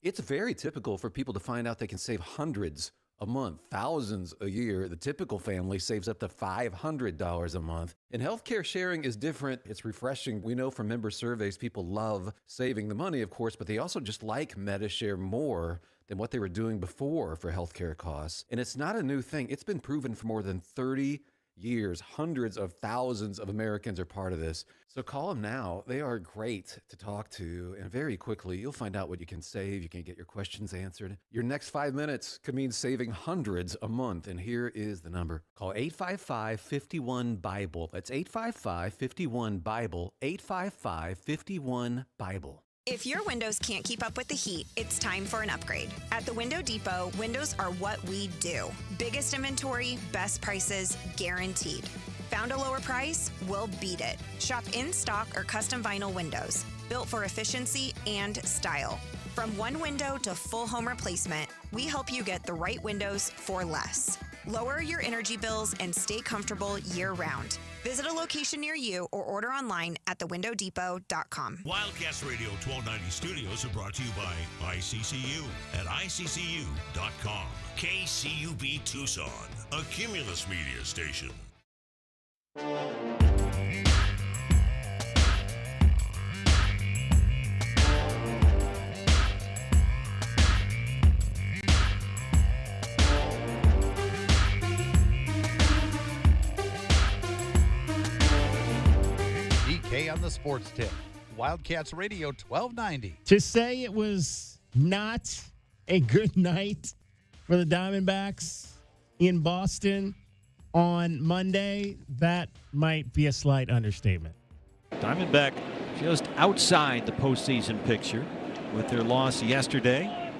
It's very typical for people to find out they can save hundreds a month, thousands a year. The typical family saves up to $500 a month. And healthcare sharing is different. It's refreshing. We know from member surveys, people love saving the money, of course, but they also just like Medishare more than what they were doing before for healthcare costs. And it's not a new thing. It's been proven for more than 30 years. Hundreds of thousands of Americans are part of this. So call them now. They are great to talk to. And very quickly, you'll find out what you can save. You can get your questions answered. Your next 5 minutes could mean saving hundreds a month. And here is the number. Call 855-51-BIBLE. That's 855-51-BIBLE. 855-51-BIBLE. If your windows can't keep up with the heat, it's time for an upgrade. At the Window Depot, windows are what we do. Biggest inventory, best prices, guaranteed. Found a lower price? We'll beat it. Shop in stock or custom vinyl windows, built for efficiency and style. From one window to full home replacement, we help you get the right windows for less. Lower your energy bills and stay comfortable year-round. Visit a location near you or order online at thewindowdepot.com. Wildcats Radio 1290 studios are brought to you by ICCU at ICCU.com. KCUB Tucson, a Cumulus Media station. On the Sports Tip, Wildcats Radio 1290. To say it was not a good night for the Diamondbacks in Boston on Monday, that might be a slight understatement. Diamondback just outside the postseason picture with their loss yesterday,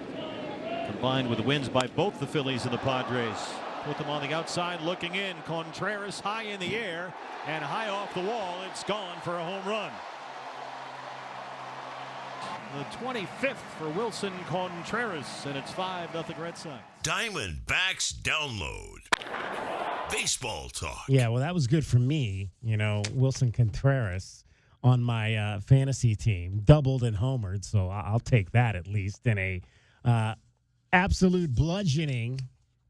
combined with wins by both the Phillies and the Padres. Put them on the outside looking in. Contreras high in the air and high off the wall. It's gone for a home run. The 25th for Wilson Contreras, and it's 5-0 Red Sox. Diamondbacks Download. Baseball talk. Yeah, well, that was good for me. You know, Wilson Contreras on my fantasy team doubled and homered, so I'll take that at least in a absolute bludgeoning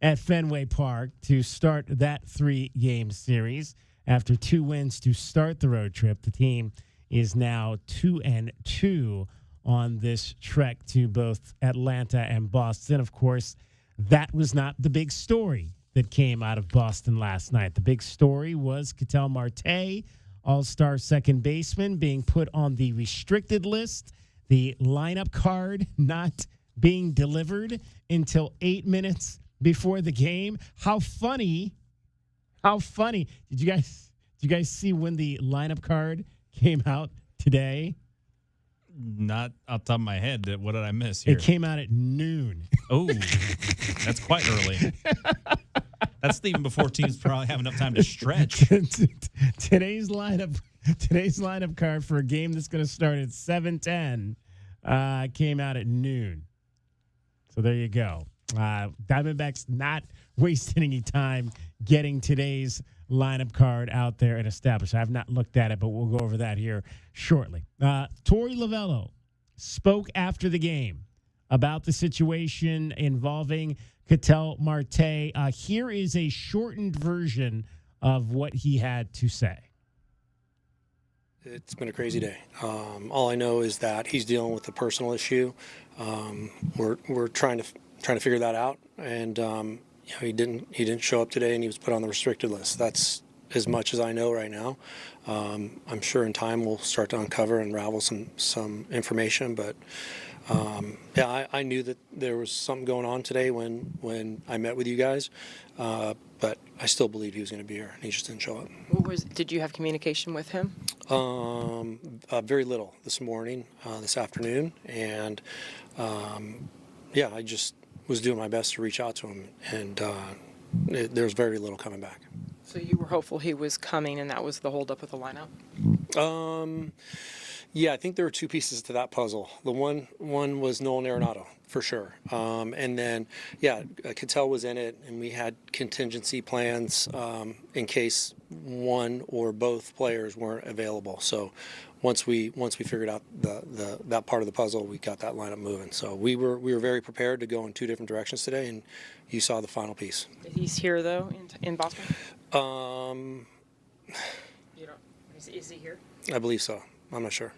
at Fenway Park to start that 3-game series. After 2 wins to start the road trip, the team is now 2-2 on this trek to both Atlanta and Boston. Of course, that was not the big story that came out of Boston last night. The big story was Ketel Marte, all-star second baseman, being put on the restricted list, the lineup card not being delivered until 8 minutes before the game. How funny. Did you guys see when the lineup card came out today? Not off the top of my head. What did I miss here? It came out at noon. Oh, that's quite early. That's even before teams probably have enough time to stretch. Today's lineup card for a game that's going to start at 7:10 came out at noon. So there you go. Diamondbacks not wasting any time getting today's lineup card out there and established. I have not looked at it, but we'll go over that here shortly. Torey Lovullo spoke after the game about the situation involving Ketel Marte. Here is a shortened version of what he had to say. It's been a crazy day. All I know is that he's dealing with a personal issue. We're trying to figure that out, and he didn't show up today, and he was put on the restricted list. That's as much as I know right now. I'm sure in time we'll start to uncover and unravel some information, but I knew that there was something going on today when I met with you guys, but I still believe he was going to be here, and he just didn't show up. Did you have communication with him? Very little this morning, this afternoon, and I just was doing my best to reach out to him, and there was very little coming back. So you were hopeful he was coming, and that was the holdup with the lineup? Yeah, I think there were two pieces to that puzzle. The one was Nolan Arenado, for sure. And then, Ketel was in it, and we had contingency plans in case one or both players weren't available. So once we figured out that part of the puzzle, we got that lineup moving. So we were very prepared to go in two different directions today, and you saw the final piece. He's here, though, in Boston? Is he here? I believe so. I'm not sure.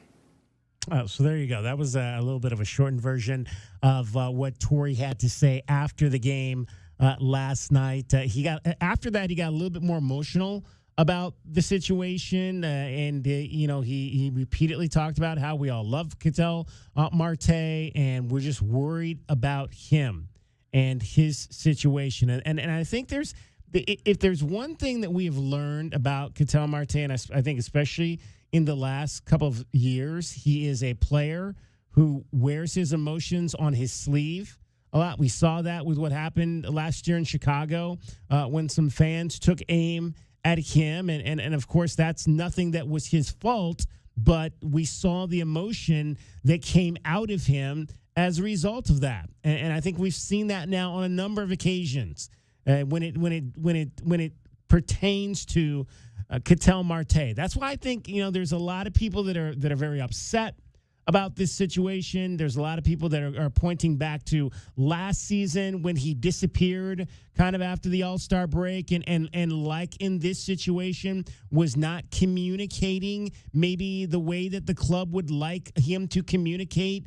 Oh, so there you go. That was a little bit of a shortened version of what Torrey had to say after the game last night. After that, he got a little bit more emotional about the situation, and he repeatedly talked about how we all love Ketel Marte, and we're just worried about him and his situation. And I think if there's one thing that we have learned about Ketel Marte, and I think especially in the last couple of years, he is a player who wears his emotions on his sleeve a lot. We saw that with what happened last year in Chicago when some fans took aim at him. And of course, that's nothing that was his fault, but we saw the emotion that came out of him as a result of that. And I think we've seen that now on a number of occasions when it pertains to Ketel Marte. That's why I think there's a lot of people that are very upset about this situation. There's a lot of people that are pointing back to last season when he disappeared kind of after the All-Star break and like in this situation was not communicating maybe the way that the club would like him to communicate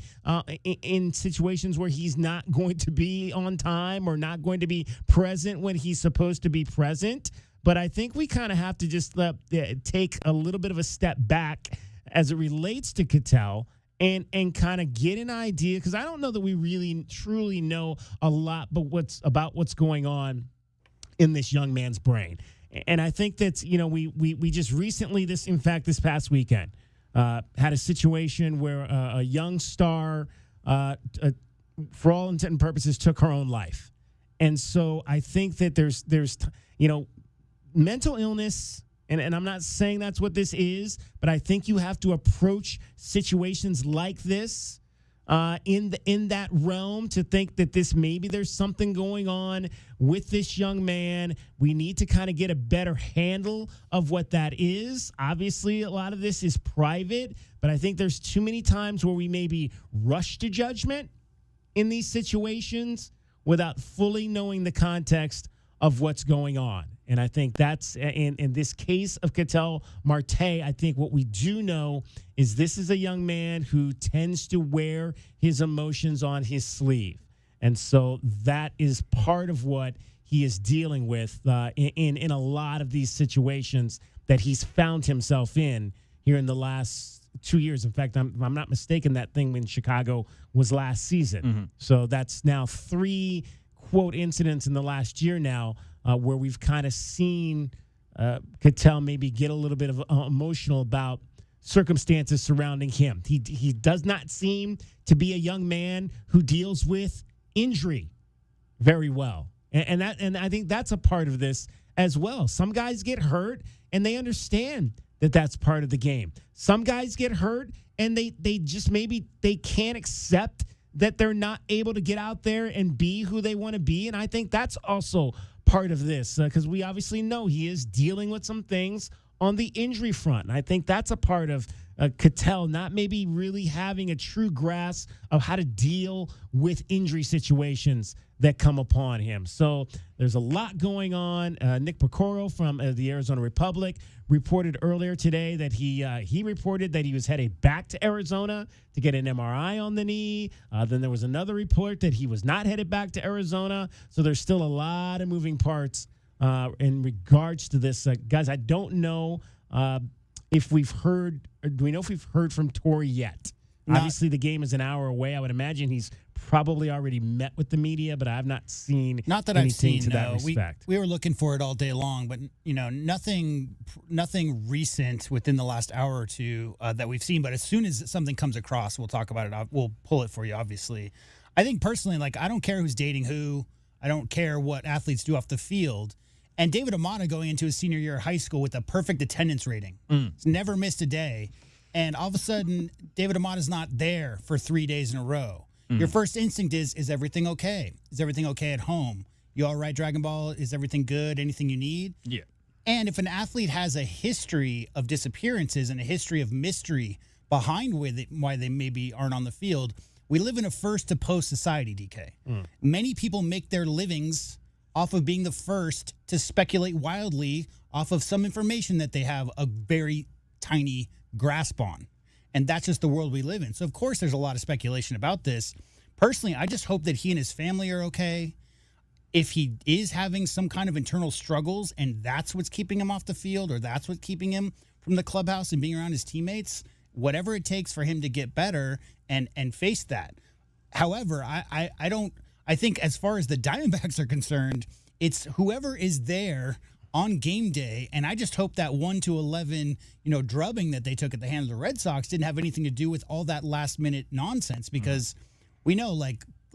in situations where he's not going to be on time or not going to be present when he's supposed to be present. But I think we kind of have to just take a little bit of a step back as it relates to Ketel and kind of get an idea, because I don't know that we really truly know a lot about what's going on in this young man's brain. And I think that's, we just recently, this past weekend, had a situation where a young star, for all intent and purposes, took her own life. And so I think that there's mental illness, and I'm not saying that's what this is, but I think you have to approach situations like this in that realm to think that there's something going on with this young man. We need to kind of get a better handle of what that is. Obviously, a lot of this is private, but I think there's too many times where we maybe rush to judgment in these situations without fully knowing the context of what's going on. And I think that's, in this case of Ketel Marte, I think what we do know is this is a young man who tends to wear his emotions on his sleeve. And so that is part of what he is dealing with in a lot of these situations that he's found himself in here in the last 2 years. In fact, I'm not mistaken, that thing in Chicago was last season. Mm-hmm. So that's now 3 quote incidents in the last year now where we've kind of seen Ketel maybe get a little bit of emotional about circumstances surrounding him. He does not seem to be a young man who deals with injury very well. And I think that's a part of this as well. Some guys get hurt and they understand that that's part of the game. Some guys get hurt and they just maybe they can't accept that they're not able to get out there and be who they want to be. And I think that's also part of this because we obviously know he is dealing with some things on the injury front. And I think that's a part of Ketel not maybe really having a true grasp of how to deal with injury situations that come upon him. So there's a lot going on. Nick Picoro from the Arizona Republic reported earlier today that he reported that he was headed back to Arizona to get an MRI on the knee. Then there was another report that he was not headed back to Arizona. So there's still a lot of moving parts in regards to this. Guys, I don't know if we've heard, or do we know if we've heard from Torrey yet? Obviously, the game is an hour away. I would imagine he's probably already met with the media, but I've not seen anything to that respect. We were looking for it all day long, but nothing recent within the last hour or two that we've seen. But as soon as something comes across, we'll talk about it. We'll pull it for you, obviously. I think personally, I don't care who's dating who. I don't care what athletes do off the field. And David Amata going into his senior year of high school with a perfect attendance rating. He's never missed a day. and all of a sudden David Amata's not there for 3 days in a row. Your first instinct is everything okay? Is everything okay at home? You all right, Dragon Ball? Is everything good? Anything you need? Yeah. And if an athlete has a history of disappearances and a history of mystery behind why they maybe aren't on the field, we live in a first to post society, DK. Many people make their livings off of being the first to speculate wildly off of some information that they have a very tiny grasp on. And that's just the world we live in. So, of course, there's a lot of speculation about this. Personally, I just hope that he and his family are okay. If he is having some kind of internal struggles and that's what's keeping him off the field or that's what's keeping him from the clubhouse and being around his teammates, whatever it takes for him to get better and face that. However, I think as far as the Diamondbacks are concerned, it's whoever is there on game day, and I just hope that 1-11, drubbing that they took at the hands of the Red Sox didn't have anything to do with all that last-minute nonsense, because we know,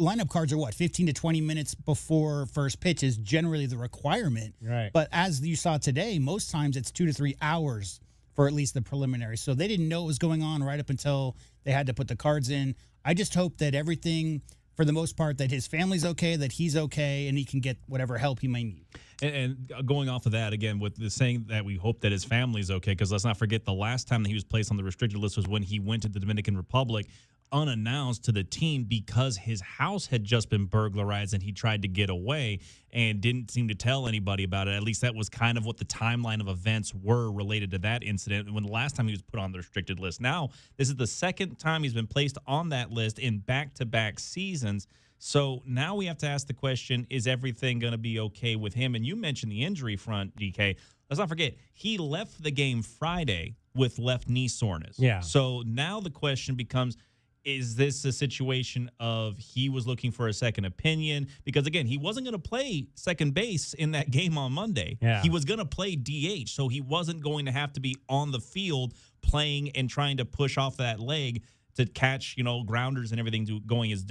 lineup cards are 15 to 20 minutes before first pitch is generally the requirement. Right. But as you saw today, most times it's 2 to 3 hours for at least the preliminary. So they didn't know what was going on right up until they had to put the cards in. I just hope that everything, for the most part, that his family's okay, that he's okay, and he can get whatever help he may need. And going off of that, again, with the saying that we hope that his family's okay, because let's not forget the last time that he was placed on the restricted list was when he went to the Dominican Republic unannounced to the team because his house had just been burglarized and he tried to get away and didn't seem to tell anybody about it. At least that was kind of what the timeline of events were related to that incident when the last time he was put on the restricted list. Now, this is the second time he's been placed on that list in back-to-back seasons. So now we have to ask the question, is everything going to be okay with him? And you mentioned the injury front, DK. Let's not forget, he left the game Friday with left knee soreness. Yeah. So now the question becomes, is this a situation of he was looking for a second opinion? Because, again, he wasn't going to play second base in that game on Monday. Yeah. He was going to play DH, so he wasn't going to have to be on the field playing and trying to push off that leg to catch, grounders and everything going his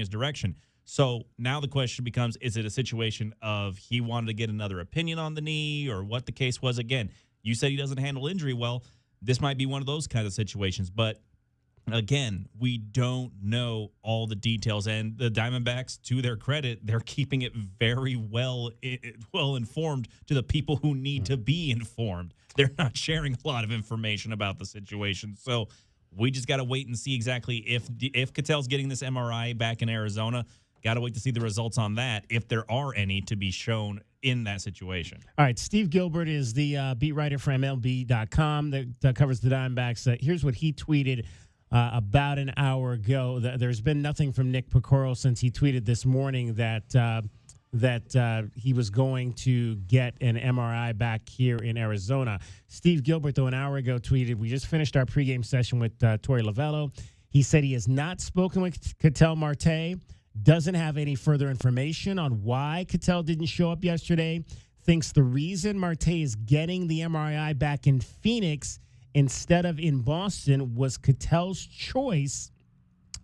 direction. So now the question becomes, is it a situation of he wanted to get another opinion on the knee or what the case was? Again, you said he doesn't handle injury well. This might be one of those kinds of situations, but again, we don't know all the details, and the Diamondbacks, to their credit, they're keeping it very well informed to the people who need to be informed. They're not sharing a lot of information about the situation. So we just got to wait and see exactly if Ketel's getting this MRI back in Arizona. Got to wait to see the results on that, if there are any to be shown in that situation. All right, Steve Gilbert is the beat writer for MLB.com that covers the Diamondbacks. Here's what he tweeted about an hour ago. There's been nothing from Nick Picoro since he tweeted this morning that he was going to get an MRI back here in Arizona. Steve Gilbert, though, an hour ago tweeted, "We just finished our pregame session with Torey Lovullo. He said he has not spoken with Ketel Marte, doesn't have any further information on why Ketel didn't show up yesterday, thinks the reason Marte is getting the MRI back in Phoenix instead of in Boston was Ketel's choice,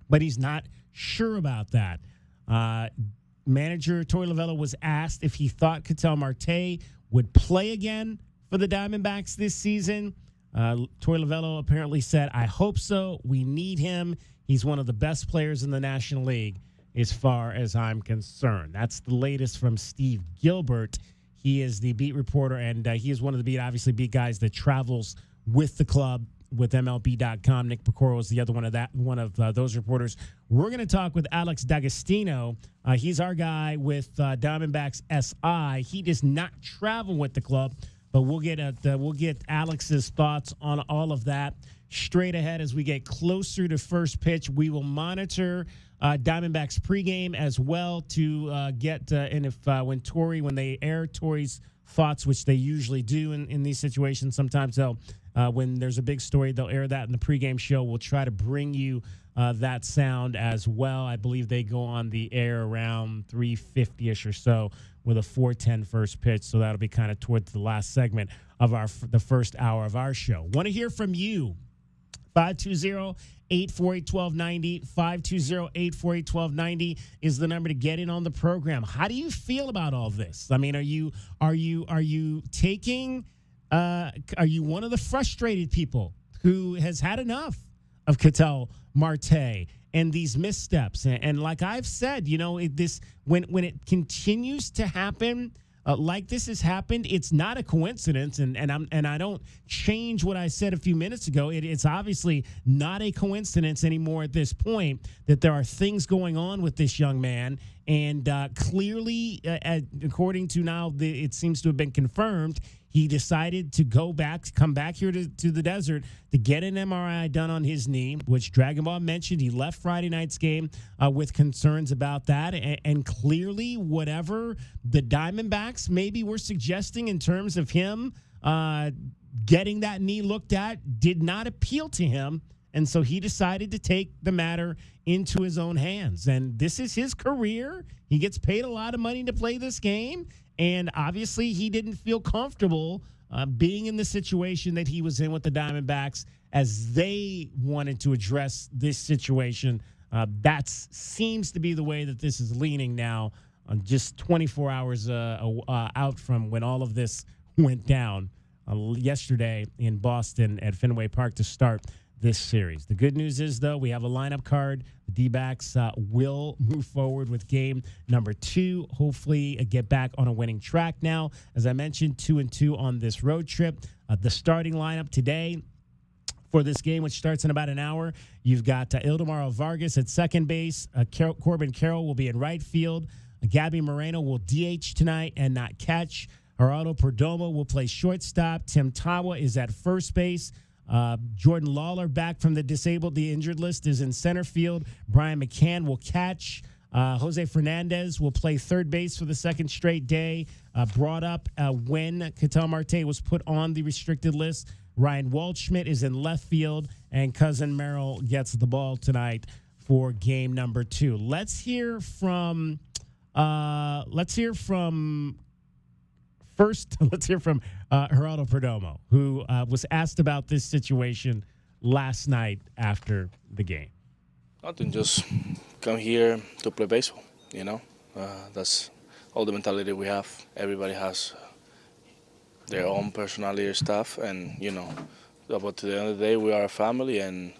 but he's not sure about that." Manager Torey Lovullo was asked if he thought Ketel Marte would play again for the Diamondbacks this season. Torey Lovullo apparently said, "I hope so. We need him. He's one of the best players in the National League as far as I'm concerned." That's the latest from Steve Gilbert. He is the beat reporter, and he is one of the beat guys that travels with the club with MLB.com. Nick Picoro is the other one of those reporters. We're going to talk with Alex D'Agostino. He's our guy with Diamondbacks SI. He does not travel with the club, but we'll get Alex's thoughts on all of that straight ahead as we get closer to first pitch. We will monitor Diamondbacks pregame as well to get and if when they air Torey's thoughts, which they usually do in these situations, sometimes they'll when there's a big story, they'll air that in the pregame show. We'll try to bring you that sound as well. I believe they go on the air around 3:50-ish or so with a 4:10 first pitch, so that'll be kind of towards the last segment of the first hour of our show. Want to hear from you. 520-848-1290. 520-848-1290 is the number to get in on the program. How do you feel about all this? I mean, are you taking? Are you one of the frustrated people who has had enough of Ketel Marte and these missteps. And like I've said, when it continues to happen like this has happened, it's not a coincidence. And I don't change what I said a few minutes ago. It's obviously not a coincidence anymore at this point that there are things going on with this young man. And clearly, according to now, it seems to have been confirmed, he decided to come back here to the desert to get an MRI done on his knee, which Dragon Ball mentioned. He left Friday night's game with concerns about that. And clearly, whatever the Diamondbacks maybe were suggesting in terms of him getting that knee looked at did not appeal to him. And so he decided to take the matter into his own hands. And this is his career. He gets paid a lot of money to play this game. And obviously he didn't feel comfortable being in the situation that he was in with the Diamondbacks as they wanted to address this situation. That seems to be the way that this is leaning now, just 24 hours out from when all of this went down yesterday in Boston at Fenway Park to start this series. The good news is, though, we have a lineup card. The D-backs will move forward with game number 2. Hopefully get back on a winning track now. As I mentioned, 2-2 on this road trip. The starting lineup today for this game, which starts in about an hour, you've got Ildemaro Vargas at second base. Corbin Carroll will be in right field. Gabby Moreno will DH tonight and not catch. Geraldo Perdomo will play shortstop. Tim Tawa is at first base. Jordan Lawler, back from the injured list, is in center field. Brian McCann will catch. Jose Fernandez will play third base for the second straight day. Brought up when Ketel Marte was put on the restricted list. Ryan Waldschmidt is in left field, and Cousin Merrill gets the ball tonight for game number 2. Let's hear from Geraldo Perdomo, who was asked about this situation last night after the game. Nothing, just come here to play baseball, That's all the mentality we have. Everybody has their own personality or stuff, and, but to the end of the day, we are a family, and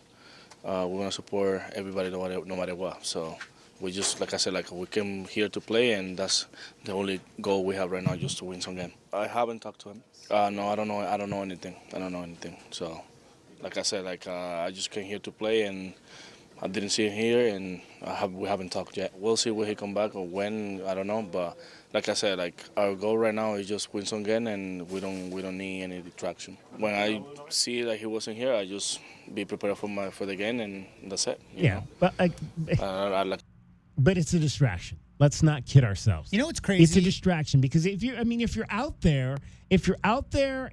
we want to support everybody no matter what. So we just, like I said, we came here to play, and that's the only goal we have right now, just to win some game. I haven't talked to him. No, I don't know anything. So, like I said, I just came here to play, and I didn't see him here, and we haven't talked yet. We'll see when he come back or when, I don't know. But like I said, our goal right now is just win some game, and we don't need any distraction. When I see that he wasn't here, I just be prepared for the game, and that's it. You know? But it's a distraction. Let's not kid ourselves. You know what's crazy? It's a distraction because if you're out there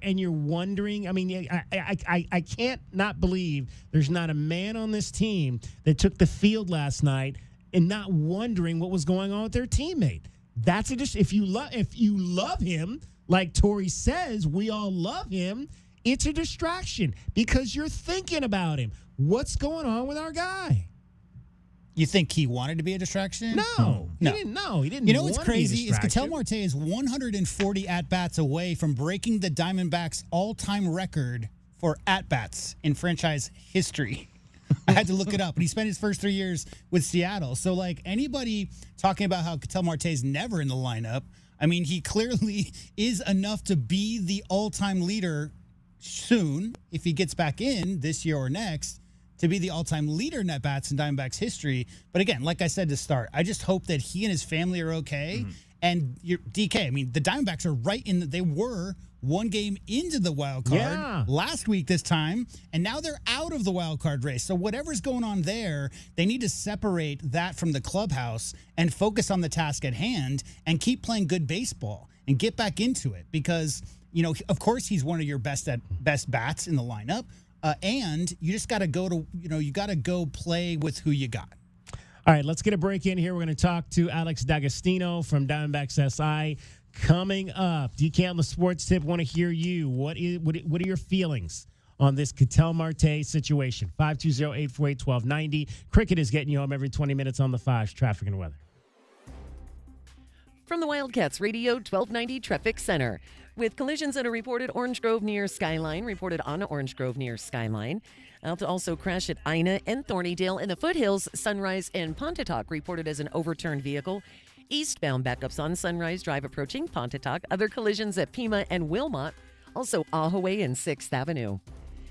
and you're wondering, I can't not believe there's not a man on this team that took the field last night and not wondering what was going on with their teammate. That's if you love him, like Tori says, we all love him. It's a distraction because you're thinking about him. What's going on with our guy? You think he wanted to be a distraction? No. He didn't. No, he didn't. You know what's crazy is Ketel Marte is 140 at-bats away from breaking the Diamondbacks' all-time record for at-bats in franchise history. I had to look it up. And he spent his first 3 years with Seattle. So, anybody talking about how Ketel Marte is never in the lineup, he clearly is enough to be the all-time leader soon, if he gets back in this year or next, to be the all-time leader in at-bats in Diamondbacks history. But again, like I said to start, I just hope that he and his family are okay. Mm-hmm. And DK, the Diamondbacks are right in they were one game into the wild card last week this time, and now they're out of the wild card race. So whatever's going on there, they need to separate that from the clubhouse and focus on the task at hand and keep playing good baseball and get back into it because, of course he's one of your best bats in the lineup. And you just got to go play with who you got. All right, let's get a break in here. We're going to talk to Alex D'Agostino from Diamondbacks SI coming up. DK on the Sports Tip, want to hear you. What are your feelings on this Ketel Marte situation? 520-848-1290. Cricket is getting you home every 20 minutes on the 5s, traffic and weather. From the Wildcats Radio 1290 Traffic Center. with collisions that are reported Orange Grove near Skyline, reported on Orange Grove near Skyline. Also crash at Ina and Thornydale in the foothills, Sunrise and Pontotoc reported as an overturned vehicle. Eastbound backups on Sunrise Drive approaching Pontotoc. Other collisions at Pima and Wilmot, also Ahaway and 6th Avenue.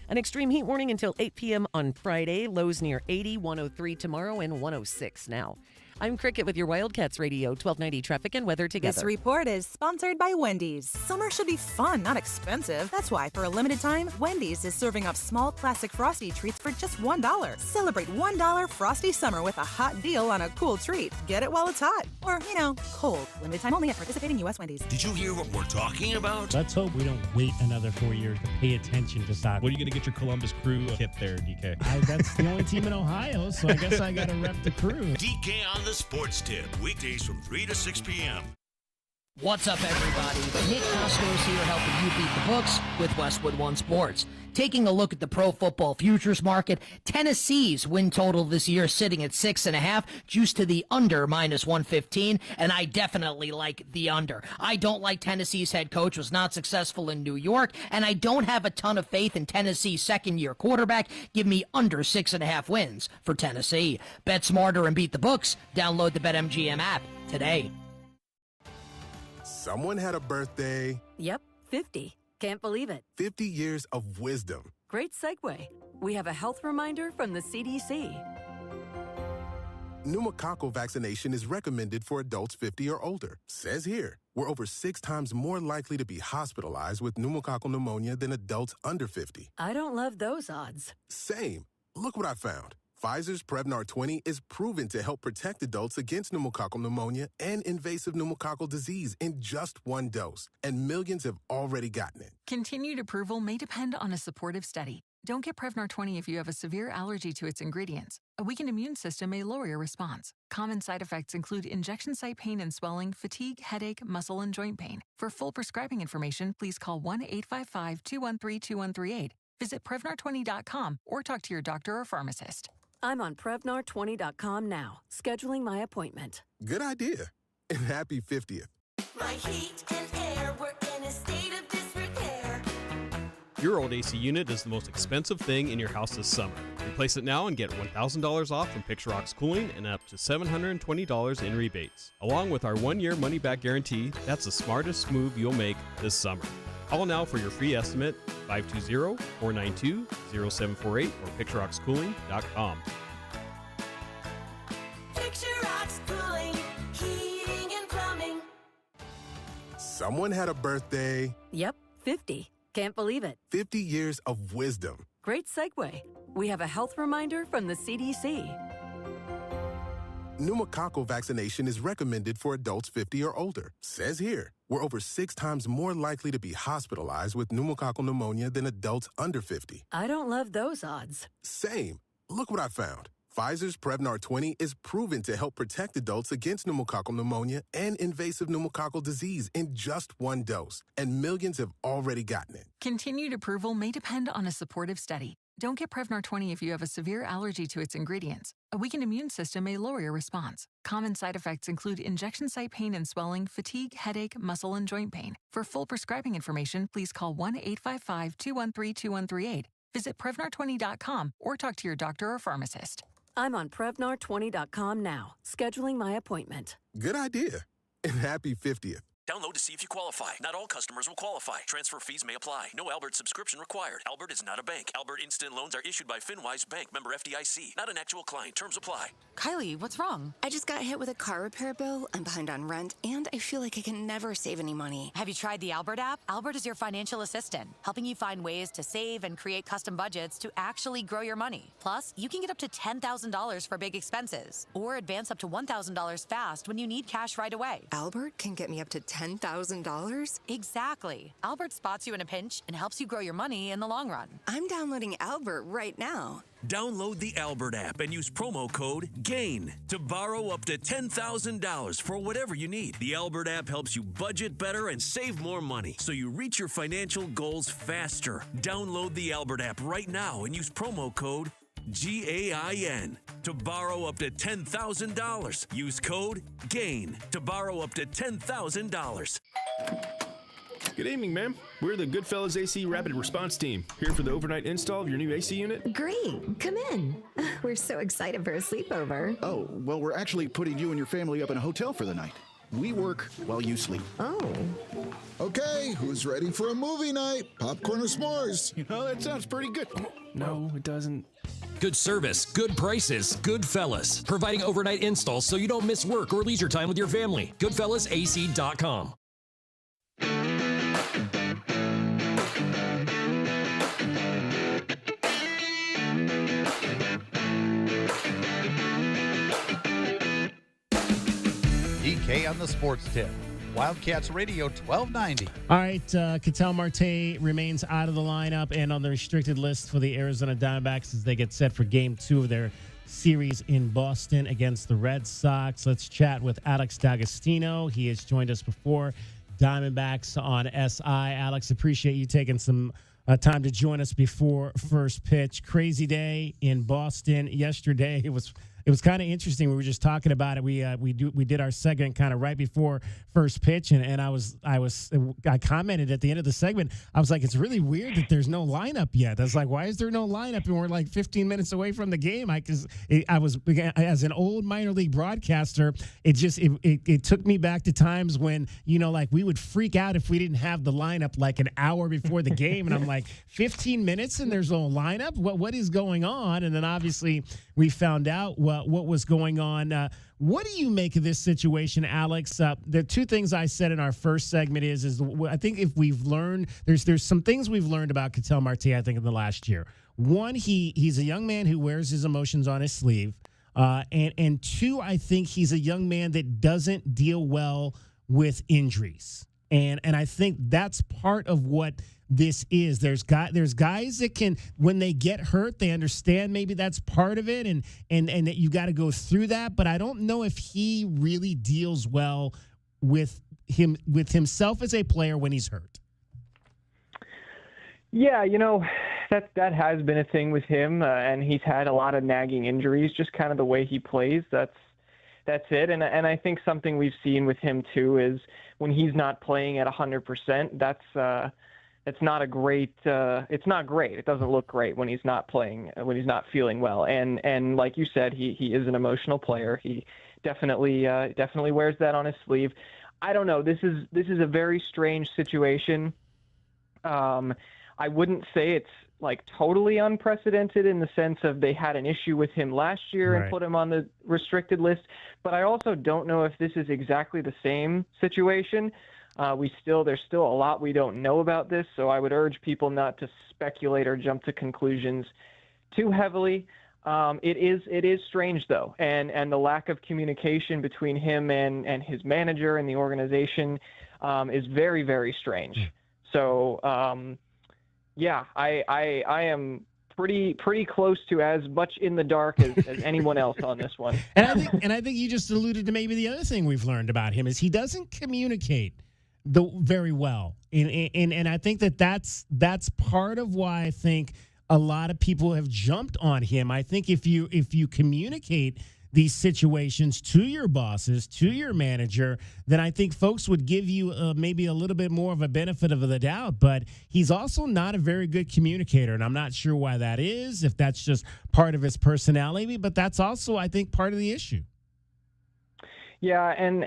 An extreme heat warning until 8 p.m. on Friday. Lows near 80, 103 tomorrow, and 106 now. I'm Cricket with your Wildcats Radio, 1290 traffic and weather together. This report is sponsored by Wendy's. Summer should be fun, not expensive. That's why, for a limited time, Wendy's is serving up small plastic Frosty treats for just $1. Celebrate $1 Frosty Summer with a hot deal on a cool treat. Get it while it's hot. Or, cold. Limited time only at participating U.S. Wendy's. Did you hear what we're talking about? Let's hope we don't wait another 4 years to pay attention to soccer. What are you going to get your Columbus Crew kit there, DK? That's the only team in Ohio, so I guess I got to rep the Crew. DK on the Sports Tip, weekdays from 3 to 6 p.m. What's up, everybody? Nick Costos here helping you beat the books with Westwood One Sports. Taking a look at the pro football futures market, Tennessee's win total this year sitting at 6.5, juiced to the under -115, and I definitely like the under. I don't like Tennessee's head coach, was not successful in New York, and I don't have a ton of faith in Tennessee's second-year quarterback. Give me under 6.5 wins for Tennessee. Bet smarter and beat the books. Download the BetMGM app today. Someone had a birthday. Yep, 50. Can't believe it. 50 years of wisdom. Great segue. We have a health reminder from the CDC. Pneumococcal vaccination is recommended for adults 50 or older. Says here, we're over 6 times more likely to be hospitalized with pneumococcal pneumonia than adults under 50. I don't love those odds. Same. Look what I found. Pfizer's Prevnar 20 is proven to help protect adults against pneumococcal pneumonia and invasive pneumococcal disease in just 1 dose, and millions have already gotten it. Continued approval may depend on a supportive study. Don't get Prevnar 20 if you have a severe allergy to its ingredients. A weakened immune system may lower your response. Common side effects include injection site pain and swelling, fatigue, headache, muscle, and joint pain. For full prescribing information, please call 1-855-213-2138. Visit Prevnar20.com or talk to your doctor or pharmacist. I'm on Prevnar20.com now, scheduling my appointment. Good idea. And happy 50th. My heat and air were in a state of disrepair. Your old AC unit is the most expensive thing in your house this summer. Replace it now and get $1,000 off from Picture Rocks Cooling and up to $720 in rebates. Along with our 1-year money-back guarantee, that's the smartest move you'll make this summer. Call now for your free estimate, 520-492-0748 or PictureRocksCooling.com. Picture Rocks Cooling, heating and plumbing. Someone had a birthday. Yep, 50. Can't believe it. 50 years of wisdom. Great segue. We have a health reminder from the CDC. Pneumococcal vaccination is recommended for adults 50 or older. Says here, we're over 6 times more likely to be hospitalized with pneumococcal pneumonia than adults under 50. I don't love those odds. Same. Look what I found. Pfizer's Prevnar 20 is proven to help protect adults against pneumococcal pneumonia and invasive pneumococcal disease in just 1 dose, and millions have already gotten it. Continued approval may depend on a supportive study. Don't get Prevnar 20 if you have a severe allergy to its ingredients. A weakened immune system may lower your response. Common side effects include injection site pain and swelling, fatigue, headache, muscle, and joint pain. For full prescribing information, please call 1-855-213-2138. Visit Prevnar20.com or talk to your doctor or pharmacist. I'm on Prevnar20.com now, scheduling my appointment. Good idea. And happy 50th. Download to see if you qualify. Not all customers will qualify. Transfer fees may apply. No Albert subscription required. Albert is not a bank. Albert Instant Loans are issued by FinWise Bank, member FDIC. Not an actual client. Terms apply. Kylie, what's wrong? I just got hit with a car repair bill. I'm behind on rent, and I feel like I can never save any money. Have you tried the Albert app? Albert is your financial assistant, helping you find ways to save and create custom budgets to actually grow your money. Plus, you can get up to $10,000 for big expenses, or advance up to $1,000 fast when you need cash right away. Albert can get me up to $10,000? Exactly. Albert spots you in a pinch and helps you grow your money in the long run. I'm downloading Albert right now. Download the Albert app and use promo code GAIN to borrow up to $10,000 for whatever you need. The Albert app helps you budget better and save more money so you reach your financial goals faster. Download the Albert app right now and use promo code GAIN to borrow up to $10,000. Use code GAIN to borrow up to $10,000. Good evening, ma'am. We're the Goodfellas AC Rapid Response Team, here for the overnight install of your new AC unit. Great. Come in. We're so excited for a sleepover. Oh, well, we're actually putting you and your family up in a hotel for the night. We work while you sleep. Oh. Okay, who's ready for a movie night? Popcorn or s'mores? You know, that sounds pretty good. No, it doesn't. Good service, good prices, Goodfellas. Providing overnight installs so you don't miss work or leisure time with your family. GoodfellasAC.com. DK on the Sports Tip. Wildcats Radio 1290. All right, Ketel Marte remains out of the lineup and on the restricted list for the Arizona Diamondbacks as they get set for Game 2 of their series in Boston against the Red Sox. Let's chat with Alex D'Agostino. He has joined us before, Diamondbacks on SI. Alex, appreciate you taking some time to join us before first pitch. Crazy day in Boston yesterday. It was kind of interesting. We were just talking about it. We did our segment kind of right before first pitch, and I commented at the end of the segment. I was like, it's really weird that there's no lineup yet. I was like, why is there no lineup? And we're like 15 minutes away from the game. I was as an old minor league broadcaster. It took me back to times when like we would freak out if we didn't have the lineup like an hour before the game, and I'm like, 15 minutes and there's no lineup. What is going on? And then obviously we found out what was going on. What do you make of this situation, Alex? The two things I said in our first segment is I think if we've learned, there's some things we've learned about Ketel Marte, I think, in the last year. One, he's a young man who wears his emotions on his sleeve. And two, I think he's a young man that doesn't deal well with injuries. And I think that's part of what this is. There's guys that can, when they get hurt, they understand maybe that's part of it, and that you got to go through that. But I don't know if he really deals well with himself as a player when he's hurt. Yeah, that has been a thing with him, and he's had a lot of nagging injuries. Just kind of the way he plays. That's it. And I think something we've seen with him too is when he's not playing at 100%. It's not a great. It's not great. It doesn't look great when he's not playing, when he's not feeling well. And like you said, he is an emotional player. He definitely wears that on his sleeve. I don't know. This is a very strange situation. I wouldn't say it's like totally unprecedented in the sense of they had an issue with him last year and put him on the restricted list. But I also don't know if this is exactly the same situation. There's still a lot we don't know about this, so I would urge people not to speculate or jump to conclusions too heavily. It is strange though, and the lack of communication between him and his manager and the organization is very, very strange. So I am pretty close to as much in the dark as anyone else on this one. And I think you just alluded to maybe the other thing we've learned about him is he doesn't communicate very well, and I think that's part of why I think a lot of people have jumped on him. I think if you communicate these situations to your bosses, to your manager, then I think folks would give you maybe a little bit more of a benefit of the doubt. But he's also not a very good communicator, and I'm not sure why that is, if that's just part of his personality, but that's also, I think, part of the issue. Yeah, and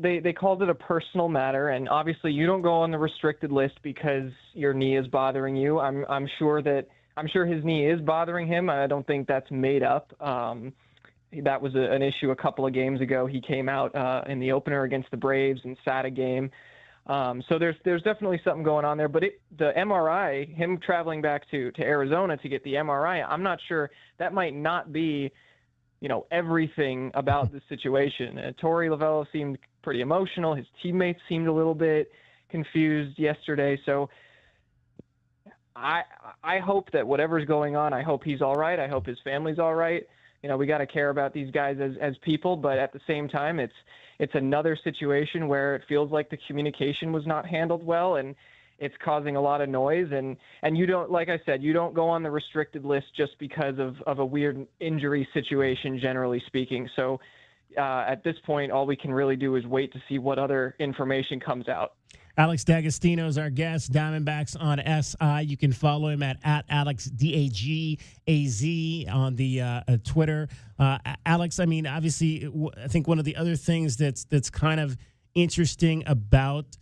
they called it a personal matter, and obviously you don't go on the restricted list because your knee is bothering you. I'm sure his knee is bothering him. I don't think that's made up. That was an issue a couple of games ago. He came out in the opener against the Braves and sat a game. So there's definitely something going on there. But the MRI, him traveling back to Arizona to get the MRI, I'm not sure. That might not be everything about the situation. Torey Lovullo seemed pretty emotional. His teammates seemed a little bit confused yesterday. So I hope that whatever's going on, I hope he's all right. I hope his family's all right. We got to care about these guys as people, but at the same time, it's another situation where it feels like the communication was not handled well, and it's causing a lot of noise. And you don't, like I said, you don't go on the restricted list just because of a weird injury situation, generally speaking. So at this point, all we can really do is wait to see what other information comes out. Alex D'Agostino is our guest, Diamondbacks on SI. You can follow him at Alex, DAGAZ on the Twitter. Alex, I mean, obviously, I think one of the other things that's kind of interesting about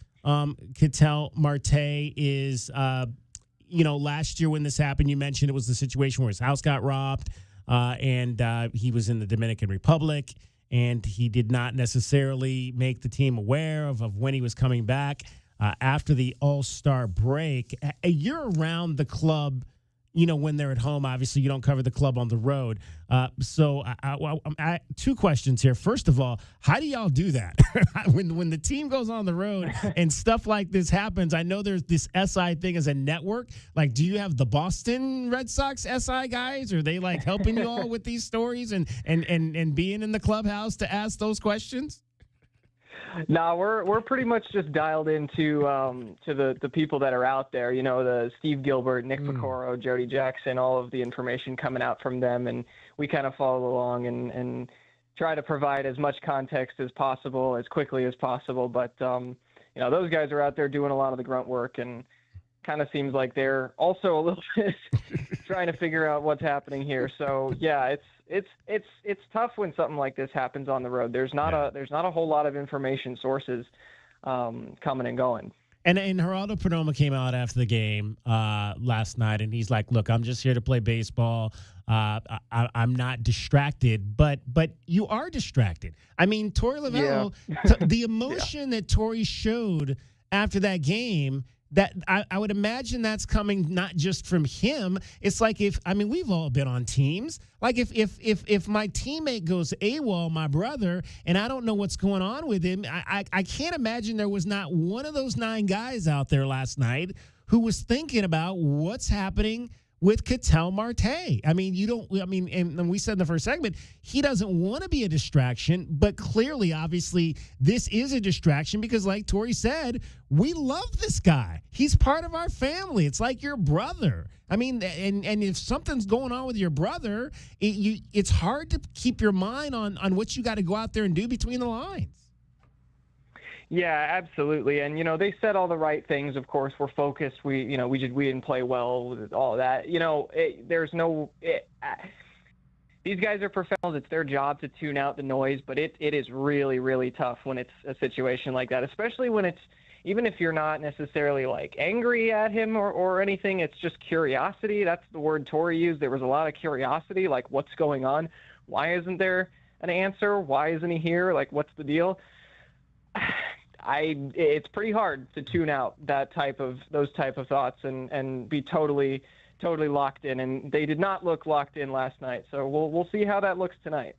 Ketel Marte is, last year when this happened, you mentioned it was the situation where his house got robbed, and he was in the Dominican Republic, and he did not necessarily make the team aware of when he was coming back. After the All-Star break, you're around the club, when they're at home. Obviously, you don't cover the club on the road. So two questions here. First of all, how do y'all do that? when the team goes on the road and stuff like this happens, I know there's this SI thing as a network. Like, do you have the Boston Red Sox SI guys? Are they, like, helping you all with these stories and being in the clubhouse to ask those questions? No, we're pretty much just dialed into to the people that are out there. The Steve Gilbert, Nick Picoro, Jody Jackson, all of the information coming out from them, and we kind of follow along and try to provide as much context as possible, as quickly as possible. But those guys are out there doing a lot of the grunt work, and kind of seems like they're also a little bit trying to figure out what's happening here. So yeah, it's tough when something like this happens on the road. There's not a whole lot of information sources coming and going. And Geraldo Perdomo came out after the game last night, and he's like, "Look, I'm just here to play baseball. I'm not distracted, but you are distracted." I mean, Torey Lovullo, the emotion that Torey showed after that game. That I would imagine that's coming not just from him. It's like we've all been on teams. Like if my teammate goes AWOL, my brother, and I don't know what's going on with him, I can't imagine there was not one of those 9 guys out there last night who was thinking about what's happening with Ketel Marte. And we said in the first segment, he doesn't want to be a distraction, but clearly, obviously, this is a distraction because, like Torey said, we love this guy. He's part of our family. It's like your brother. I mean, and if something's going on with your brother, it's hard to keep your mind on what you got to go out there and do between the lines. Yeah, absolutely. And, they said all the right things. Of course, we're focused. We didn't play well with all that. These guys are professionals. It's their job to tune out the noise, but it is really, really tough when it's a situation like that, especially when even if you're not necessarily like angry at him or anything, it's just curiosity. That's the word Torey used. There was a lot of curiosity, like what's going on? Why isn't there an answer? Why isn't he here? Like, what's the deal? It's pretty hard to tune out those type of thoughts and be totally locked in. And they did not look locked in last night. So we'll see how that looks tonight.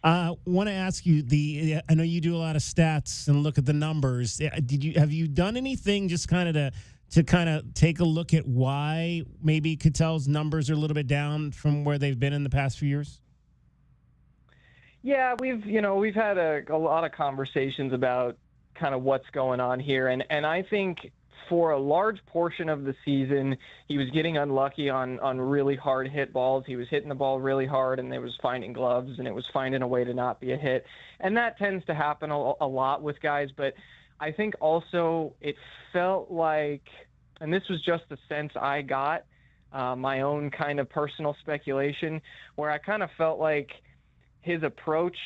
Want to ask you I know you do a lot of stats and look at the numbers. Have you done anything just kind of to kind of take a look at why maybe Ketel's numbers are a little bit down from where they've been in the past few years? Yeah, we've had a lot of conversations about kind of what's going on here. And I think for a large portion of the season, he was getting unlucky on really hard hit balls. He was hitting the ball really hard, and it was finding gloves, and it was finding a way to not be a hit. And that tends to happen a lot with guys. But I think also it felt like, and this was just the sense I got, my own kind of personal speculation, where I kind of felt like his approach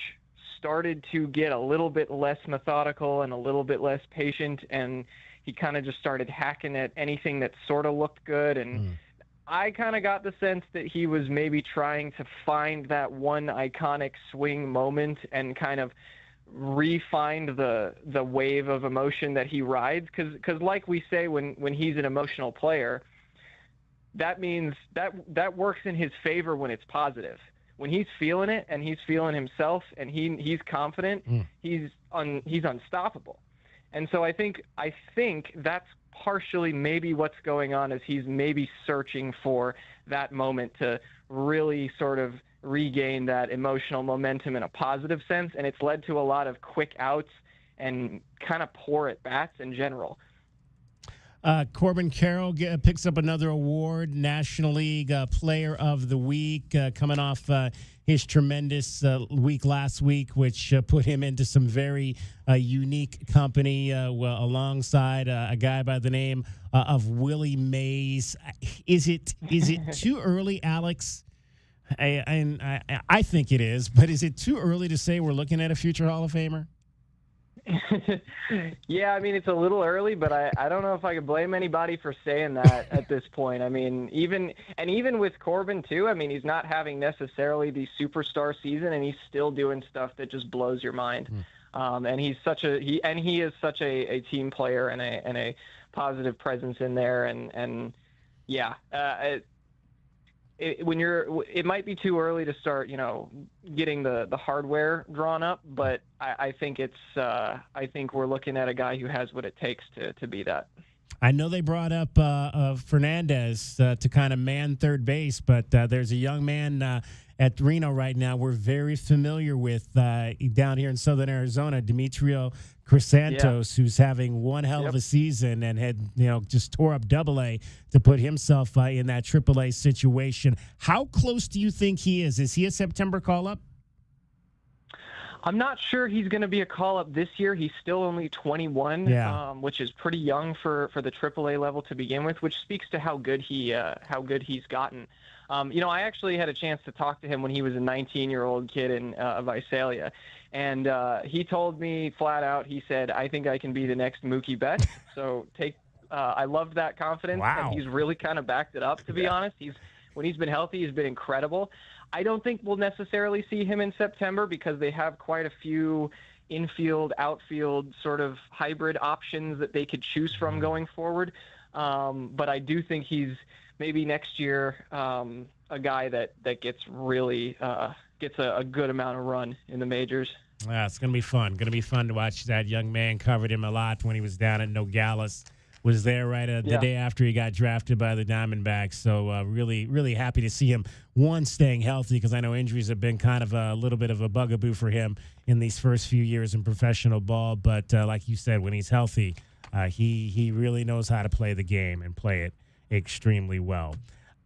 started to get a little bit less methodical and a little bit less patient, and he kind of just started hacking at anything that sort of looked good. And I kind of got the sense that he was maybe trying to find that one iconic swing moment and kind of re-find the wave of emotion that he rides. Because like we say, when he's an emotional player, that means that works in his favor when it's positive. When he's feeling it and he's feeling himself and he's confident, he's unstoppable. And so I think that's partially maybe what's going on, is he's maybe searching for that moment to really sort of regain that emotional momentum in a positive sense. And it's led to a lot of quick outs and kind of poor at bats in general. Corbin Carroll picks up another award, National League Player of the Week, coming off his tremendous week last week, which put him into some very unique company alongside a guy by the name of Willie Mays. Is it too early, Alex? I think it is, but is it too early to say we're looking at a future Hall of Famer? Yeah, I mean, it's a little early, but I don't know if I could blame anybody for saying that at this point. I mean, even with Corbin too, I mean, he's not having necessarily the superstar season, and he's still doing stuff that just blows your mind. And he is such a team player and a positive presence in there. And yeah, it might be too early to start, getting the hardware drawn up, but I think I think we're looking at a guy who has what it takes to be that. I know they brought up Fernandez to kind of man third base, but there's a young man at Reno right now we're very familiar with down here in Southern Arizona, Demetrio Crisantos, who's having one hell of a season and had just tore up AA to put himself in that AAA situation. How close do you think he is? Is he a September call-up? I'm not sure he's going to be a call-up this year. He's still only 21, which is pretty young for the AAA level to begin with, which speaks to how good he's gotten. I actually had a chance to talk to him when he was a 19-year-old kid in Visalia, and he told me flat out, he said, "I think I can be the next Mookie Betts." So I loved that confidence, and he's really kind of backed it up, to be honest. When he's been healthy, he's been incredible. I don't think we'll necessarily see him in September because they have quite a few infield, outfield sort of hybrid options that they could choose from going forward. But I do think he's maybe next year a guy that gets really gets a good amount of run in the majors. Yeah, it's going to be fun. Going to be fun to watch that young man. Covered him a lot when he was down at Nogales. Was there the day after he got drafted by the Diamondbacks. So really, really happy to see him, staying healthy, because I know injuries have been kind of a little bit of a bugaboo for him in these first few years in professional ball. But like you said, when he's healthy, he really knows how to play the game and play it extremely well.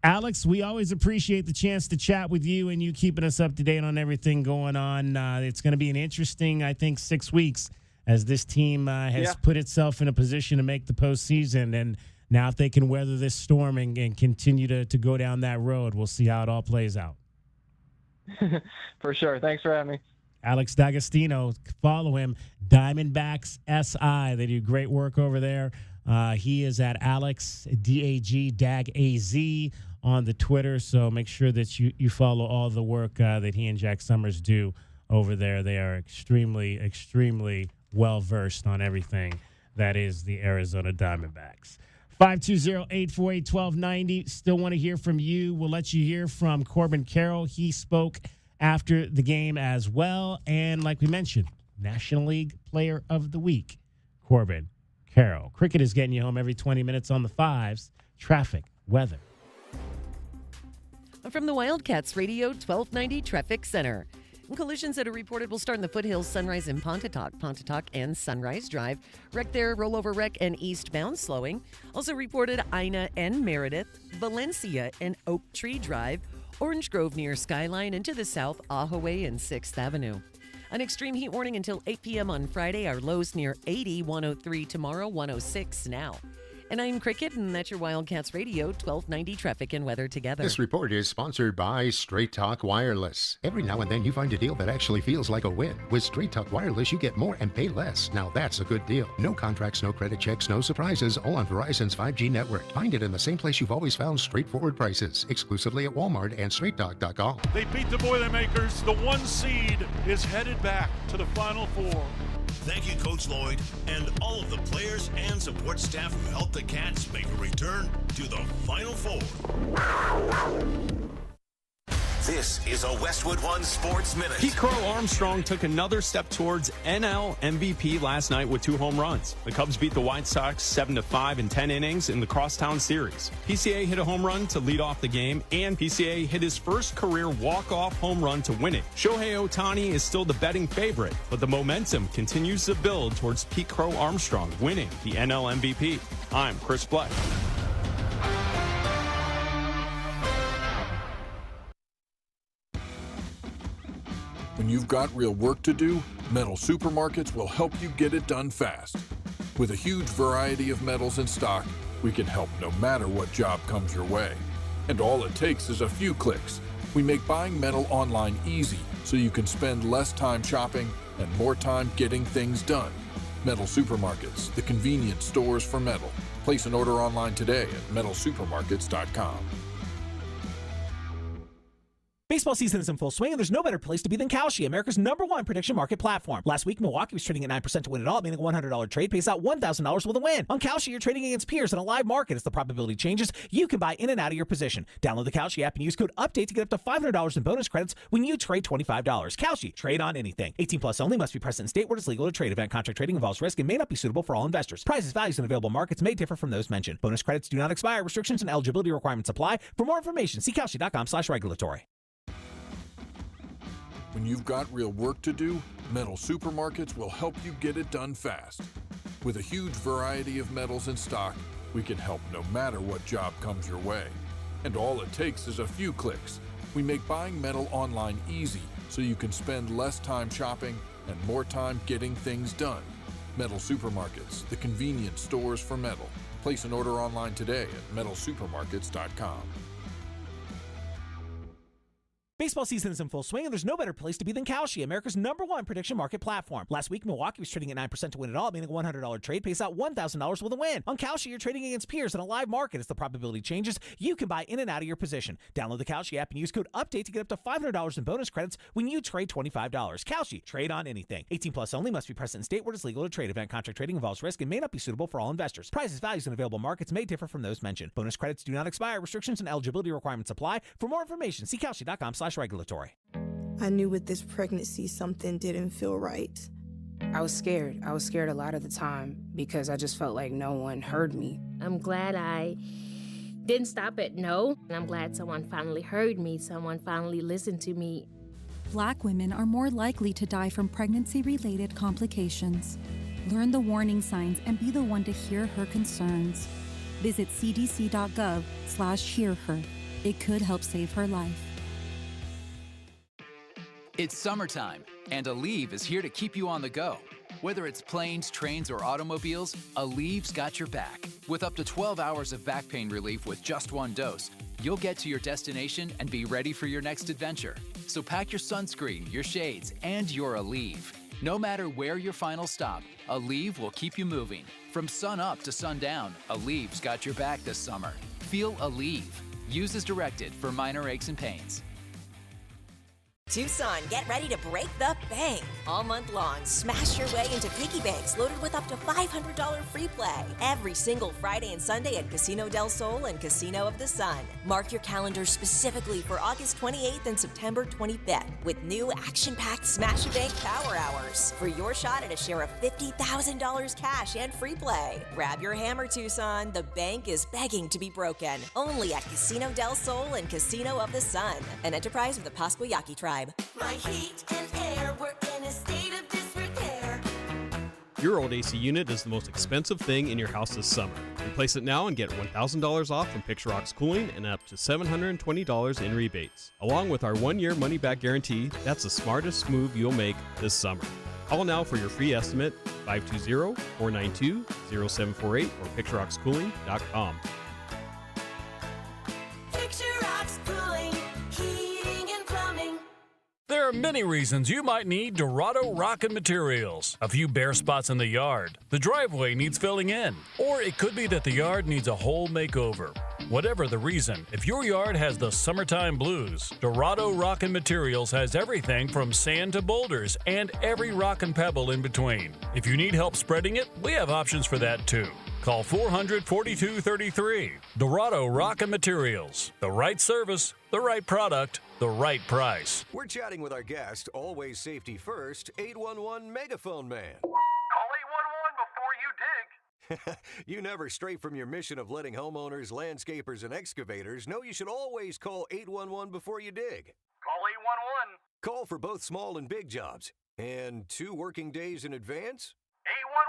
Alex, we always appreciate the chance to chat with you and you keeping us up to date on everything going on. It's going to be an interesting, I think, 6 weeks as this team has put itself in a position to make the postseason. And now if they can weather this storm and continue to go down that road, we'll see how it all plays out. For sure. Thanks for having me. Alex D'Agostino, follow him, Diamondbacks SI. They do great work over there. He is at Alex, DAG on the Twitter, so make sure that you follow all the work that he and Jack Summers do over there. They are extremely, extremely well-versed on everything that is the Arizona Diamondbacks. 520-848-1290. Still want to hear from you. We'll let you hear from Corbin Carroll. He spoke after the game as well. And like we mentioned, National League Player of the Week, Corbin Carroll. Cricket is getting you home every 20 minutes on the fives. Traffic, weather. From the Wildcats Radio 1290 Traffic Center. Collisions that are reported will start in the foothills, Sunrise and Pontotoc and Sunrise Drive. Wreck there, rollover wreck and eastbound slowing. Also reported Ina and Meredith, Valencia and Oak Tree Drive, Orange Grove near Skyline, and to the south, Ahaway and 6th Avenue. An extreme heat warning until 8 p.m. on Friday. Our lows near 80, 103 tomorrow, 106 now. And I'm Cricket, and that's your Wildcats Radio 1290 traffic and weather together. This report is sponsored by Straight Talk Wireless. Every now and then you find a deal that actually feels like a win. With Straight Talk Wireless, you get more and pay less. Now that's a good deal. No contracts, no credit checks, no surprises, all on Verizon's 5G network. Find it in the same place you've always found straightforward prices, exclusively at Walmart and StraightTalk.com. They beat the Boilermakers. The 1 seed is headed back to the Final Four. Thank you, Coach Lloyd, and all of the players and support staff who helped the Cats make a return to the Final Four. This is a Westwood One Sports Minute. Pete Crow Armstrong took another step towards NL MVP last night with 2 home runs. The Cubs beat the White Sox 7-5 in 10 innings in the Crosstown Series. PCA hit a home run to lead off the game, and PCA hit his first career walk-off home run to win it. Shohei Ohtani is still the betting favorite, but the momentum continues to build towards Pete Crow Armstrong winning the NL MVP. I'm Chris Black. When you've got real work to do, Metal Supermarkets will help you get it done fast. With a huge variety of metals in stock, we can help no matter what job comes your way. And all it takes is a few clicks. We make buying metal online easy so you can spend less time shopping and more time getting things done. Metal Supermarkets, the convenient stores for metal. Place an order online today at metalsupermarkets.com. Baseball season is in full swing, and there's no better place to be than Kalshi, America's #1 prediction market platform. Last week, Milwaukee was trading at 9% to win it all, meaning a $100 trade pays out $1,000 with a win. On Kalshi, you're trading against peers in a live market. As the probability changes, you can buy in and out of your position. Download the Kalshi app and use code UPDATE to get up to $500 in bonus credits when you trade $25. Kalshi, trade on anything. 18 plus only, must be present in state where it's legal to trade. Event contract trading involves risk and may not be suitable for all investors. Prices, values, and available markets may differ from those mentioned. Bonus credits do not expire. Restrictions and eligibility requirements apply. For more information, see Kalshi.com/regulatory. When you've got real work to do, Metal Supermarkets will help you get it done fast. With a huge variety of metals in stock, we can help no matter what job comes your way. And all it takes is a few clicks. We make buying metal online easy so you can spend less time shopping and more time getting things done. Metal Supermarkets, the convenient stores for metal. Place an order online today at metalsupermarkets.com. Baseball season is in full swing, and there's no better place to be than Kalshi, America's #1 prediction market platform. Last week, Milwaukee was trading at 9% to win it all, meaning a $100 trade pays out $1,000 with a win. On Kalshi, you're trading against peers in a live market. As the probability changes, you can buy in and out of your position. Download the Kalshi app and use code UPDATE to get up to $500 in bonus credits when you trade $25. Kalshi, trade on anything. 18 plus only, must be present in state where it's legal to trade. Event contract trading involves risk and may not be suitable for all investors. Prices, values, and available markets may differ from those mentioned. Bonus credits do not expire. Restrictions and eligibility requirements apply. For more information, see Kalshi.com/regulatory. I knew with this pregnancy something didn't feel right. I was scared. I was scared a lot of the time because I just felt like no one heard me. I'm glad I didn't stop at no. I'm glad someone finally heard me. Someone finally listened to me. Black women are more likely to die from pregnancy-related complications. Learn the warning signs and be the one to hear her concerns. Visit cdc.gov/hearher. It could help save her life. It's summertime, and Aleve is here to keep you on the go. Whether it's planes, trains, or automobiles, Aleve's got your back. With up to 12 hours of back pain relief with just one dose, you'll get to your destination and be ready for your next adventure. So pack your sunscreen, your shades, and your Aleve. No matter where your final stop, Aleve will keep you moving. From sun up to sundown, Aleve's got your back this summer. Feel Aleve. Use as directed for minor aches and pains. Tucson, get ready to break the bank. All month long, smash your way into piggy banks loaded with up to $500 free play. Every single Friday and Sunday at Casino del Sol and Casino of the Sun. Mark your calendars specifically for August 28th and September 25th with new action-packed Smash Your Bank Power Hours for your shot at a share of $50,000 cash and free play. Grab your hammer, Tucson. The bank is begging to be broken. Only at Casino del Sol and Casino of the Sun. An enterprise of the Pascua Yaqui Tribe. My heat and air were in a state of disrepair. Your old AC unit is the most expensive thing in your house this summer. Replace it now and get $1,000 off from Picture Rocks Cooling and up to $720 in rebates. Along with our 1-year money-back guarantee, that's the smartest move you'll make this summer. Call now for your free estimate, 520-492-0748 or picturerockscooling.com. Picture Rocks Cooling, heating and plumbing. There are many reasons you might need Dorado Rock and Materials. A few bare spots in the yard, the driveway needs filling in, or it could be that the yard needs a whole makeover. Whatever the reason, if your yard has the summertime blues, Dorado Rock and Materials has everything from sand to boulders and every rock and pebble in between. If you need help spreading it, we have options for that too. Call 400-4233. Dorado Rock and Materials. The right service, the right product, the right price. We're chatting with our guest, always safety first, 811 Megaphone Man. Call 811 before you dig. You never stray from your mission of letting homeowners, landscapers, and excavators know you should always call 811 before you dig. Call 811. Call for both small and big jobs. And 2 working days in advance? 811.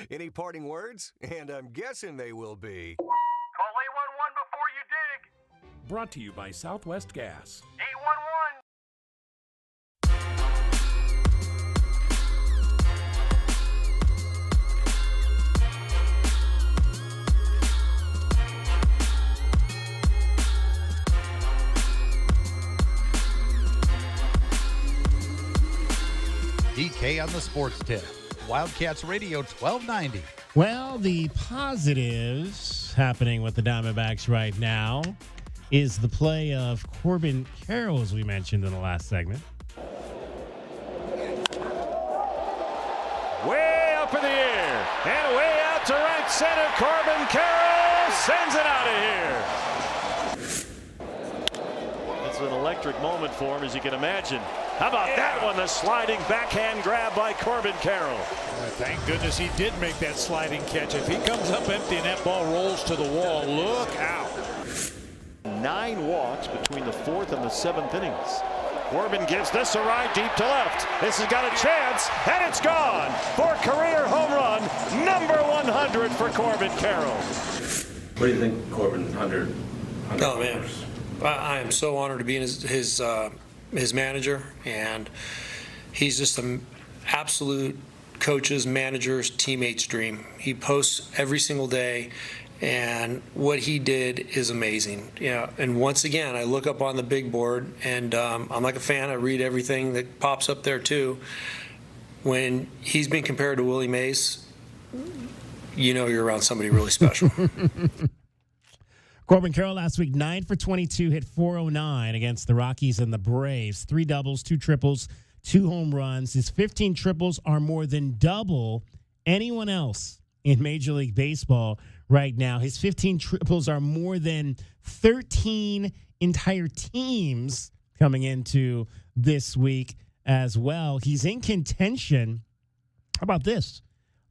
Any parting words? And I'm guessing they will be. Call 811 before you dig. Brought to you by Southwest Gas. 811. today on the Sports Tip. Wildcats Radio 1290. Well, the positives happening with the Diamondbacks right now is the play of Corbin Carroll, as we mentioned in the last segment. Way up in the air and way out to right center. Corbin Carroll sends it out of here. It's an electric moment for him, as you can imagine. How about that one? The sliding backhand grab by Corbin Carroll. Thank goodness he did make that sliding catch. If he comes up empty and that ball rolls to the wall, look out. 9 walks between the 4th and the 7th innings. Corbin gives this a ride deep to left. This has got a chance, and it's gone for career home run number 100 for Corbin Carroll. What do you think, Corbin? 100 Oh man, I am so honored to be in his manager, and he's just an absolute coach's, manager's, teammate's dream. He posts every single day, and what he did is amazing. And once again, I look up on the big board, and I'm like a fan. I read everything that pops up there too. When he's been compared to Willie Mays, you know you're around somebody really special. Corbin Carroll last week, 9 for 22, hit .409 against the Rockies and the Braves. 3 doubles, 2 triples, 2 home runs. His 15 triples are more than double anyone else in Major League Baseball right now. His 15 triples are more than 13 entire teams coming into this week as well. He's in contention. How about this?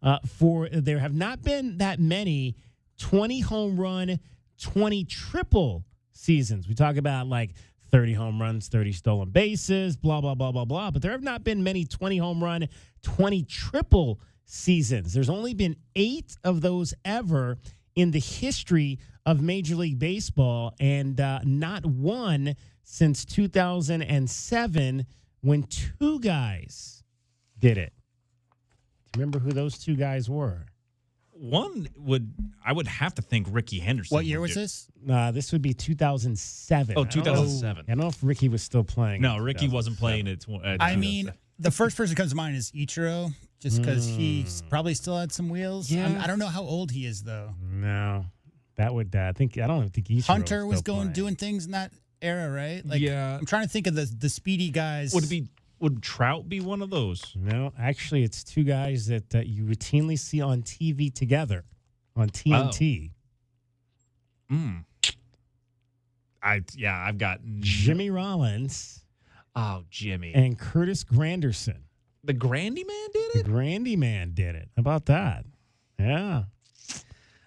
There have not been that many 20 home run, 20 triple seasons. We talk about like 30 home runs, 30 stolen bases, blah, blah, blah, blah, blah. But there have not been many 20 home run, 20 triple seasons. There's only been 8 of those ever in the history of Major League Baseball, and not one since 2007 when 2 guys did it. Do you remember who those 2 guys were? I would have to think Ricky Henderson. What year was this? This would be 2007. Oh, 2007. I don't know if Ricky was still playing. No, Ricky wasn't playing it. I mean, the first person that comes to mind is Ichiro, just because he probably still had some wheels. Yeah. I don't know how old he is, though. No, that would. I don't think Ichiro Hunter was still playing. doing things in that era, right? Yeah. I'm trying to think of the speedy guys. Would Trout be one of those? No, actually, it's 2 guys that you routinely see on TV together on TNT. I've got Jimmy Rollins. Oh, Jimmy. And Curtis Granderson. The Grandy Man did it? The Grandy Man did it. How about that? Yeah.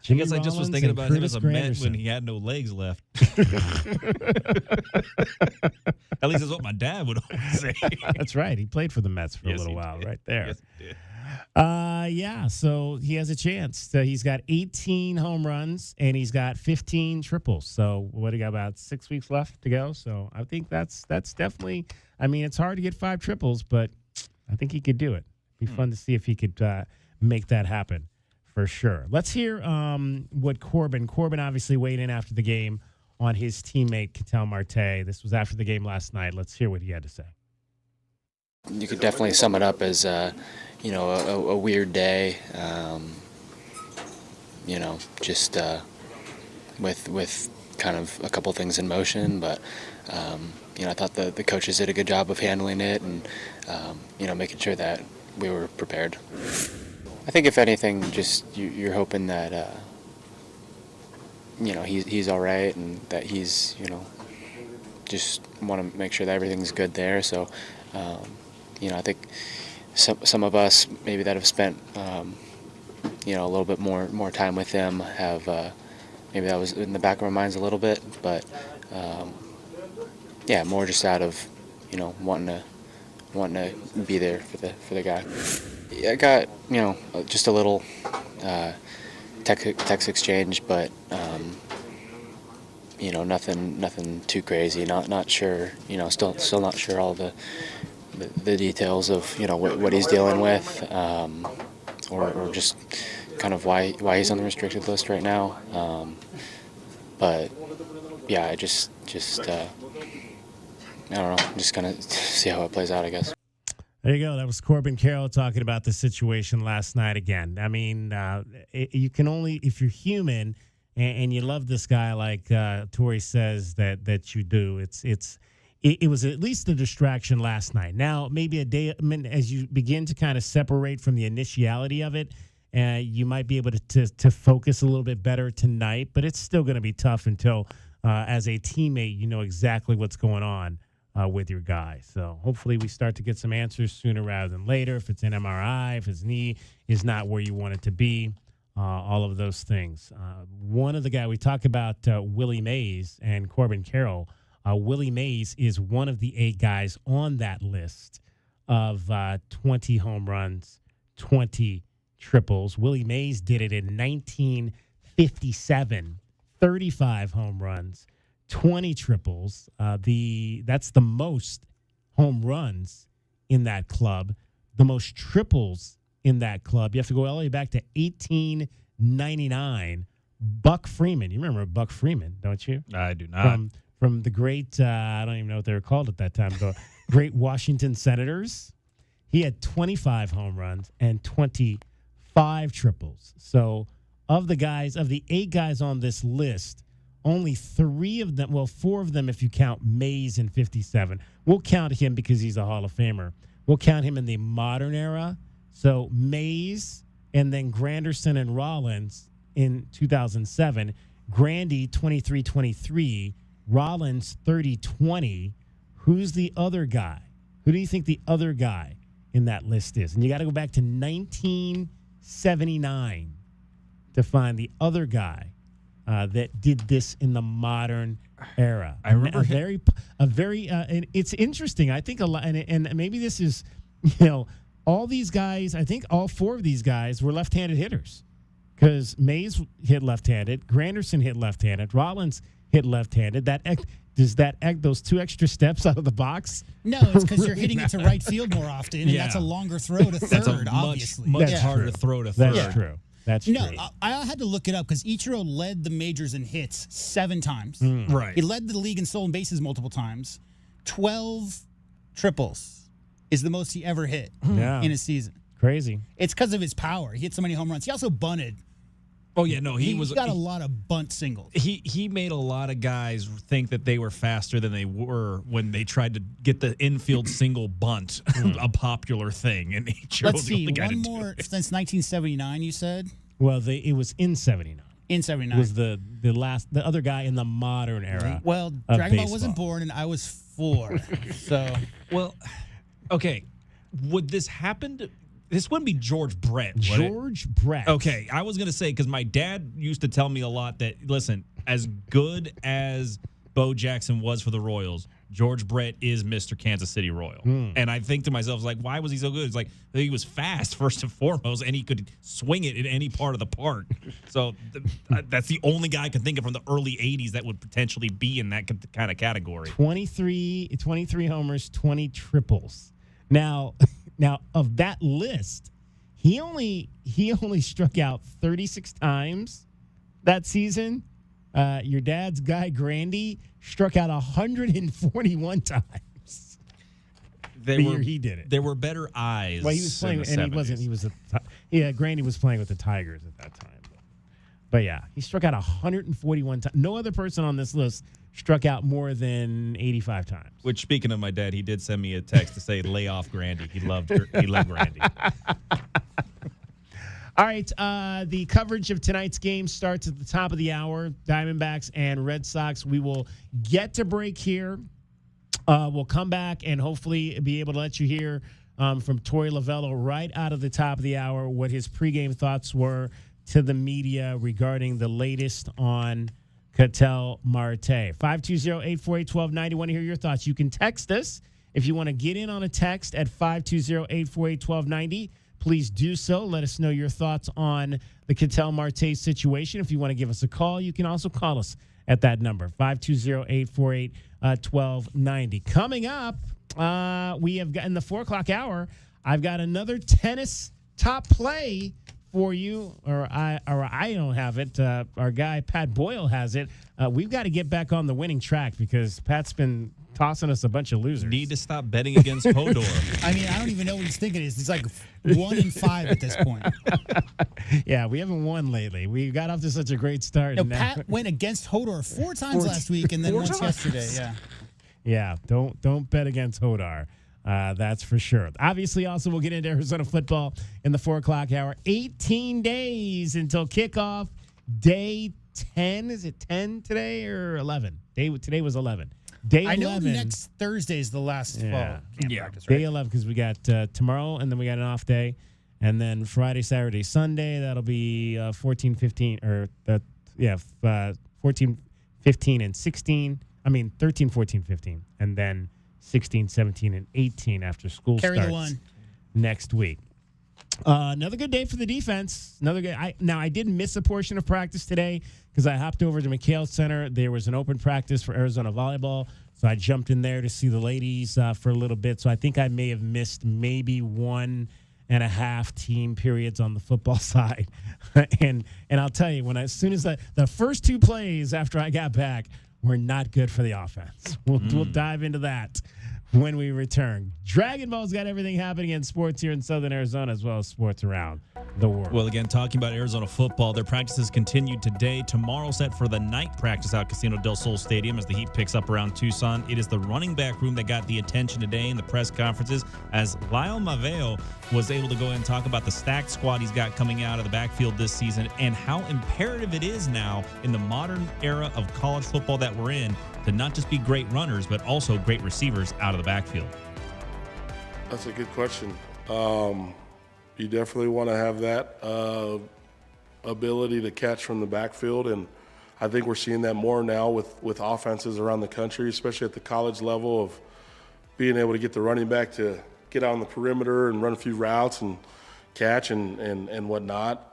I guess I just was thinking about him as a Met when he had no legs left. At least that's what my dad would always say. That's right. He played for the Mets for a little while right there. Yes, he did. So he has a chance. He's got 18 home runs and he's got 15 triples. So what do you got, about 6 weeks left to go? So I think that's definitely, I mean, it's hard to get 5 triples, but I think he could do it. It'd be fun to see if he could make that happen for sure. Let's hear what Corbin obviously weighed in after the game on his teammate Ketel Marte. This was after the game last night. Let's hear what he had to say. You could definitely sum it up as, a weird day. Just with kind of a couple things in motion, but I thought the coaches did a good job of handling it and making sure that we were prepared. I think if anything, just you're hoping that he's all right and that he's just want to make sure that everything's good there. So I think some of us maybe that have spent a little bit more time with him have maybe that was in the back of our minds a little bit, but more just out of wanting to be there for the guy. I got just a little text exchange, but nothing too crazy. Not sure. Still not sure all the details of what he's dealing with, or just kind of why he's on the restricted list right now. But yeah, I just I don't know. Just kind of see how it plays out, I guess. There you go. That was Corbin Carroll talking about the situation last night again. I mean, you can only, if you're human and you love this guy like Tori says that you do, it was at least a distraction last night. Now, maybe a day, as you begin to kind of separate from the initiality of it, you might be able to focus a little bit better tonight, but it's still going to be tough until, as a teammate, you know exactly what's going on with your guy. So hopefully we start to get some answers sooner rather than later. If it's an MRI, if his knee is not where you want it to be, all of those things. One of the guys, we talk about Willie Mays and Corbin Carroll. Willie Mays is one of the 8 guys on that list of 20 home runs, 20 triples. Willie Mays did it in 1957, 35 home runs, 20 triples. That's the most home runs in that club. The most triples in that club. You have to go all the way back to 1899. Buck Freeman. You remember Buck Freeman, don't you? I do not. From the great, I don't even know what they were called at that time, the great Washington Senators. He had 25 home runs and 25 triples. So of the 8 guys on this list, only 3 of them, 4 of them if you count Mays in 57. We'll count him because he's a Hall of Famer. We'll count him in the modern era. So Mays and then Granderson and Rollins in 2007. Grandy, 23-23. Rollins, 30-20. Who's the other guy? Who do you think the other guy in that list is? And you got to go back to 1979 to find the other guy that did this in the modern era. I remember and it's interesting. I think a lot, and maybe this is, all these guys. I think all 4 of these guys were left-handed hitters because Mays hit left-handed, Granderson hit left-handed, Rollins hit left-handed. Does those 2 extra steps out of the box? No, it's because you're hitting it to right field more often, and that's a longer throw to third, obviously. Much harder to throw to third. That's true. That's true. No, I had to look it up because Ichiro led the majors in hits 7 times. Right. He led the league in stolen bases multiple times. 12 triples is the most he ever hit in a season. Crazy. It's because of his power. He hit so many home runs. He also bunted. Oh, yeah, no, he got a lot of bunt singles. He made a lot of guys think that they were faster than they were when they tried to get the infield single bunt a popular thing. And Let's see, one more since 1979, you said? Well, it was in 79. In 79. It was the other guy in the modern era. Well, Dragon Ball wasn't born, and I was 4. So, well, okay, would this happen to... This wouldn't be George Brett. George Brett. Okay, I was going to say, because my dad used to tell me a lot that, listen, as good as Bo Jackson was for the Royals, George Brett is Mr. Kansas City Royal. And I think to myself, like, why was he so good? It's like, he was fast, first and foremost, and he could swing it in any part of the park. So that's the only guy I can think of from the early 80s that would potentially be in that kind of category. 23 homers, 20 triples. Now, of that list, he only struck out 36 times that season. Your dad's guy Grandy struck out 141 times. He did it. There were better eyes. Well, he was playing, and 70s. he wasn't. He was Grandy was playing with the Tigers at that time. But yeah, he struck out 141 times. No other person on this list struck out more than 85 times. Which, speaking of my dad, he did send me a text to say, "Lay off Grandy." He loved Grandy. All right, the coverage of tonight's game starts at the top of the hour. Diamondbacks and Red Sox. We will get to break here. We'll come back and hopefully be able to let you hear from Torey Lovullo right out of the top of the hour what his pregame thoughts were to the media regarding the latest on Ketel Marte. 520-848-1290. Want to hear your thoughts. You can text us if you want to get in on a text at 520-848-1290. Please do so. Let us know your thoughts on the Ketel Marte situation. If you want to give us a call, you can also call us at that number, 520-848-1290. Coming up, we have got in the 4 o'clock hour, I've got another tennis top play for you, or I don't have it. Our guy Pat Boyle has it. We've got to get back on the winning track because Pat's been tossing us a bunch of losers. Need to stop betting against Hodor. I mean, I don't even know what he's thinking. He's like 1-5 at this point. Yeah, we haven't won lately. We got off to such a great start. No, Pat went against Hodor 4 times last week and then once yesterday. Yeah. Yeah, don't bet against Hodor. That's for sure. Obviously, also, we'll get into Arizona football in the 4 o'clock hour. 18 days until kickoff. Day 10. Is it 10 today or 11? Today was 11. Day 11. I know next Thursday is the last fall camp practice, right? Day 11 because we got tomorrow and then we got an off day. And then Friday, Saturday, Sunday, that'll be 14, 15, 14, 15, and 16. 13, 14, 15. And then 16, 17, and 18 after school Carry starts the one. next week. Another good day for the defense. I did miss a portion of practice today because I hopped over to McHale Center. There was an open practice for Arizona volleyball, so I jumped in there to see the ladies for a little bit. So I think I may have missed maybe 1.5 team periods on the football side. and I'll tell you, as soon as the first 2 plays after I got back were not good for the offense. We'll dive into that when we return. Dragon Ball's got everything happening in sports here in Southern Arizona as well as sports around the world. Well, again, talking about Arizona football, their practices continued today. Tomorrow set for the night practice out Casino del Sol Stadium as the heat picks up around Tucson. It is the running back room that got the attention today in the press conferences as Lyle Maveo was able to go in and talk about the stacked squad he's got coming out of the backfield this season and how imperative it is now in the modern era of college football that we're in to not just be great runners, but also great receivers out of the backfield. That's a good question. You definitely want to have that ability to catch from the backfield, and I think we're seeing that more now with offenses around the country, especially at the college level, of being able to get the running back to get out on the perimeter and run a few routes and catch and whatnot.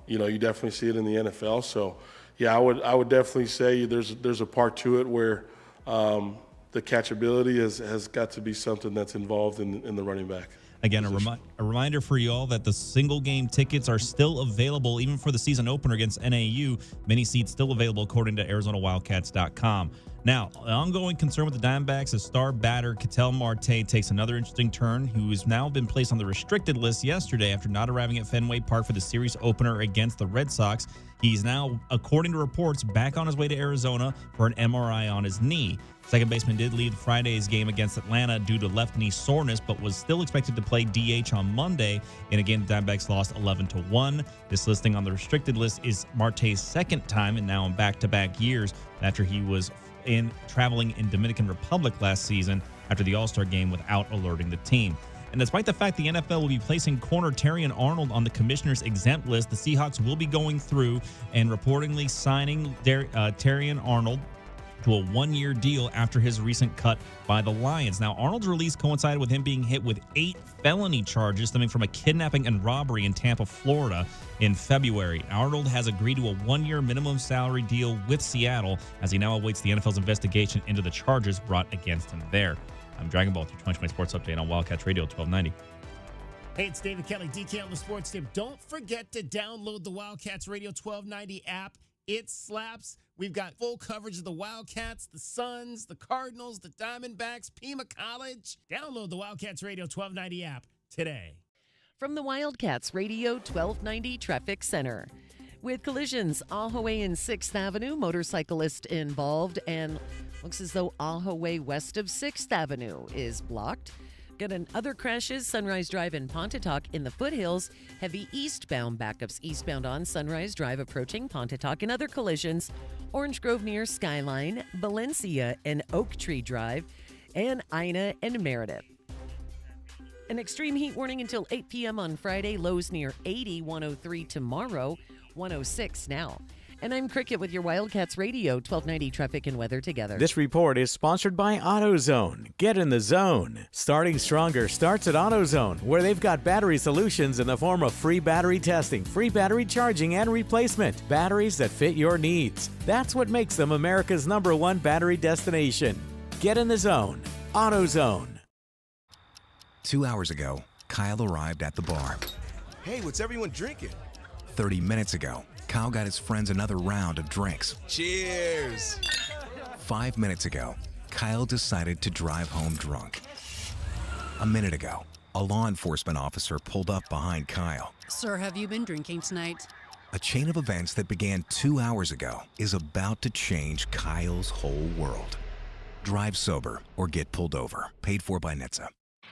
You definitely see it in the NFL. So, yeah, I would definitely say there's a part to it where the catchability has got to be something that's involved in the running back. Again, a reminder for you all that the single game tickets are still available even for the season opener against NAU. Many seats still available according to ArizonaWildcats.com. Now, the ongoing concern with the Diamondbacks is star batter Ketel Marte takes another interesting turn, who has now been placed on the restricted list yesterday after not arriving at Fenway Park for the series opener against the Red Sox. He's now, according to reports, back on his way to Arizona for an MRI on his knee. Second baseman did leave Friday's game against Atlanta due to left knee soreness, but was still expected to play DH on Monday. And again, the Diamondbacks lost 11-1. This listing on the restricted list is Marte's second time and now in back-to-back years after he was traveling in Dominican Republic last season after the All-Star game without alerting the team. And despite the fact the NFL will be placing corner Terrion Arnold on the commissioner's exempt list, the Seahawks will be going through and reportedly signing Terrion Arnold to a 1-year deal after his recent cut by the Lions. Now, Arnold's release coincided with him being hit with 8 felony charges stemming from a kidnapping and robbery in Tampa, Florida in February. Arnold has agreed to a 1-year minimum salary deal with Seattle as he now awaits the NFL's investigation into the charges brought against him there. I'm Dragon Ball, your 2020 Sports Update on Wildcats Radio 1290. Hey, it's David Kelly, DK on the Sports Tip. Don't forget to download the Wildcats Radio 1290 app. It slaps. We've got full coverage of the Wildcats, the Suns, the Cardinals, the Diamondbacks, Pima College. Download the Wildcats Radio 1290 app today. From the Wildcats Radio 1290 Traffic Center. With collisions, Ahaway and 6th Avenue, motorcyclist involved, and looks as though Ahaway west of 6th Avenue is blocked. Got other crashes, Sunrise Drive and Pontotoc in the foothills. Heavy eastbound backups eastbound on Sunrise Drive approaching Pontotoc and other collisions. Orange Grove near Skyline, Valencia and Oak Tree Drive, and Ina and Meredith. An extreme heat warning until 8 p.m. on Friday. Lows near 80, 103 tomorrow, 106 now. And I'm Cricket with your Wildcats Radio 1290 traffic and weather together. This report is sponsored by AutoZone. Get in the zone. Starting stronger starts at AutoZone, where they've got battery solutions in the form of free battery testing, free battery charging and replacement, batteries that fit your needs. That's what makes them America's #1 battery destination. Get in the zone. AutoZone. 2 hours ago, Kyle arrived at the bar. Hey, what's everyone drinking? 30 minutes ago, Kyle got his friends another round of drinks. Cheers! 5 minutes ago, Kyle decided to drive home drunk. A minute ago, a law enforcement officer pulled up behind Kyle. Sir, have you been drinking tonight? A chain of events that began 2 hours ago is about to change Kyle's whole world. Drive sober or get pulled over. Paid for by NHTSA.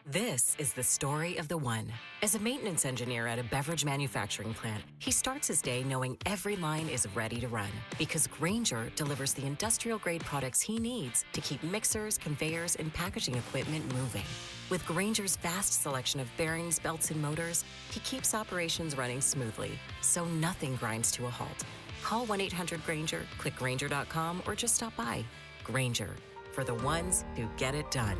This is the story of the one. As a maintenance engineer at a beverage manufacturing plant, he starts his day knowing every line is ready to run because Grainger delivers the industrial-grade products he needs to keep mixers, conveyors, and packaging equipment moving. With Grainger's vast selection of bearings, belts, and motors, he keeps operations running smoothly, so nothing grinds to a halt. Call 1-800-GRAINGER, click Grainger.com, or just stop by. Grainger, for the ones who get it done.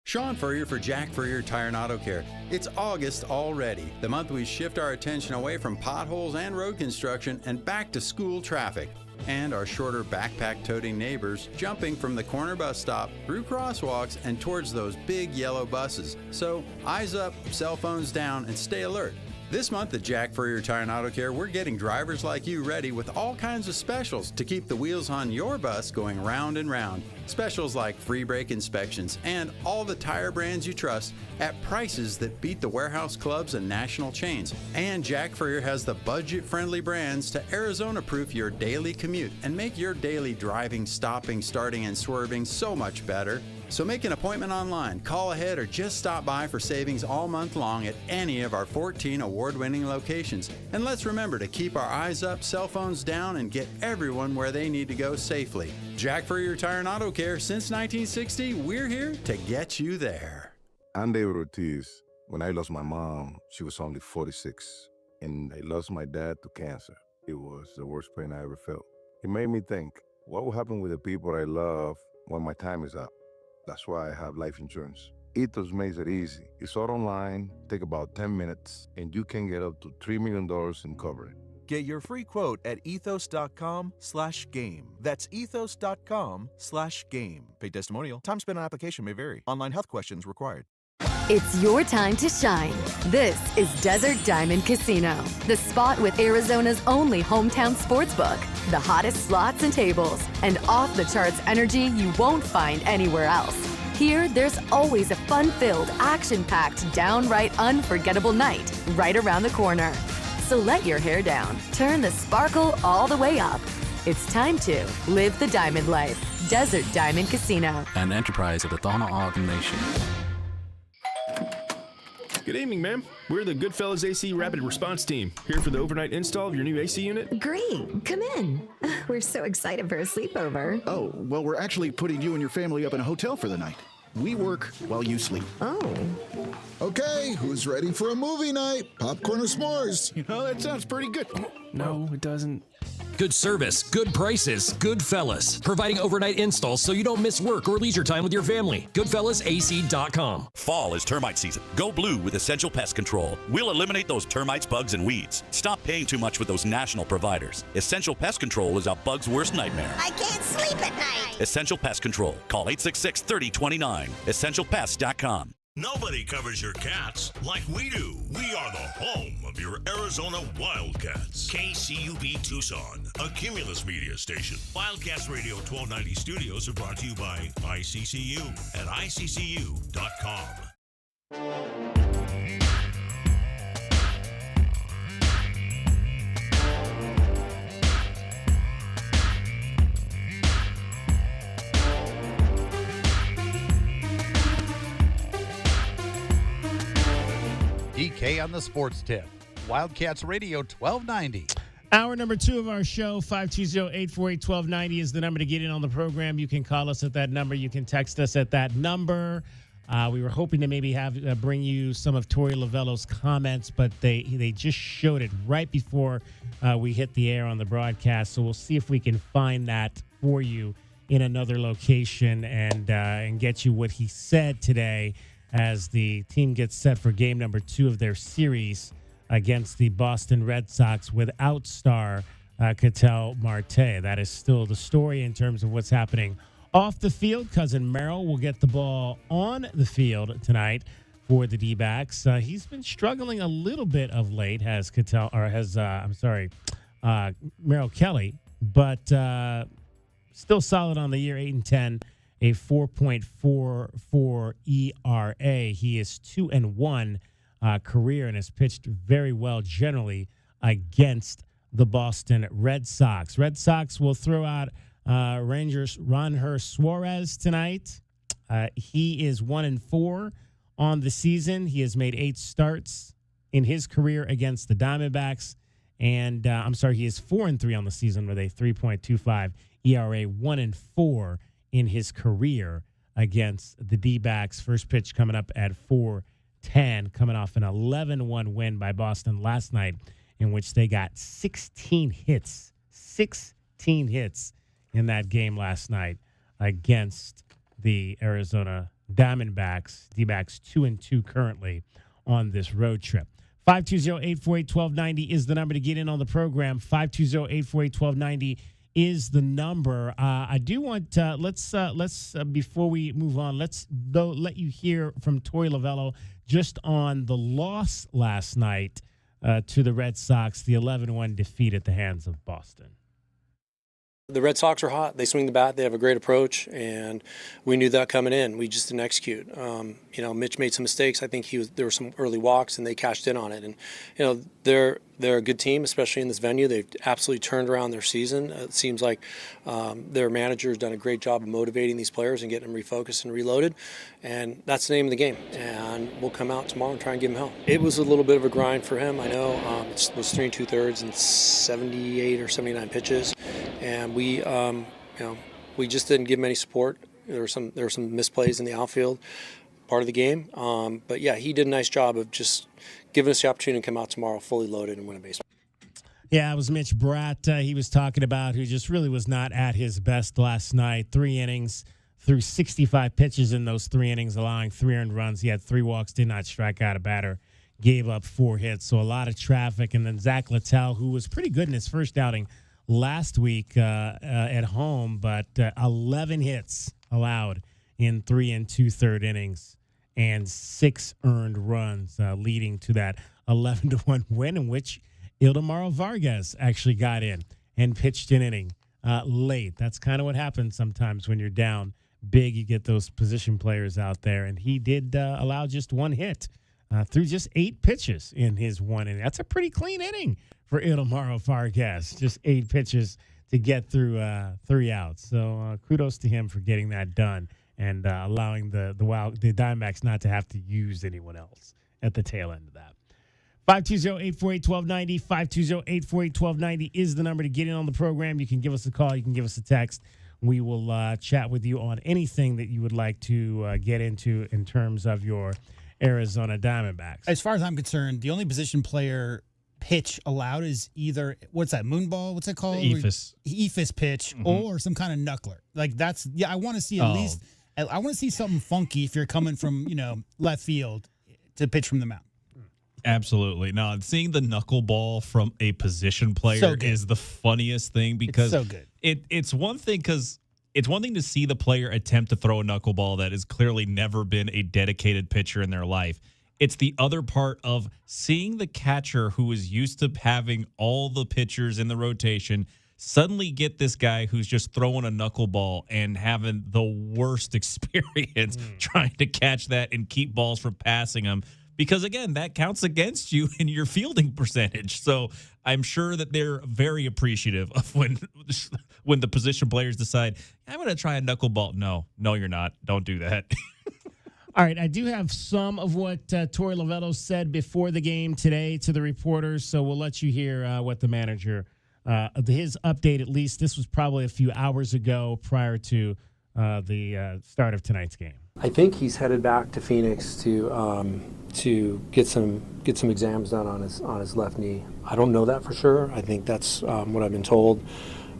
Sean Furrier for Jack Furrier Tire and Auto Care. It's August already, the month we shift our attention away from potholes and road construction and back to school traffic. And our shorter backpack-toting neighbors jumping from the corner bus stop through crosswalks and towards those big yellow buses. So eyes up, cell phones down, and stay alert. This month at Jack Furrier Tire and Auto Care, we're getting drivers like you ready with all kinds of specials to keep the wheels on your bus going round and round. Specials like free brake inspections and all the tire brands you trust at prices that beat the warehouse clubs and national chains. And Jack Furrier has the budget-friendly brands to Arizona-proof your daily commute and make your daily driving, stopping, starting, and swerving so much better. So make an appointment online, call ahead, or just stop by for savings all month long at any of our 14 award-winning locations. And let's remember to keep our eyes up, cell phones down, and get everyone where they need to go safely. Jack Furrier Tire and Auto Care, since 1960, we're here to get you there. I'm David Ortiz. When I lost my mom, she was only 46, and I lost my dad to cancer. It was the worst pain I ever felt. It made me think, what will happen with the people I love when my time is up? That's why I have life insurance. Ethos makes it easy. It's all online, take about 10 minutes, and you can get up to $3 million in coverage. Get your free quote at ethos.com/game. That's ethos.com/game. Paid testimonial. Time spent on application may vary. Online health questions required. It's your time to shine. This is Desert Diamond Casino, the spot with Arizona's only hometown sportsbook, the hottest slots and tables, and off-the-charts energy you won't find anywhere else. Here, there's always a fun-filled, action-packed, downright unforgettable night right around the corner. So let your hair down, turn the sparkle all the way up. It's time to live the diamond life. Desert Diamond Casino. An enterprise of the Thana Ogden Nation. Good evening, ma'am. We're the Goodfellas AC Rapid Response Team, here for the overnight install of your new AC unit. Great. Come in. We're so excited for a sleepover. Oh, well, we're actually putting you and your family up in a hotel for the night. We work while you sleep. Oh. Okay, who's ready for a movie night? Popcorn or s'mores? You know, that sounds pretty good. No, it doesn't. Good service, good prices, Goodfellas. Providing overnight installs so you don't miss work or leisure time with your family. GoodfellasAC.com. Fall is termite season. Go blue with Essential Pest Control. We'll eliminate those termites, bugs, and weeds. Stop paying too much with those national providers. Essential Pest Control is a bug's worst nightmare. I can't sleep at night. Essential Pest Control. Call 866-3029. EssentialPest.com. Nobody covers your cats like we do. We are the home of your Arizona Wildcats. KCUB Tucson, a Cumulus media station. Wildcats Radio 1290 studios are brought to you by ICCU at ICCU.com. DK on the sports tip. Wildcats Radio 1290. Hour number 2 of our show, 520-848-1290 is the number to get in on the program. You can call us at that number. You can text us at that number. We were hoping to maybe have bring you some of Tori Lavello's comments, but they just showed it right before we hit the air on the broadcast. So we'll see if we can find that for you in another location and get you what he said today as the team gets set for game number 2 of their series against the Boston Red Sox without star Ketel Marte. That is still the story in terms of what's happening off the field. Cousin Merrill will get the ball on the field tonight. for the D-backs. He's been struggling a little bit of late, Merrill Kelly, but still solid on the year, 8-10, a 4.44 ERA. He is 2-1 career and has pitched very well generally against the Boston Red Sox. Red Sox will throw out Rangers' Ronher Suarez tonight. He is 1-4 on the season. He has made 8 starts in his career against the Diamondbacks. And he is 4-3 on the season with a 3.25 ERA, 1-4 in his career against the D-backs. First pitch coming up at 4:10, coming off an 11-1 win by Boston last night, in which they got 16 hits. 16 hits in that game last night against the Arizona Diamondbacks. D-backs 2-2 currently on this road trip. 520-848-1290 is the number to get in on the program. 520-848-1290 is the number. I do want let's before we move on, let's let you hear from Torey Lovullo just on the loss last night to the Red Sox, the 11-1 defeat at the hands of Boston. The Red Sox are hot. They swing the bat. They have a great approach, and we knew that coming in. We just didn't execute. Mitch made some mistakes. I think there were some early walks, and they cashed in on it. And they're a good team, especially in this venue. They've absolutely turned around their season. It seems like their manager has done a great job of motivating these players and getting them refocused and reloaded. And that's the name of the game. And we'll come out tomorrow and try and give him hell. It was a little bit of a grind for him. I know it was 3 2/3 and 78 or 79 pitches. And we just didn't give him any support. There were some misplays in the outfield, part of the game. But yeah, he did a nice job of just giving us the opportunity to come out tomorrow fully loaded and win a baseball. Yeah, it was Mitch Bratt he was talking about, who just really was not at his best last night. 3 innings, threw 65 pitches in those 3 innings, allowing 3 earned runs. He had 3 walks, did not strike out a batter, gave up 4 hits. So a lot of traffic. And then Zach Littell, who was pretty good in his first outing last week at home, but 11 hits allowed in 3 2/3 innings and 6 earned runs, leading to that 11-1 win, in which Ildemaro Vargas actually got in and pitched an inning late. That's kind of what happens sometimes when you're down big. You get those position players out there, and he did allow just 1 hit through just 8 pitches in his 1 inning. That's a pretty clean inning for Ildemaro Vargas, just 8 pitches to get through 3 outs. So kudos to him for getting that done and allowing the Diamondbacks not to have to use anyone else at the tail end of that. 520-848-1290, 520-848-1290 is the number to get in on the program. You can give us a call. You can give us a text. We will chat with you on anything that you would like to get into in terms of your Arizona Diamondbacks. As far as I'm concerned, the only position player pitch allowed is either, what's that, moonball? What's it called? Eephus pitch, or some kind of knuckler. Like that's, I want to see at least, I want to see something funky if you're coming from, left field to pitch from the mound. Absolutely. No, seeing the knuckleball from a position player is the funniest thing, because it's so good. It's one thing because it's one thing to see the player attempt to throw a knuckleball that has clearly never been a dedicated pitcher in their life. It's the other part of seeing the catcher who is used to having all the pitchers in the rotation suddenly get this guy who's just throwing a knuckleball and having the worst experience trying to catch that and keep balls from passing him. Because, again, that counts against you in your fielding percentage. So I'm sure that they're very appreciative of when the position players decide, I'm going to try a knuckleball. No, you're not. Don't do that. All right, I do have some of what Torey Lovullo said before the game today to the reporters, so we'll let you hear what the manager, his update at least. This was probably a few hours ago prior to the start of tonight's game. I think he's headed back to Phoenix to get some exams done on his left knee. I don't know that for sure. I think that's what I've been told,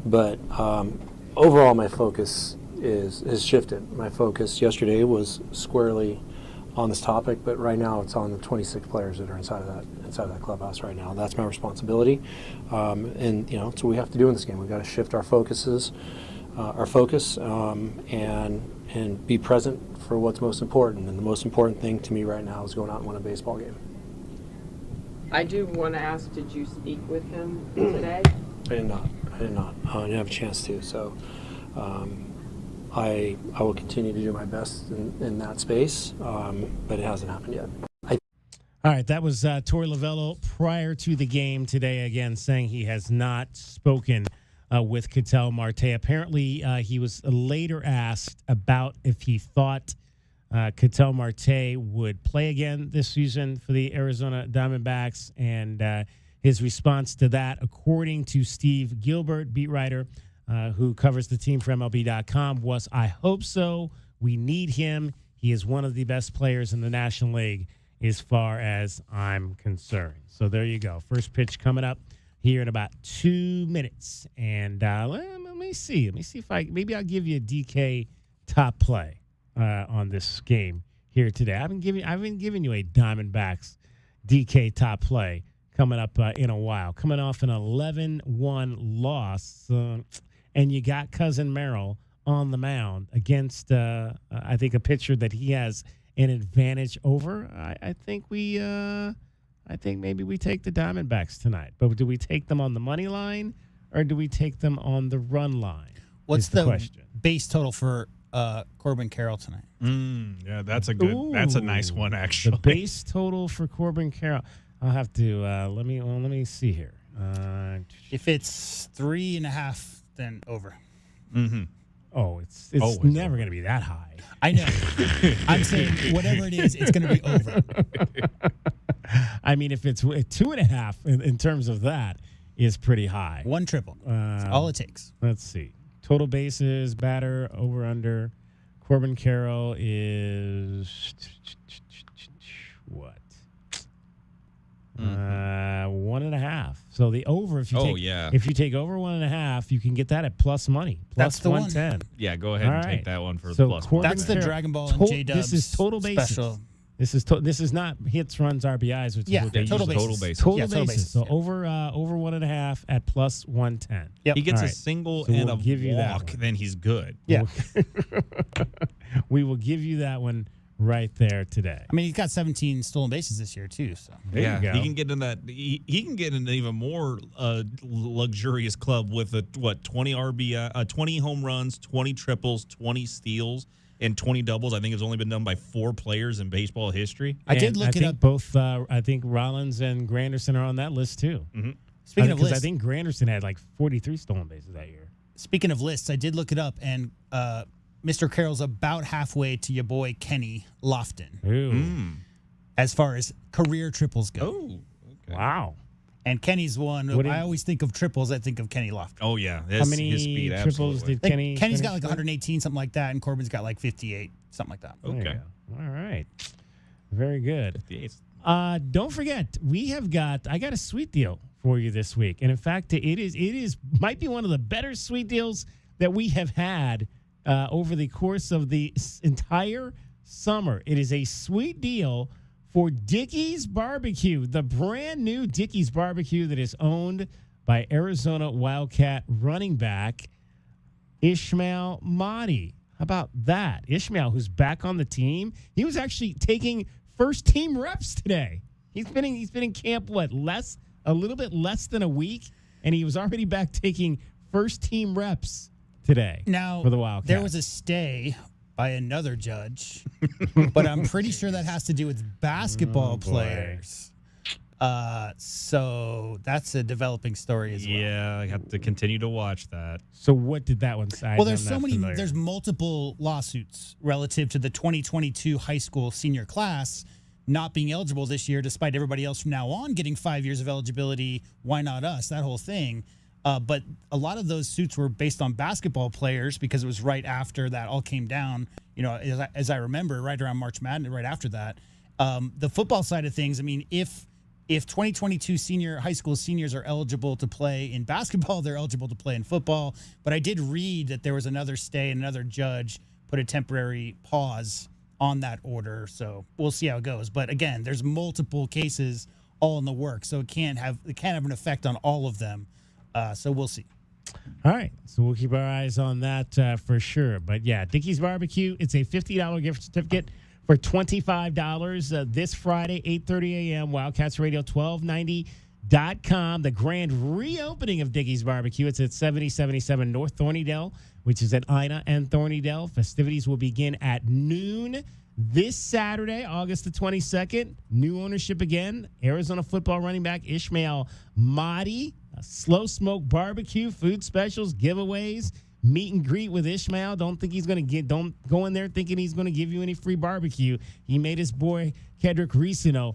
but overall my focus has shifted. My focus yesterday was squarely on this topic, but right now it's on the 26 players that are inside of that clubhouse right now. That's my responsibility, and so we have to do in this game. We've got to shift our focus, and and be present for what's most important. And the most important thing to me right now is going out and win a baseball game. I do want to ask, did you speak with him today? I did not. I didn't have a chance to. So I will continue to do my best in that space, but it hasn't happened yet. All right, that was Torey Lovullo prior to the game today, again, saying he has not spoken with Ketel Marte. Apparently, he was later asked about if he thought Ketel Marte would play again this season for the Arizona Diamondbacks, and his response to that, according to Steve Gilbert, beat writer who covers the team for MLB.com, was, "I hope so. We need him. He is one of the best players in the National League as far as I'm concerned." So there you go. First pitch coming up here in about 2 minutes. And let me see. Let me see if maybe I'll give you a DK top play on this game here today. I've been giving you a Diamondbacks DK top play coming up in a while. Coming off an 11-1 loss. And you got Cousin Merrill on the mound against, I think, a pitcher that he has an advantage over. I think maybe we take the Diamondbacks tonight. But do we take them on the money line or do we take them on the run line? What's the question? Base total for Corbin Carroll tonight? Yeah, that's a nice one, actually. The base total for Corbin Carroll. I'll have to let me see here. If it's 3.5, then over. Mm-hmm. Oh, it's never going to be that high. I know. I'm saying whatever it is, it's going to be over. I mean, if it's 2.5 in terms of that, is pretty high. 1 triple. That's all it takes. Let's see. Total bases, batter, over, under. Corbin Carroll is what? 1.5. So the over, if you take over 1.5, you can get that at plus money. Plus That's the 110. one. Yeah, go ahead and take that one for so the plus one. That's the Dragon Ball and J-Dubs This is total bases. special. This is not hits, runs, RBIs, which is what they total use. bases. Total bases. So over 1.5 at plus 110. Yep. He gets All a right. single So and we'll a give you that walk, one. then he's good. Yeah. We will give you that one right there today. I mean, he's got 17 stolen bases this year, too. So There you go. He can get in that. He can get in an even more luxurious club with 20 RBI, 20 home runs, 20 triples, 20 steals, and 20 doubles. I think it's only been done by 4 players in baseball history. I did look it up. Both, I think Rollins and Granderson are on that list too. Mm-hmm. Speaking of lists, I think Granderson had like 43 stolen bases that year. Speaking of lists, I did look it up, and Mr. Carroll's about halfway to your boy Kenny Lofton. Ooh. As far as career triples go. Oh, okay. Wow. And Kenny's one. I always think of triples. I think of Kenny Lofton. Oh yeah, How many his speed, triples absolutely. did Kenny? Kenny's finish got like with? 118, something like that, and Corbin's got like 58, something like that. There you Okay. go. All right. Very good. 58. Don't forget, I got a sweet deal for you this week. And in fact, it might be one of the better sweet deals that we have had over the course of the entire summer. It is a sweet deal for Dickey's Barbecue, the brand new Dickey's Barbecue that is owned by Arizona Wildcat running back Ishmael Mahdi. How about that? Ishmael, who's back on the team. He was actually taking first team reps today. He's been in camp a little bit less than a week, and he was already back taking first team reps today. Now, for the Wildcats. there was a stay by another judge, but I'm pretty sure that has to do with basketball players. So that's a developing story as well. Yeah, I have to continue to watch that. So what did that one say? Well, there's multiple lawsuits relative to the 2022 high school senior class not being eligible this year, despite everybody else from now on getting 5 years of eligibility. Why not us? That whole thing. But a lot of those suits were based on basketball players because it was right after that all came down, as I remember, right around March Madness, right after that. The football side of things, I mean, if 2022 high school seniors are eligible to play in basketball, they're eligible to play in football. But I did read that there was another stay and another judge put a temporary pause on that order. So we'll see how it goes. But again, there's multiple cases all in the works, so it can't have an effect on all of them. So we'll see. All right, so we'll keep our eyes on that for sure. But yeah, Dickey's Barbecue. It's a $50 gift certificate for $25 this Friday, 8:30 a.m. Wildcats Radio 1290.com. The grand reopening of Dickey's Barbecue. It's at 7077 North Thornydale, which is at Ina and Thornydale. Festivities will begin at noon this Saturday, August the 22nd. New ownership again. Arizona football running back Ishmael Mahdi. A slow smoke barbecue, food specials, giveaways, meet and greet with Ishmael. Don't go in there thinking he's going to give you any free barbecue. He made his boy Kedrick Ricino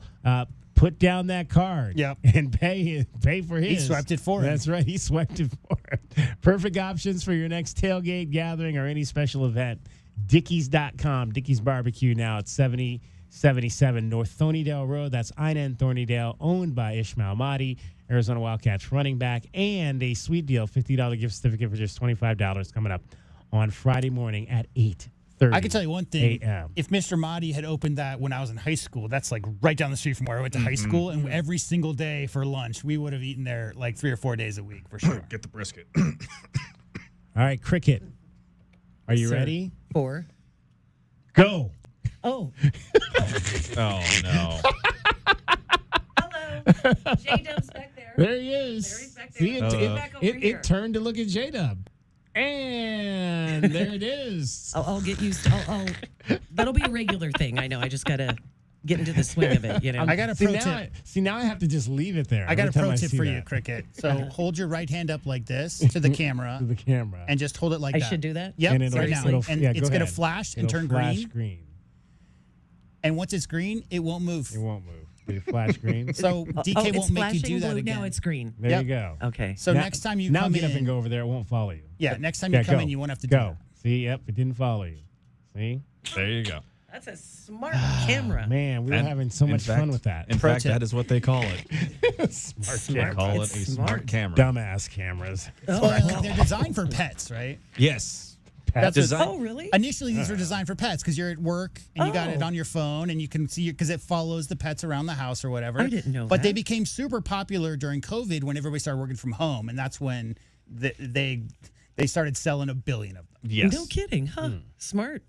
put down that card and pay for his. He swiped it for him. That's right. He swiped it for him. Perfect options for your next tailgate, gathering, or any special event. Dickies.com. Dickey's Barbecue now at 7077 North Thornydale Road. That's Ina and Thornydale, owned by Ishmael Mahdi, Arizona Wildcats running back, and a sweet deal, $50 gift certificate for just $25 coming up on Friday morning at 8:30. I can tell you one thing. a.m. If Mr. Mahdi had opened that when I was in high school, that's like right down the street from where I went to high school, and every single day for lunch, we would have eaten there like 3 or 4 days a week for sure. Get the brisket. All right, Cricket. Are you ready? 4. Go. Oh. Oh, no. Hello. J-Dub's back there. There he is. There he's back there. See, Back over here. it turned to look at J-Dub. And there it is. I'll get used to that'll be a regular thing. I know. I just got to get into the swing of it, you know. I got a pro tip. Now I have to just leave it there. I got a pro tip for you, that. Cricket. So hold your right hand up like this to the camera. To the camera. And just hold it like I that. should do that? Yep, And it'll- right now. it'll- And yeah, it's go going to ahead. flash and It'll turn flash green. And once it's green, it won't move. It won't move. Will it flash green? So DK it's won't make you flashing do that blue. again. Now it's green. There you go. Okay. So next time you now come get up in- and go over there. It won't follow you. Yeah, next time you come go. in, you won't have to do go. that. See, yep, it didn't follow you. See? There you go. That's a smart camera. Man, we were having so In much fact- fun with that. In fact, that is what they call it. Smart They camera. call it a It's smart smart. camera. Dumbass cameras. Well, they're designed for pets, right? Yes. That's Design- what- Oh, really? Initially, these were designed for pets because you're at work and you got it on your phone and you can see because it follows the pets around the house or whatever. I didn't know But they that. became super popular during COVID when everybody started working from home, and that's when they started selling 1 billion of them. Yes. No kidding, huh? Smart.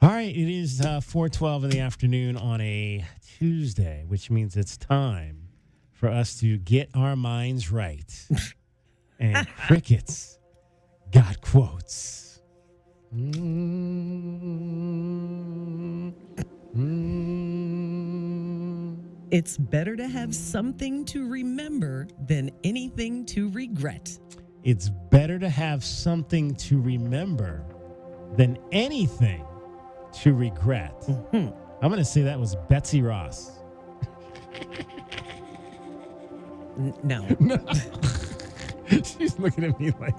All right, it is 4:12 in the afternoon on a Tuesday, which means it's time for us to get our minds right. And Cricket's got quotes. It's better to have something to remember than anything to regret. It's better to have something to remember than anything to regret. I'm going to say that was Betsy Ross. No. She's looking at me like,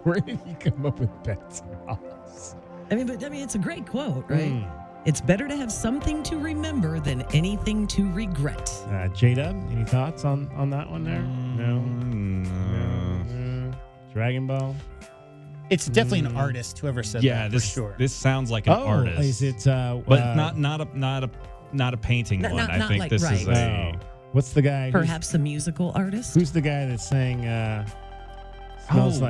where did he come up with Betsy Ross? I mean, it's a great quote, right? It's better to have something to remember than anything to regret. J-Dub, any thoughts on that one there? No. Dragon Ball? It's definitely an artist, whoever said Yeah, that, for sure. this sounds like an artist. Is it? But not a painting Not- one. not- I not think like- this is right. a. What's the guy? Perhaps a musical artist? Who's the guy that sang Smells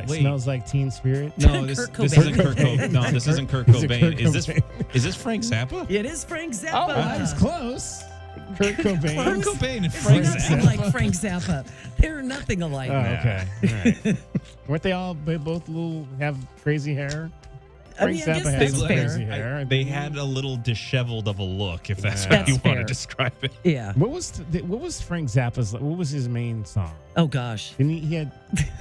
Like Teen Spirit? No, this isn't Kurt Cobain. No, this isn't Kurt Is it Cobain. Kurt Is this Frank Zappa? It is Frank Zappa. Oh, I was close. Kurt Cobain. Kurt Cobain and It's Frank nothing Zappa. like Frank Zappa. They're nothing alike. Oh, okay. All right. Weren't they both have crazy hair? I mean, I guess Zappa that's has fair. crazy hair. They had a little disheveled of a look, if that's Yeah. how you That's want to fair. describe it. Yeah. What was Frank Zappa's? What was his main song? Oh, gosh. And he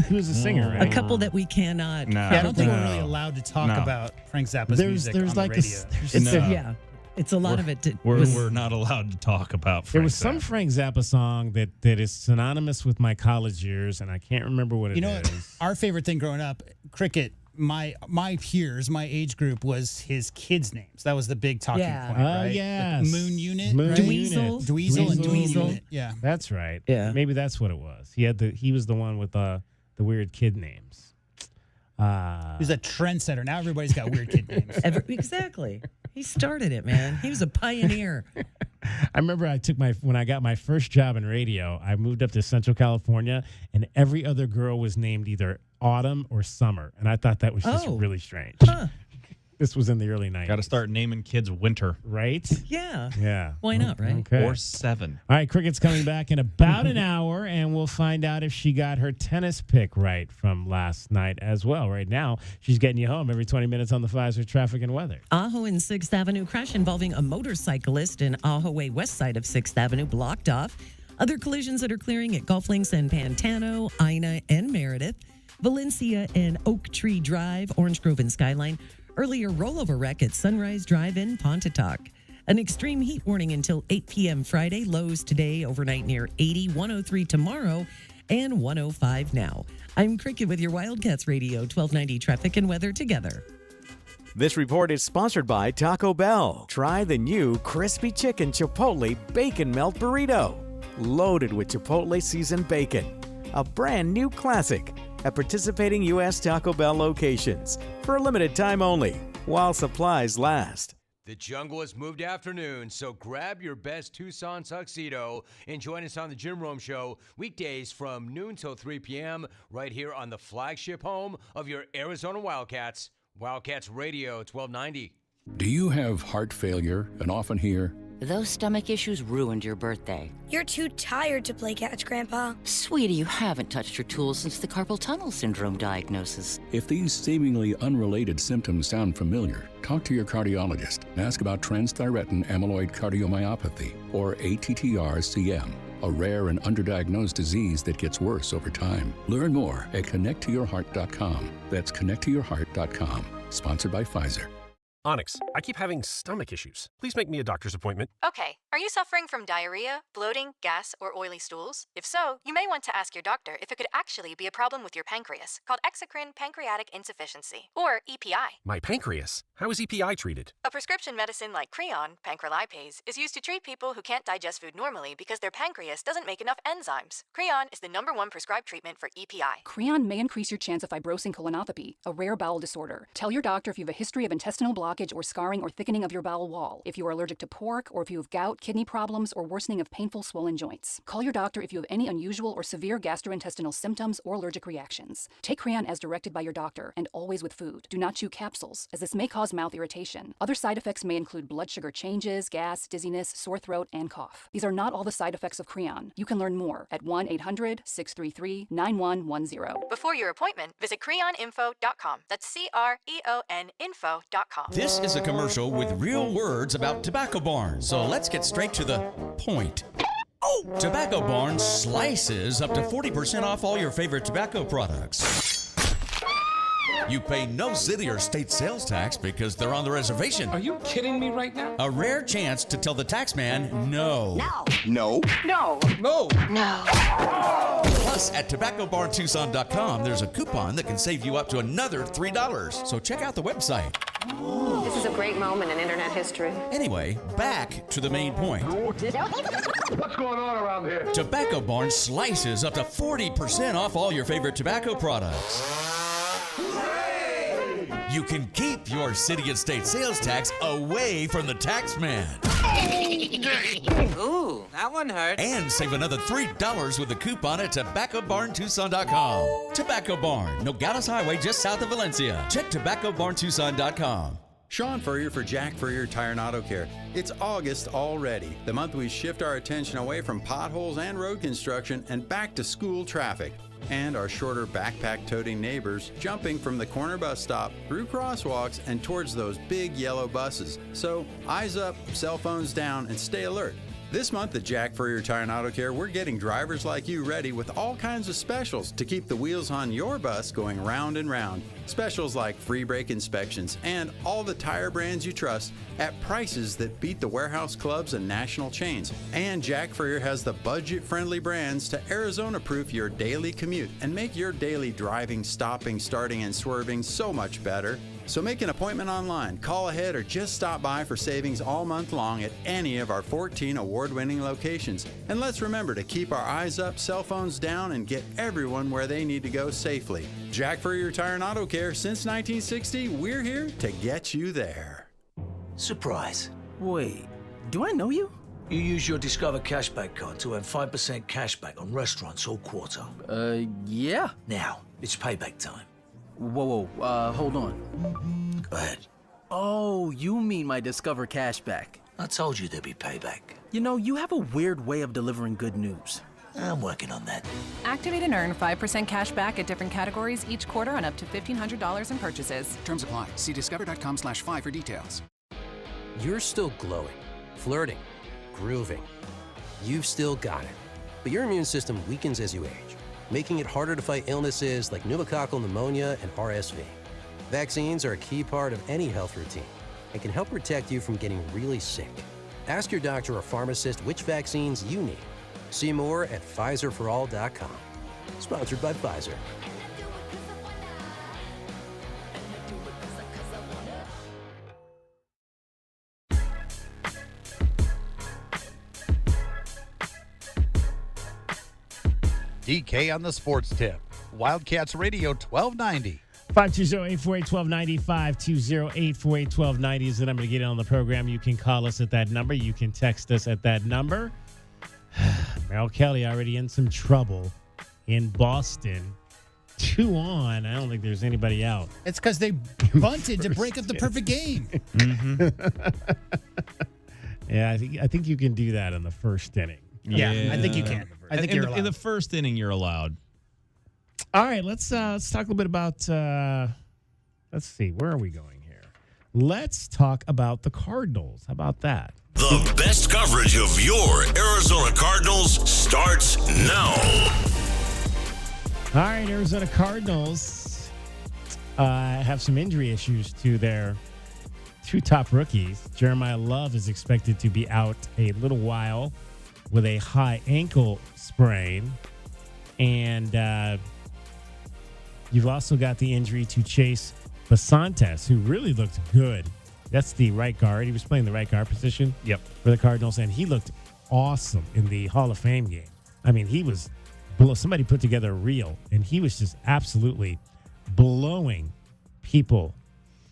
was a singer, right? A couple that we cannot. No. Yeah, I don't think No. we're really allowed to talk No. about Frank Zappa's music there's on like the radio. It's No. yeah. It's a lot of it. We're not allowed to talk about Frank There was some Zappa. Frank Zappa song that is synonymous with my college years, and I can't remember what it is. You know what? Our favorite thing growing up, Cricket, my peers, my age group, was his kids' names. That was the big talking Yeah. point, right? Yes. Moon Unit, Moon right? Dweezil. Dweezil and Dweezil Dweezil. Unit. Yeah. That's right. Yeah. Maybe that's what it was. He was the one with the weird kid names. He's a trendsetter. Now everybody's got weird kid names. Exactly. He started it, man. He was a pioneer. I remember when I got my first job in radio, I moved up to Central California, and every other girl was named either autumn or summer, and I thought that was just really strange. This was in the early 90s. Got to start naming kids winter. Right? Yeah. Yeah. Why not, right? Okay. Or 7. All right, Cricket's coming back in about an hour, and we'll find out if she got her tennis pick right from last night as well. Right now, she's getting you home every 20 minutes on the Pfizer traffic and weather. Ajo and 6th Avenue crash involving a motorcyclist in Ajo Way west side of 6th Avenue blocked off. Other collisions that are clearing at Golf Links and Pantano, Ina and Meredith, Valencia and Oak Tree Drive, Orange Grove and Skyline. Earlier rollover wreck at Sunrise Drive in Pontotoc. An extreme heat warning until 8 p.m. Friday. Lows today, overnight near 80, 103 tomorrow, and 105 now. I'm Cricket with your Wildcats Radio 1290 traffic and weather together. This report is sponsored by Taco Bell. Try the new Crispy Chicken Chipotle Bacon Melt Burrito. Loaded with Chipotle seasoned bacon. A brand new classic at participating U.S. Taco Bell locations for a limited time only while supplies last. The jungle has moved afternoon, so grab your best Tucson tuxedo and join us on the Jim Rome Show weekdays from noon till 3 p.m. right here on the flagship home of your Arizona Wildcats, Wildcats Radio 1290. Do you have heart failure and often hear, "Those stomach issues ruined your birthday"? "You're too tired to play catch, Grandpa." Sweetie, you haven't touched your tools since the carpal tunnel syndrome diagnosis. If these seemingly unrelated symptoms sound familiar, talk to your cardiologist and ask about transthyretin amyloid cardiomyopathy, or ATTR-CM, a rare and underdiagnosed disease that gets worse over time. Learn more at connecttoyourheart.com. That's connecttoyourheart.com. Sponsored by Pfizer. Onyx, I keep having stomach issues. Please make me a doctor's appointment. Okay, are you suffering from diarrhea, bloating, gas, or oily stools? If so, you may want to ask your doctor if it could actually be a problem with your pancreas, called exocrine pancreatic insufficiency, or EPI. My pancreas? How is EPI treated? A prescription medicine like Creon, pancrelipase, is used to treat people who can't digest food normally because their pancreas doesn't make enough enzymes. Creon is the #1 prescribed treatment for EPI. Creon may increase your chance of fibrosing colonopathy, a rare bowel disorder. Tell your doctor if you have a history of intestinal blockage or scarring or thickening of your bowel wall, if you are allergic to pork, or if you have gout, kidney problems, or worsening of painful swollen joints. Call your doctor if you have any unusual or severe gastrointestinal symptoms or allergic reactions. Take Creon as directed by your doctor, and always with food. Do not chew capsules, as this may cause mouth irritation. Other side effects may include blood sugar changes, gas, dizziness, sore throat, and cough. These are not all the side effects of Creon. You can learn more at 1-800-633-9110. Before your appointment, visit creoninfo.com. That's CREON info.com. This is a commercial with real words about Tobacco Barn, so let's get straight to the point. Tobacco Barn slices up to 40% off all your favorite tobacco products. You pay no city or state sales tax because they're on the reservation. Are you kidding me right now? A rare chance to tell the tax man no. No. No. No. No. No. Plus, at TobaccoBarnTucson.com, there's a coupon that can save you up to another $3. So check out the website. This is a great moment in internet history. Anyway, back to the main point. What's going on around here? Tobacco Barn slices up to 40% off all your favorite tobacco products. You can keep your city and state sales tax away from the tax man. Ooh, that one hurt. And save another $3 with the coupon at TobaccoBarnTucson.com. Tobacco Barn, Nogales Highway, just south of Valencia. Check TobaccoBarnTucson.com. Sean Furrier for Jack Furrier Tire and Auto Care. It's August already, the month we shift our attention away from potholes and road construction and back to school traffic. And our shorter backpack-toting neighbors jumping from the corner bus stop through crosswalks and towards those big yellow buses. So eyes up, cell phones down, and stay alert. This month at Jack Furrier Tire and Auto Care, we're getting drivers like you ready with all kinds of specials to keep the wheels on your bus going round and round. Specials like free brake inspections and all the tire brands you trust at prices that beat the warehouse clubs and national chains. And Jack Furrier has the budget-friendly brands to Arizona-proof your daily commute and make your daily driving, stopping, starting, and swerving so much better. So make an appointment online, call ahead, or just stop by for savings all month long at any of our 14 award-winning locations. And let's remember to keep our eyes up, cell phones down, and get everyone where they need to go safely. Jack Furrier Tire and Auto Care, since 1960, we're here to get you there. Surprise. Wait, do I know you? You use your Discover Cashback card to earn 5% cashback on restaurants all quarter. Yeah. Now, It's payback time. Whoa, hold on. Go ahead. Oh, you mean my Discover cashback. I told you there'd be payback. You know, you have a weird way of delivering good news. I'm working on that. Activate and earn 5% cash back at different categories each quarter on up to $1,500 in purchases. Terms apply. See discover.com/5 for details. You're still glowing, flirting, grooving. You've still got it. But your immune system weakens as you age, making it harder to fight illnesses like pneumococcal pneumonia and RSV. Vaccines are a key part of any health routine and can help protect you from getting really sick. Ask your doctor or pharmacist which vaccines you need. See more at PfizerForAll.com. Sponsored by Pfizer. DK on the Sports Tip. Wildcats Radio 1290. 520-848-1290, 520-848-1290 is the number to get in on the program. You can call us at that number. You can text us at that number. Merrill Kelly already in some trouble in Boston. 2 on. I don't think there's anybody out. It's because they bunted to break up the perfect game. Yeah, I think you can do that in the first inning. Yeah, I think you can. I think you're allowed. In the first inning, you're allowed. All right, let's talk a little bit about. Let's see, where are we going here? Let's talk about the Cardinals. How about that? The best coverage of your Arizona Cardinals starts now. All right, Arizona Cardinals have some injury issues to their 2 top rookies. Jeremiah Love is expected to be out a little while with a high ankle sprain. And you've also got the injury to Chase Basantes, who really looked good. That's the right guard. He was playing the right guard position for the Cardinals, and he looked awesome in the Hall of Fame game. I mean, he was somebody put together a reel, and he was just absolutely blowing people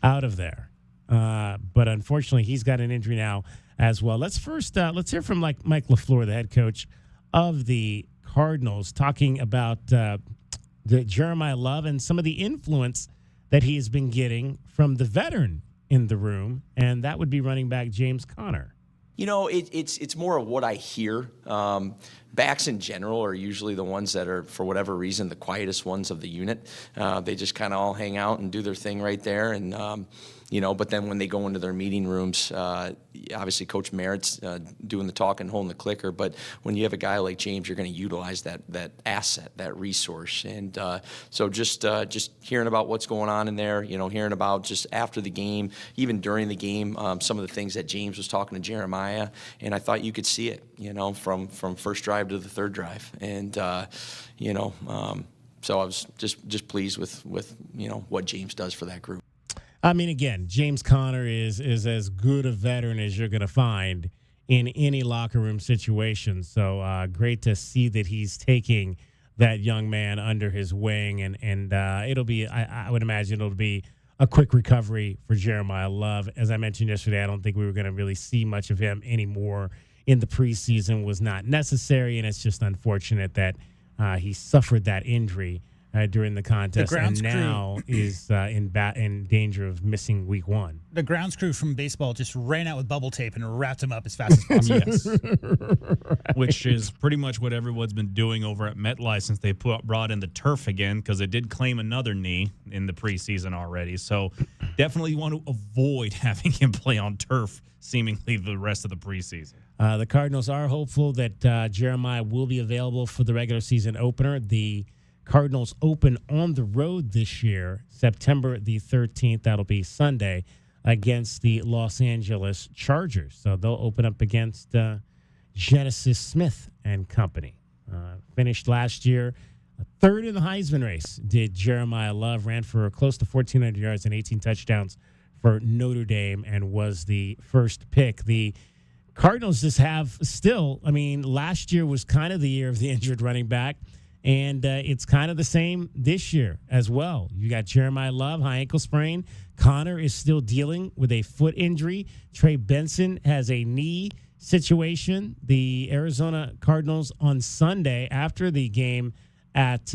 out of there. But unfortunately, he's got an injury now as well. Let's hear from Mike LaFleur, the head coach of the Cardinals, talking about the Jeremiah Love and some of the influence that he has been getting from the veteran in the room, and that would be running back James Conner. You know, it's more of what I hear. Backs in general are usually the ones that are, for whatever reason, the quietest ones of the unit. They just kind of all hang out and do their thing right there. And, but then when they go into their meeting rooms, obviously Coach Merritt's doing the talk and holding the clicker. But when you have a guy like James, you're going to utilize that asset, that resource. And so just hearing about what's going on in there, hearing about just after the game, even during the game, some of the things that James was talking to Jeremiah. And I thought you could see it, from first drive to the third drive. And, so I was just pleased with what James does for that group. I mean, again, James Conner is as good a veteran as you're going to find in any locker room situation. So great to see that he's taking that young man under his wing. And it'll be, I would imagine it'll be a quick recovery for Jeremiah Love. As I mentioned yesterday, I don't think we were going to really see much of him anymore in the preseason. Was not necessary, and it's just unfortunate that he suffered that injury during the contest, and now is in danger of missing week 1. The grounds crew from baseball just ran out with bubble tape and wrapped him up as fast as possible. Yes. Which is pretty much what everyone's been doing over at MetLife since they brought in the turf again, because it did claim another knee in the preseason already. So definitely want to avoid having him play on turf seemingly the rest of the preseason. The Cardinals are hopeful that Jeremiah will be available for the regular season opener. The Cardinals open on the road this year, September the 13th. That'll be Sunday against the Los Angeles Chargers. So they'll open up against Genesis Smith and company. Finished last year third in the Heisman race, did Jeremiah Love. Ran for close to 1,400 yards and 18 touchdowns for Notre Dame and was the first pick. The Cardinals just have still, last year was kind of the year of the injured running back, and it's kind of the same this year as well. You got Jeremiah Love, high ankle sprain. Conner is still dealing with a foot injury. Trey Benson has a knee situation. The Arizona Cardinals on Sunday after the game at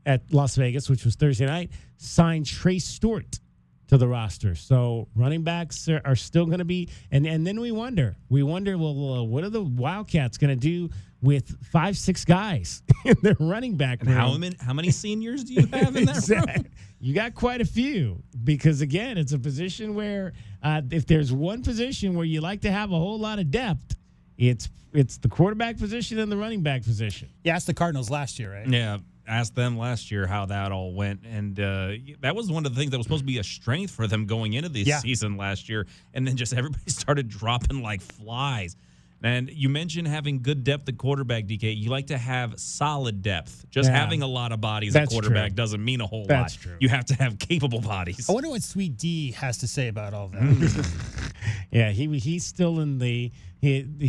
at Las Vegas, which was Thursday night, signed Trey Stewart to the roster. So running backs are still going to be, and then we wonder, well, what are the Wildcats going to do with 5-6 guys in their running back room? How many seniors do you have in that room? You got quite a few, because again, it's a position where if there's one position where you like to have a whole lot of depth, it's the quarterback position and the running back position. You asked the Cardinals last year, right? Yeah. Asked them last year how that all went, and that was one of the things that was supposed to be a strength for them going into the season last year, and then just everybody started dropping like flies. And you mentioned having good depth at quarterback, DK. You like to have solid depth. Just having a lot of bodies at quarterback doesn't mean a whole lot. That's true. You have to have capable bodies. I wonder what Sweet D has to say about all that. Yeah, he's still in the give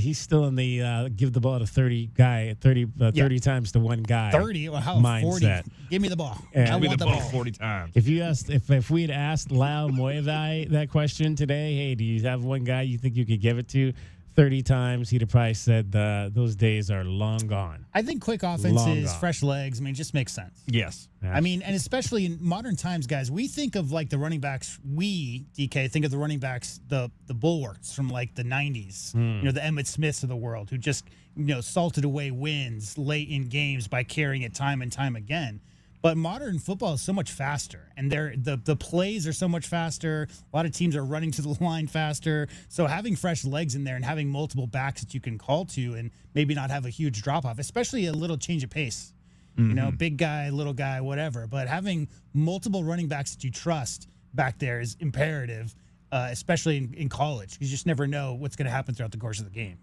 the ball to 30 guy 30 times to one guy. 30? Well, how mindset. 40? Give me the ball. Yeah. I want the ball 40 times. If we had asked Lau Moevi that question today, hey, do you have one guy you think you could give it to 30 times, he'd have probably said those days are long gone. I think quick offenses, fresh legs, I mean, it just makes sense. Yes. I mean, and especially in modern times, guys, we think of like the running backs, DK, think of the running backs, the bulwarks from like the 90s, you know, the Emmitt Smiths of the world who just, you know, salted away wins late in games by carrying it time and time again. But modern football is so much faster, and the plays are so much faster. A lot of teams are running to the line faster. So having fresh legs in there and having multiple backs that you can call to and maybe not have a huge drop-off, especially a little change of pace. Mm-hmm. You know, big guy, little guy, whatever. But having multiple running backs that you trust back there is imperative, especially in college. You just never know what's going to happen throughout the course of the game.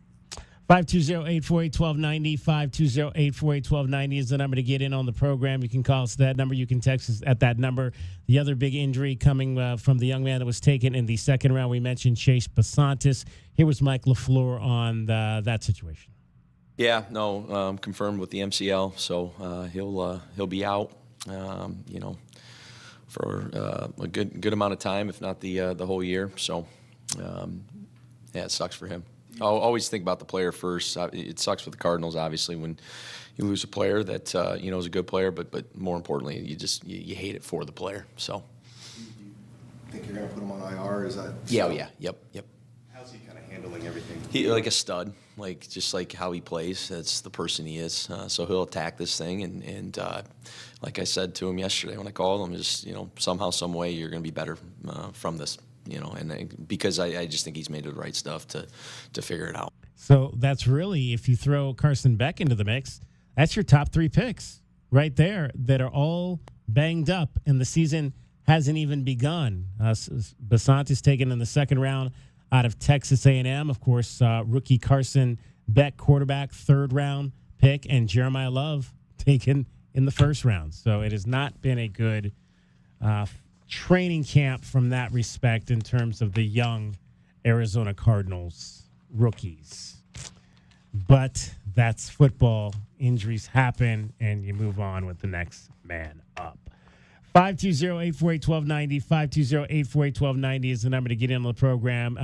520-848-1290, 520-848-1290 is the number to get in on the program. You can call us that number. You can text us at that number. The other big injury coming from the young man that was taken in the second round, we mentioned Chase Basantis. Here was Mike LaFleur on that situation. Yeah, no, confirmed with the MCL, so he'll be out, you know, for a good amount of time, if not the whole year. So, yeah, it sucks for him. I'll always think about the player first. It sucks for the Cardinals, obviously, when you lose a player that you know is a good player, but more importantly, you hate it for the player. So, think you're going to put him on IR? Is that? Yeah, yep. How's he kind of handling everything? He like a stud, just like how he plays. That's the person he is. So he'll attack this thing, and like I said to him yesterday when I called him, just somehow, some way, you're going to be better from this. And because I just think he's made the right stuff to figure it out. So that's really, if you throw Carson Beck into the mix, that's your top 3 picks right there that are all banged up, and the season hasn't even begun. Basantis taken in the second round out of Texas A&M. Of course, rookie Carson Beck, quarterback, third round pick, and Jeremiah Love taken in the first round. So it has not been a good training camp from that respect in terms of the young Arizona Cardinals rookies. But that's football. Injuries happen, and you move on with the next man up. 520-848-1290, 520-848-1290 is the number to get in on the program.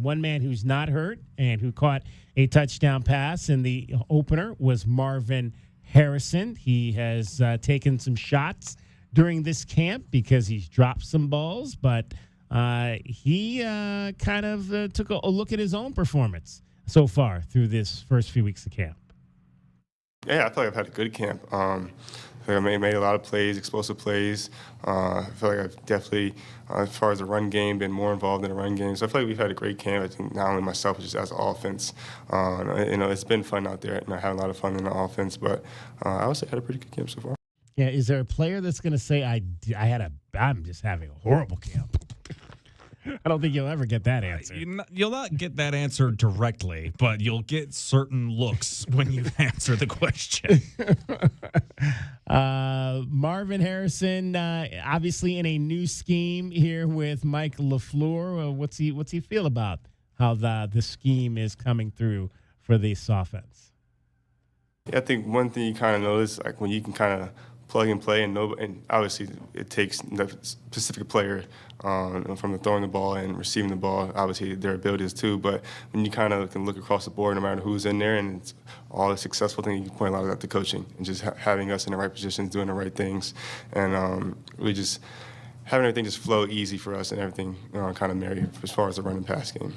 One man who's not hurt and who caught a touchdown pass in the opener was Marvin Harrison. He has taken some shots during this camp because he's dropped some balls, but he kind of took a look at his own performance so far through this first few weeks of camp. Yeah, I feel like I've had a good camp. I made a lot of plays, explosive plays. I feel like I've definitely, as far as the run game, been more involved in the run game. So I feel like we've had a great camp. I think not only myself, but just as an offense. It's been fun out there, and I had a lot of fun in the offense. But I would say I had a pretty good camp so far. Yeah, is there a player that's going to say I'm just having a horrible camp? I don't think you'll ever get that answer. You'll not get that answer directly, but you'll get certain looks when you answer the question. Marvin Harrison, obviously in a new scheme here with Mike LaFleur. What's he feel about how the scheme is coming through for this offense? Yeah, I think one thing you kind of notice, like when you can kind of plug and play, and obviously it takes the specific player from the throwing the ball and receiving the ball. Obviously their abilities too, but when you kind of can look across the board, no matter who's in there, and it's all a successful thing, you can point a lot of that to coaching and just having us in the right positions, doing the right things, and really just having everything just flow easy for us and everything kind of marry as far as the run and pass game.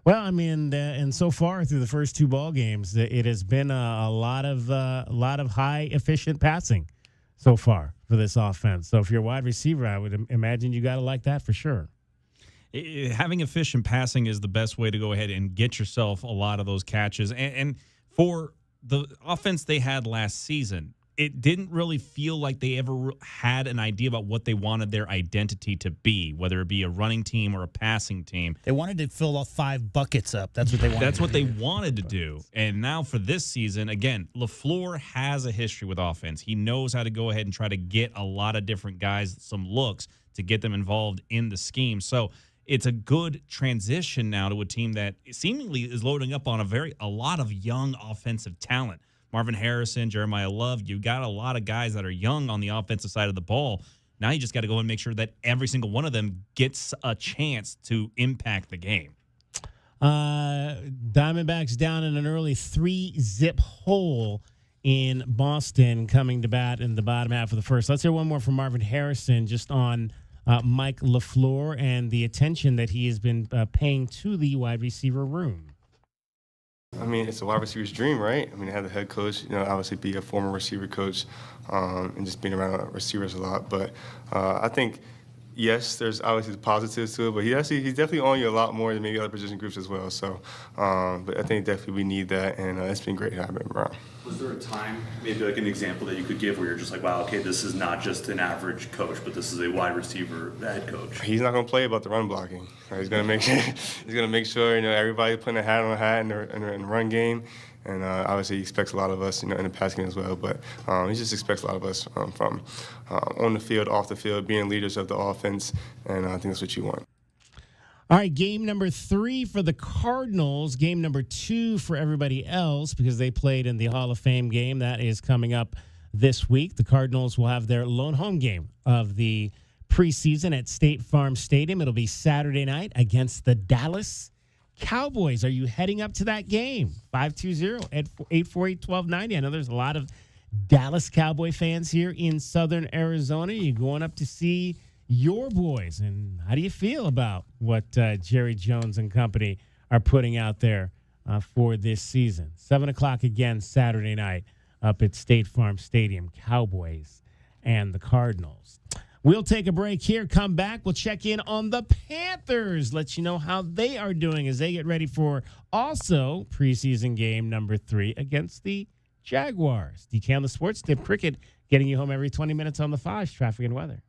Well, I mean, and so far through the first 2 ball games, it has been a lot of high efficient passing so far for this offense. So if you're a wide receiver, I would imagine you got to like that for sure. Having efficient passing is the best way to go ahead and get yourself a lot of those catches. And for the offense they had last season, it didn't really feel like they ever had an idea about what they wanted their identity to be, whether it be a running team or a passing team. They wanted to fill all 5 buckets up. That's what they wanted. That's what they wanted to do. And now for this season, again, LaFleur has a history with offense. He knows how to go ahead and try to get a lot of different guys some looks to get them involved in the scheme. So it's a good transition now to a team that seemingly is loading up on a lot of young offensive talent. Marvin Harrison, Jeremiah Love, you got a lot of guys that are young on the offensive side of the ball. Now you just got to go and make sure that every single one of them gets a chance to impact the game. Diamondbacks down in an early 3-zip hole in Boston, coming to bat in the bottom half of the first. Let's hear one more from Marvin Harrison just on Mike LaFleur and the attention that he has been paying to the wide receiver room. I mean, it's a wide receiver's dream, right? I mean, to have the head coach, obviously be a former receiver coach and just being around receivers a lot. But I think, yes, there's obviously the positives to it, but he's definitely on you a lot more than maybe other position groups as well. So, but I think definitely we need that, and it's been great having him around. Was there a time, maybe like an example that you could give where you're just like, wow, okay, this is not just an average coach, but this is a wide receiver head coach? He's not going to play about the run blocking. He's going to make sure everybody putting a hat on a hat in the run game. And obviously he expects a lot of us, in the pass game as well. But he just expects a lot of us from on the field, off the field, being leaders of the offense. And I think that's what you want. All right, game number 3 for the Cardinals. Game number 2 for everybody else because they played in the Hall of Fame game. That is coming up this week. The Cardinals will have their lone home game of the preseason at State Farm Stadium. It'll be Saturday night against the Dallas Cowboys. Are you heading up to that game? 520-848-1290. I know there's a lot of Dallas Cowboy fans here in Southern Arizona. You going up to see your boys, and how do you feel about what Jerry Jones and company are putting out there for this season? 7 o'clock again Saturday night up at State Farm Stadium, Cowboys and the Cardinals. We'll take a break here, come back. We'll check in on the Panthers, let you know how they are doing as they get ready for also preseason game number 3 against the Jaguars. DK on the Sports Tip, Cricket getting you home every 20 minutes on the 5s, traffic and weather.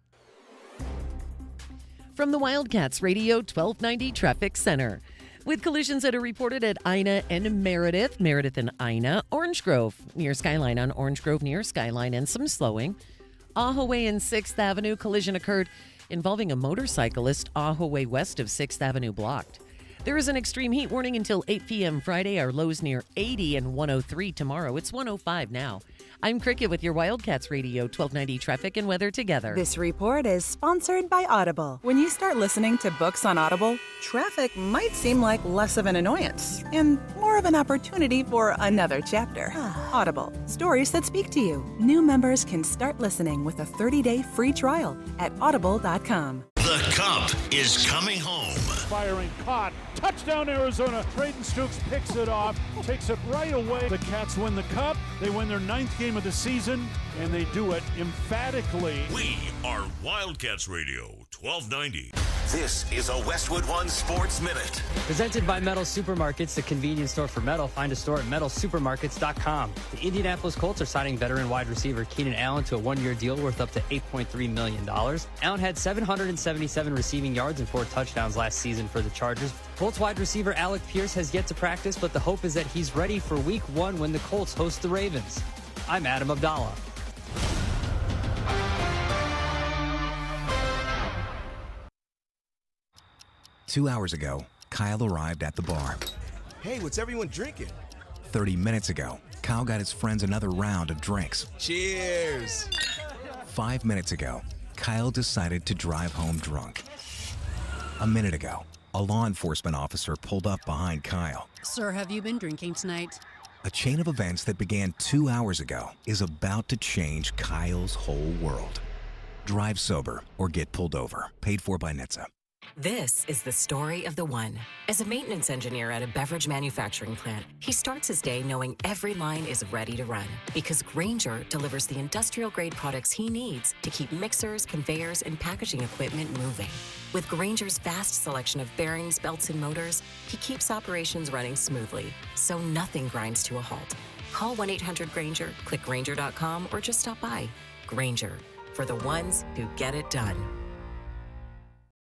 From the Wildcats Radio 1290 Traffic Center. With collisions that are reported at Ina and Meredith and Ina, Orange Grove near Skyline on Orange Grove near Skyline, and some slowing. Ahaway and 6th Avenue, collision occurred involving a motorcyclist. Ahaway west of 6th Avenue blocked. There is an extreme heat warning until 8 p.m. Friday. Our lows near 80 and 103 tomorrow. It's 105 now. I'm Cricket with your Wildcats Radio 1290 traffic and weather together. This report is sponsored by Audible. When you start listening to books on Audible, traffic might seem like less of an annoyance and more of an opportunity for another chapter. Audible, stories that speak to you. New members can start listening with a 30-day free trial at audible.com. The Cup is coming home. Firing caught. Touchdown Arizona. Braden Stooks picks it off, takes it right away. The Cats win the Cup. They win their 9th game of the season, and they do it emphatically. We are Wildcats Radio 1290. This is a Westwood One Sports Minute. Presented by Metal Supermarkets, the convenience store for metal. Find a store at metalsupermarkets.com. The Indianapolis Colts are signing veteran wide receiver Keenan Allen to a 1-year deal worth up to $8.3 million. Allen had 777 receiving yards and 4 touchdowns last season for the Chargers. Colts wide receiver Alec Pierce has yet to practice, but the hope is that he's ready for Week 1 when the Colts host the Ravens. I'm Adam Abdallah. Two hours ago, Kyle arrived at the bar. Hey, what's everyone drinking? 30 minutes ago, Kyle got his friends another round of drinks. Cheers! 5 minutes ago, Kyle decided to drive home drunk. A minute ago, a law enforcement officer pulled up behind Kyle. Sir, have you been drinking tonight? A chain of events that began 2 hours ago is about to change Kyle's whole world. Drive sober or get pulled over. Paid for by NHTSA. This is the story of the one. As a maintenance engineer at a beverage manufacturing plant, he starts his day knowing every line is ready to run because Grainger delivers the industrial-grade products he needs to keep mixers, conveyors, and packaging equipment moving. With Grainger's vast selection of bearings, belts, and motors, he keeps operations running smoothly, so nothing grinds to a halt. Call 1-800-GRAINGER, click Grainger.com, or just stop by. Grainger, for the ones who get it done.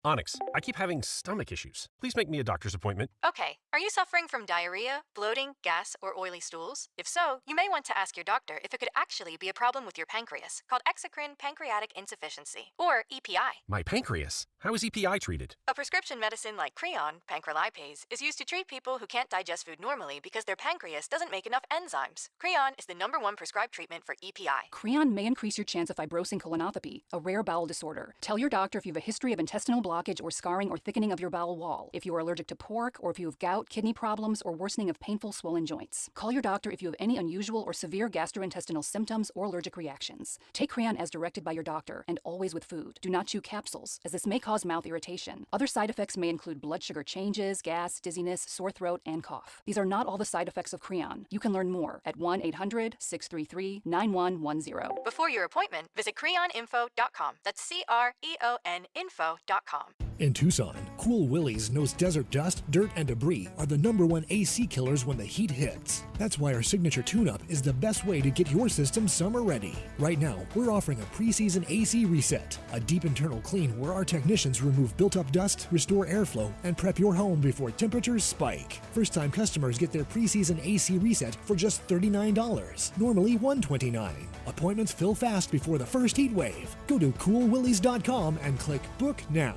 Onyx, I keep having stomach issues. Please make me a doctor's appointment. Okay, are you suffering from diarrhea, bloating, gas, or oily stools? If so, you may want to ask your doctor if it could actually be a problem with your pancreas, called exocrine pancreatic insufficiency, or EPI. My pancreas? How is EPI treated? A prescription medicine like Creon, pancrelipase, is used to treat people who can't digest food normally because their pancreas doesn't make enough enzymes. Creon is the #1 prescribed treatment for EPI. Creon may increase your chance of fibrosing colonopathy, a rare bowel disorder. Tell your doctor if you have a history of intestinal blockage or scarring or thickening of your bowel wall, if you are allergic to pork, or if you have gout, kidney problems, or worsening of painful swollen joints. Call your doctor if you have any unusual or severe gastrointestinal symptoms or allergic reactions. Take Creon as directed by your doctor and always with food. Do not chew capsules, as this may cause mouth irritation. Other side effects may include blood sugar changes, gas, dizziness, sore throat, and cough. These are not all the side effects of Creon. You can learn more at 1-800-633-9110. Before your appointment, visit creoninfo.com. That's CREON info.com. In Tucson, Cool Willie's knows desert dust, dirt, and debris are the #1 AC killers when the heat hits. That's why our signature tune-up is the best way to get your system summer ready. Right now, we're offering a preseason AC reset, a deep internal clean where our technicians remove built-up dust, restore airflow, and prep your home before temperatures spike. First-time customers get their preseason AC reset for just $39, normally $129. Appointments fill fast before the first heat wave. Go to coolwillies.com and click Book Now.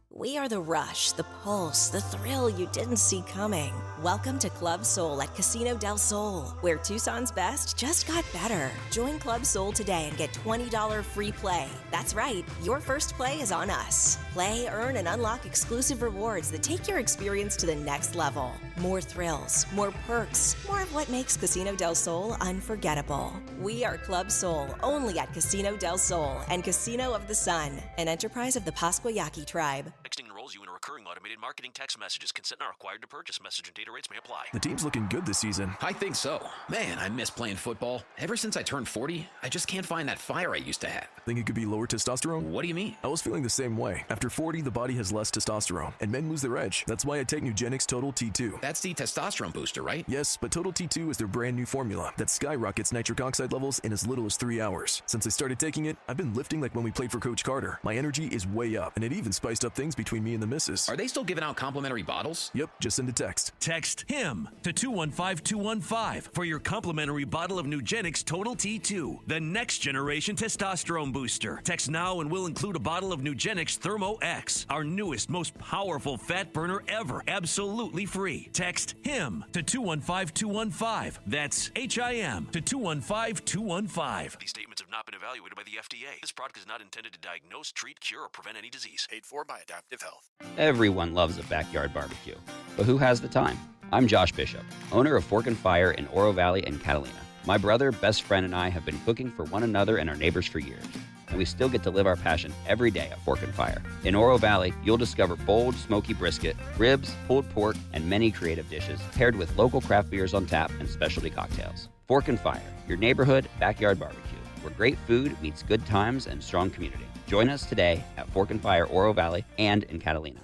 We are the rush, the pulse, the thrill you didn't see coming. Welcome to Club Soul at Casino del Sol, where Tucson's best just got better. Join Club Soul today and get $20 free play. That's right, your first play is on us. Play, earn, and unlock exclusive rewards that take your experience to the next level. More thrills, more perks, more of what makes Casino del Sol unforgettable. We are Club Soul, only at Casino del Sol and Casino of the Sun, an enterprise of the Pasquayaki tribe. Texting enrolls you in a recurring automated marketing text messages. Consent not required to purchase. Message and data rates may apply. The team's looking good this season. I think so. Man, I miss playing football. Ever since I turned 40, I just can't find that fire I used to have. Think it could be lower testosterone? What do you mean? I was feeling the same way. After 40, the body has less testosterone, and men lose their edge. That's why I take Nugenix Total T2. That's the testosterone booster, right? Yes, but Total T2 is their brand new formula that skyrockets nitric oxide levels in as little as 3 hours. Since I started taking it, I've been lifting like when we played for Coach Carter. My energy is way up, and it even spiced up things between me and the missus. Are they still giving out complimentary bottles? Yep, just send a text. Text HIM to 215-215 for your complimentary bottle of Nugenix Total T2, the next generation testosterone booster. Text now and we'll include a bottle of Nugenix Thermo X, our newest, most powerful fat burner ever, absolutely free. Text HIM to 215-215. That's HIM to 215-215. These statements have not been evaluated by the FDA. This product is not intended to diagnose, treat, cure, or prevent any disease. Paid for by Adaptive Health. Everyone loves a backyard barbecue, but who has the time? I'm Josh Bishop, owner of Fork and Fire in Oro Valley and Catalina. My brother, best friend, and I have been cooking for one another and our neighbors for years, and we still get to live our passion every day at Fork and Fire. In Oro Valley, you'll discover bold, smoky brisket, ribs, pulled pork, and many creative dishes paired with local craft beers on tap and specialty cocktails. Fork and Fire, your neighborhood backyard barbecue, where great food meets good times and strong community. Join us today at Fork and Fire, Oro Valley, and in Catalina.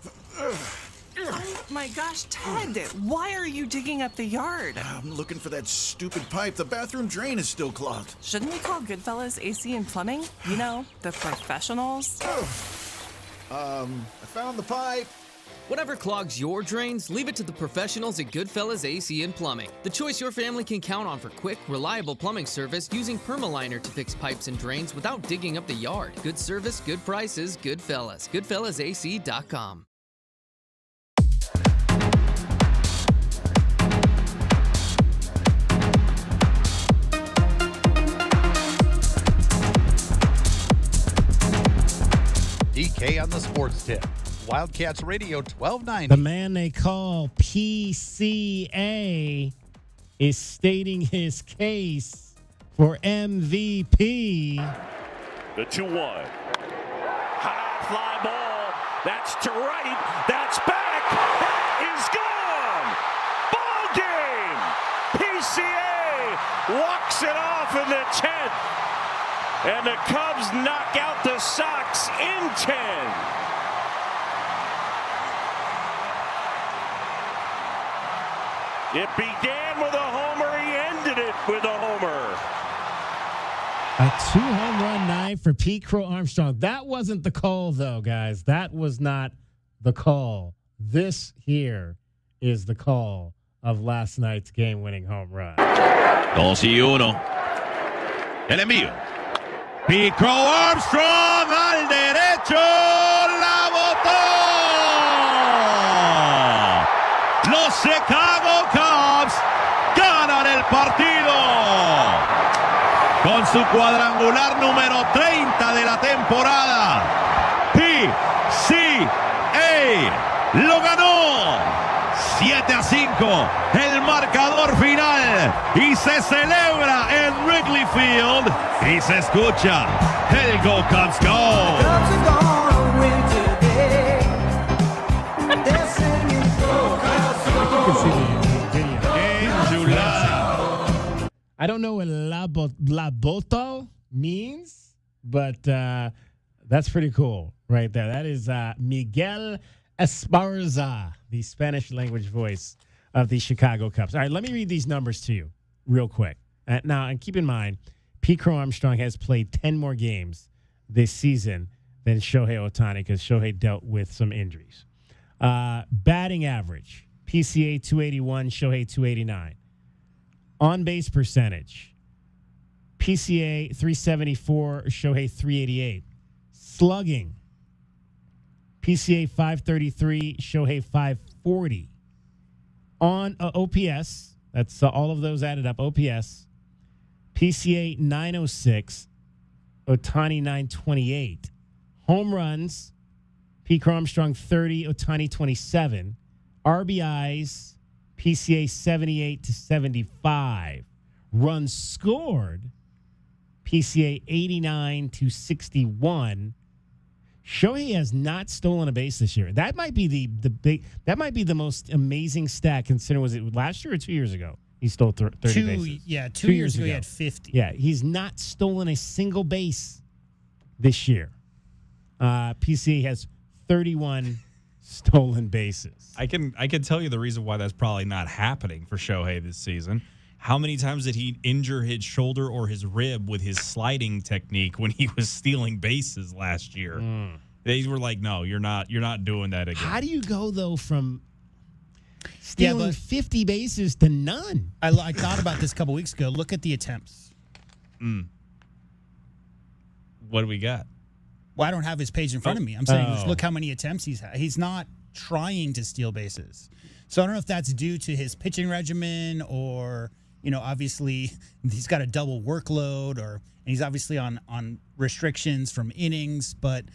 Oh my gosh, Ted, why are you digging up the yard? I'm looking for that stupid pipe. The bathroom drain is still clogged. Shouldn't we call Goodfellas AC and Plumbing? You know, the professionals? I found the pipe. Whatever clogs your drains, leave it to the professionals at Goodfellas AC and Plumbing. The choice your family can count on for quick, reliable plumbing service using Permaliner to fix pipes and drains without digging up the yard. Good service, good prices, Goodfellas. GoodfellasAC.com. Kay on the Sports Tip. Wildcats Radio 1290. The man they call PCA is stating his case for MVP. The 2-1. High fly ball. That's to right. That's back. That is gone. Ball game. PCA walks it off in the 10th. And the Cubs knock out the Sox in 10. It began with a homer. He ended it with a homer. A 2-home run night for Pete Crow Armstrong. That wasn't the call, though, guys. That was not the call. This here is the call of last night's game-winning home run. 2-1. El envío. Pete Crow Armstrong al derecho. La botó. Los Chicago Cubs ganan el partido. Con su cuadrangular número 30 de la temporada, PCA lo ganó 7-5 el marcador final y se celebra en Wrigley Field y se escucha el Go Cubs Go. I don't know what la boto means, but that's pretty cool right there. That is Miguel Esparza, the Spanish language voice of the Chicago Cubs. All right, let me read these numbers to you real quick. Now, and keep in mind, Pete Crow Armstrong has played 10 more games this season than Shohei Ohtani because Shohei dealt with some injuries. Batting average, PCA 281, Shohei 289. On-base percentage, PCA 374, Shohei 388. Slugging, PCA 533, Shohei 540. On OPS, that's all of those added up, OPS, PCA 906, Ohtani 928. Home runs, Pete Crow Armstrong 30, Ohtani 27. RBIs, PCA 78 to 75. Runs scored, PCA 89 to 61. Shohei has not stolen a base this year. That might be the most amazing stat considering, was it last year or 2 years ago? He stole 30 bases. Yeah, 2 years ago he had 50. Yeah, he's not stolen a single base this year. PCA has 31 stolen bases. I can tell you the reason why that's probably not happening for Shohei this season. How many times did he injure his shoulder or his rib with his sliding technique when he was stealing bases last year? They were like, "No, you're not doing that again." How do you go though from stealing 50 bases to none? I thought about this a couple weeks ago. Look at the attempts. What do we got? Well, I don't have his page in front of me. I'm saying, look how many attempts he's had. He's not trying to steal bases. So I don't know if that's due to his pitching regimen or, obviously he's got a double workload and he's obviously on restrictions from innings. But,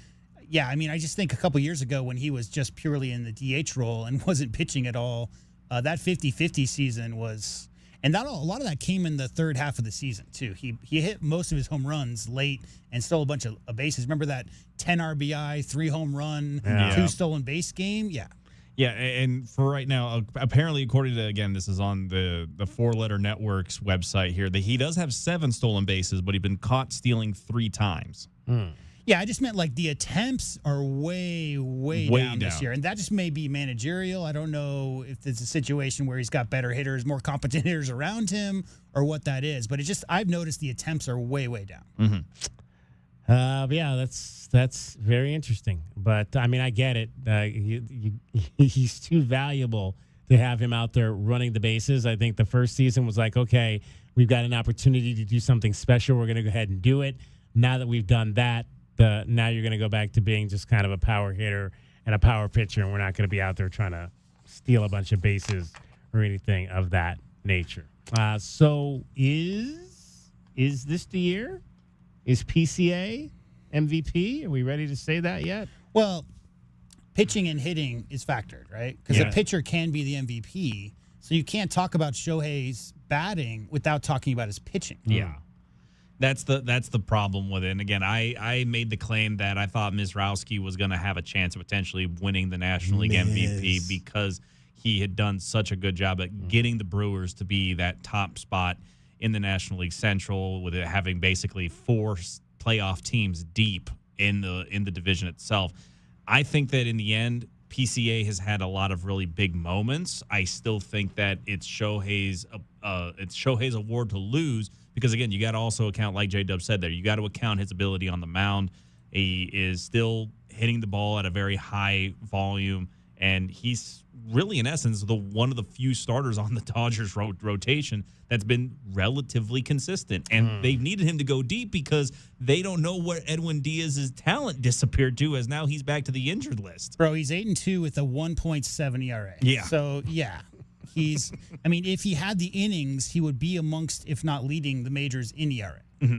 yeah, I mean, I just think a couple years ago when he was just purely in the DH role and wasn't pitching at all, that 50-50 season was – and a lot of that came in the third half of the season, too. He hit most of his home runs late and stole a bunch of bases. Remember that 10 RBI, 3 home run, 2 stolen base game? Yeah. Yeah, and for right now, apparently, according to, again, this is on the Four Letter Network's website here, that he does have 7 stolen bases, but he's been caught stealing 3 times. Yeah, I just meant like the attempts are way down this year. And that just may be managerial. I don't know if it's a situation where he's got better hitters, more competent hitters around him or what that is. But I've noticed the attempts are way down. Yeah, that's very interesting. But, I mean, I get it. He's too valuable to have him out there running the bases. I think the first season was like, okay, we've got an opportunity to do something special. We're going to go ahead and do it. Now that we've done that, now you're going to go back to being just kind of a power hitter and a power pitcher, and we're not going to be out there trying to steal a bunch of bases or anything of that nature. So is this the year? Is PCA MVP? Are we ready to say that yet? Well, pitching and hitting is factored, right? Because a pitcher can be the MVP. So you can't talk about Shohei's batting without talking about his pitching. Yeah. That's the problem with it. And again, I made the claim that I thought Mizrowski was going to have a chance of potentially winning the National League MVP because he had done such a good job at getting the Brewers to be that top spot in the National League Central, with it having basically 4 playoff teams deep in the division itself. I think that in the end, PCA has had a lot of really big moments. I still think that it's Shohei's award to lose. Because, again, you got to also account, like J-Dub said there, you got to account his ability on the mound. He is still hitting the ball at a very high volume, and he's really, in essence, one of the few starters on the Dodgers rotation that's been relatively consistent. And they've needed him to go deep because they don't know where Edwin Diaz's talent disappeared to, as now he's back to the injured list. Bro, he's 8-2 with a 1.7 ERA. Yeah. So, yeah. If he had the innings, he would be amongst, if not leading, the majors in ERA. Mm-hmm.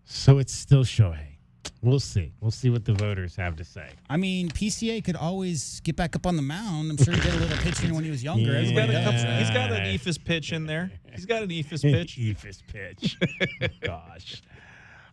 So it's still Shohei. We'll see. We'll see what the voters have to say. I mean, PCA could always get back up on the mound. I'm sure he did a little pitching when he was younger. He's got an Ephus pitch in there. He's got an Ephus pitch. Ephus pitch. Gosh.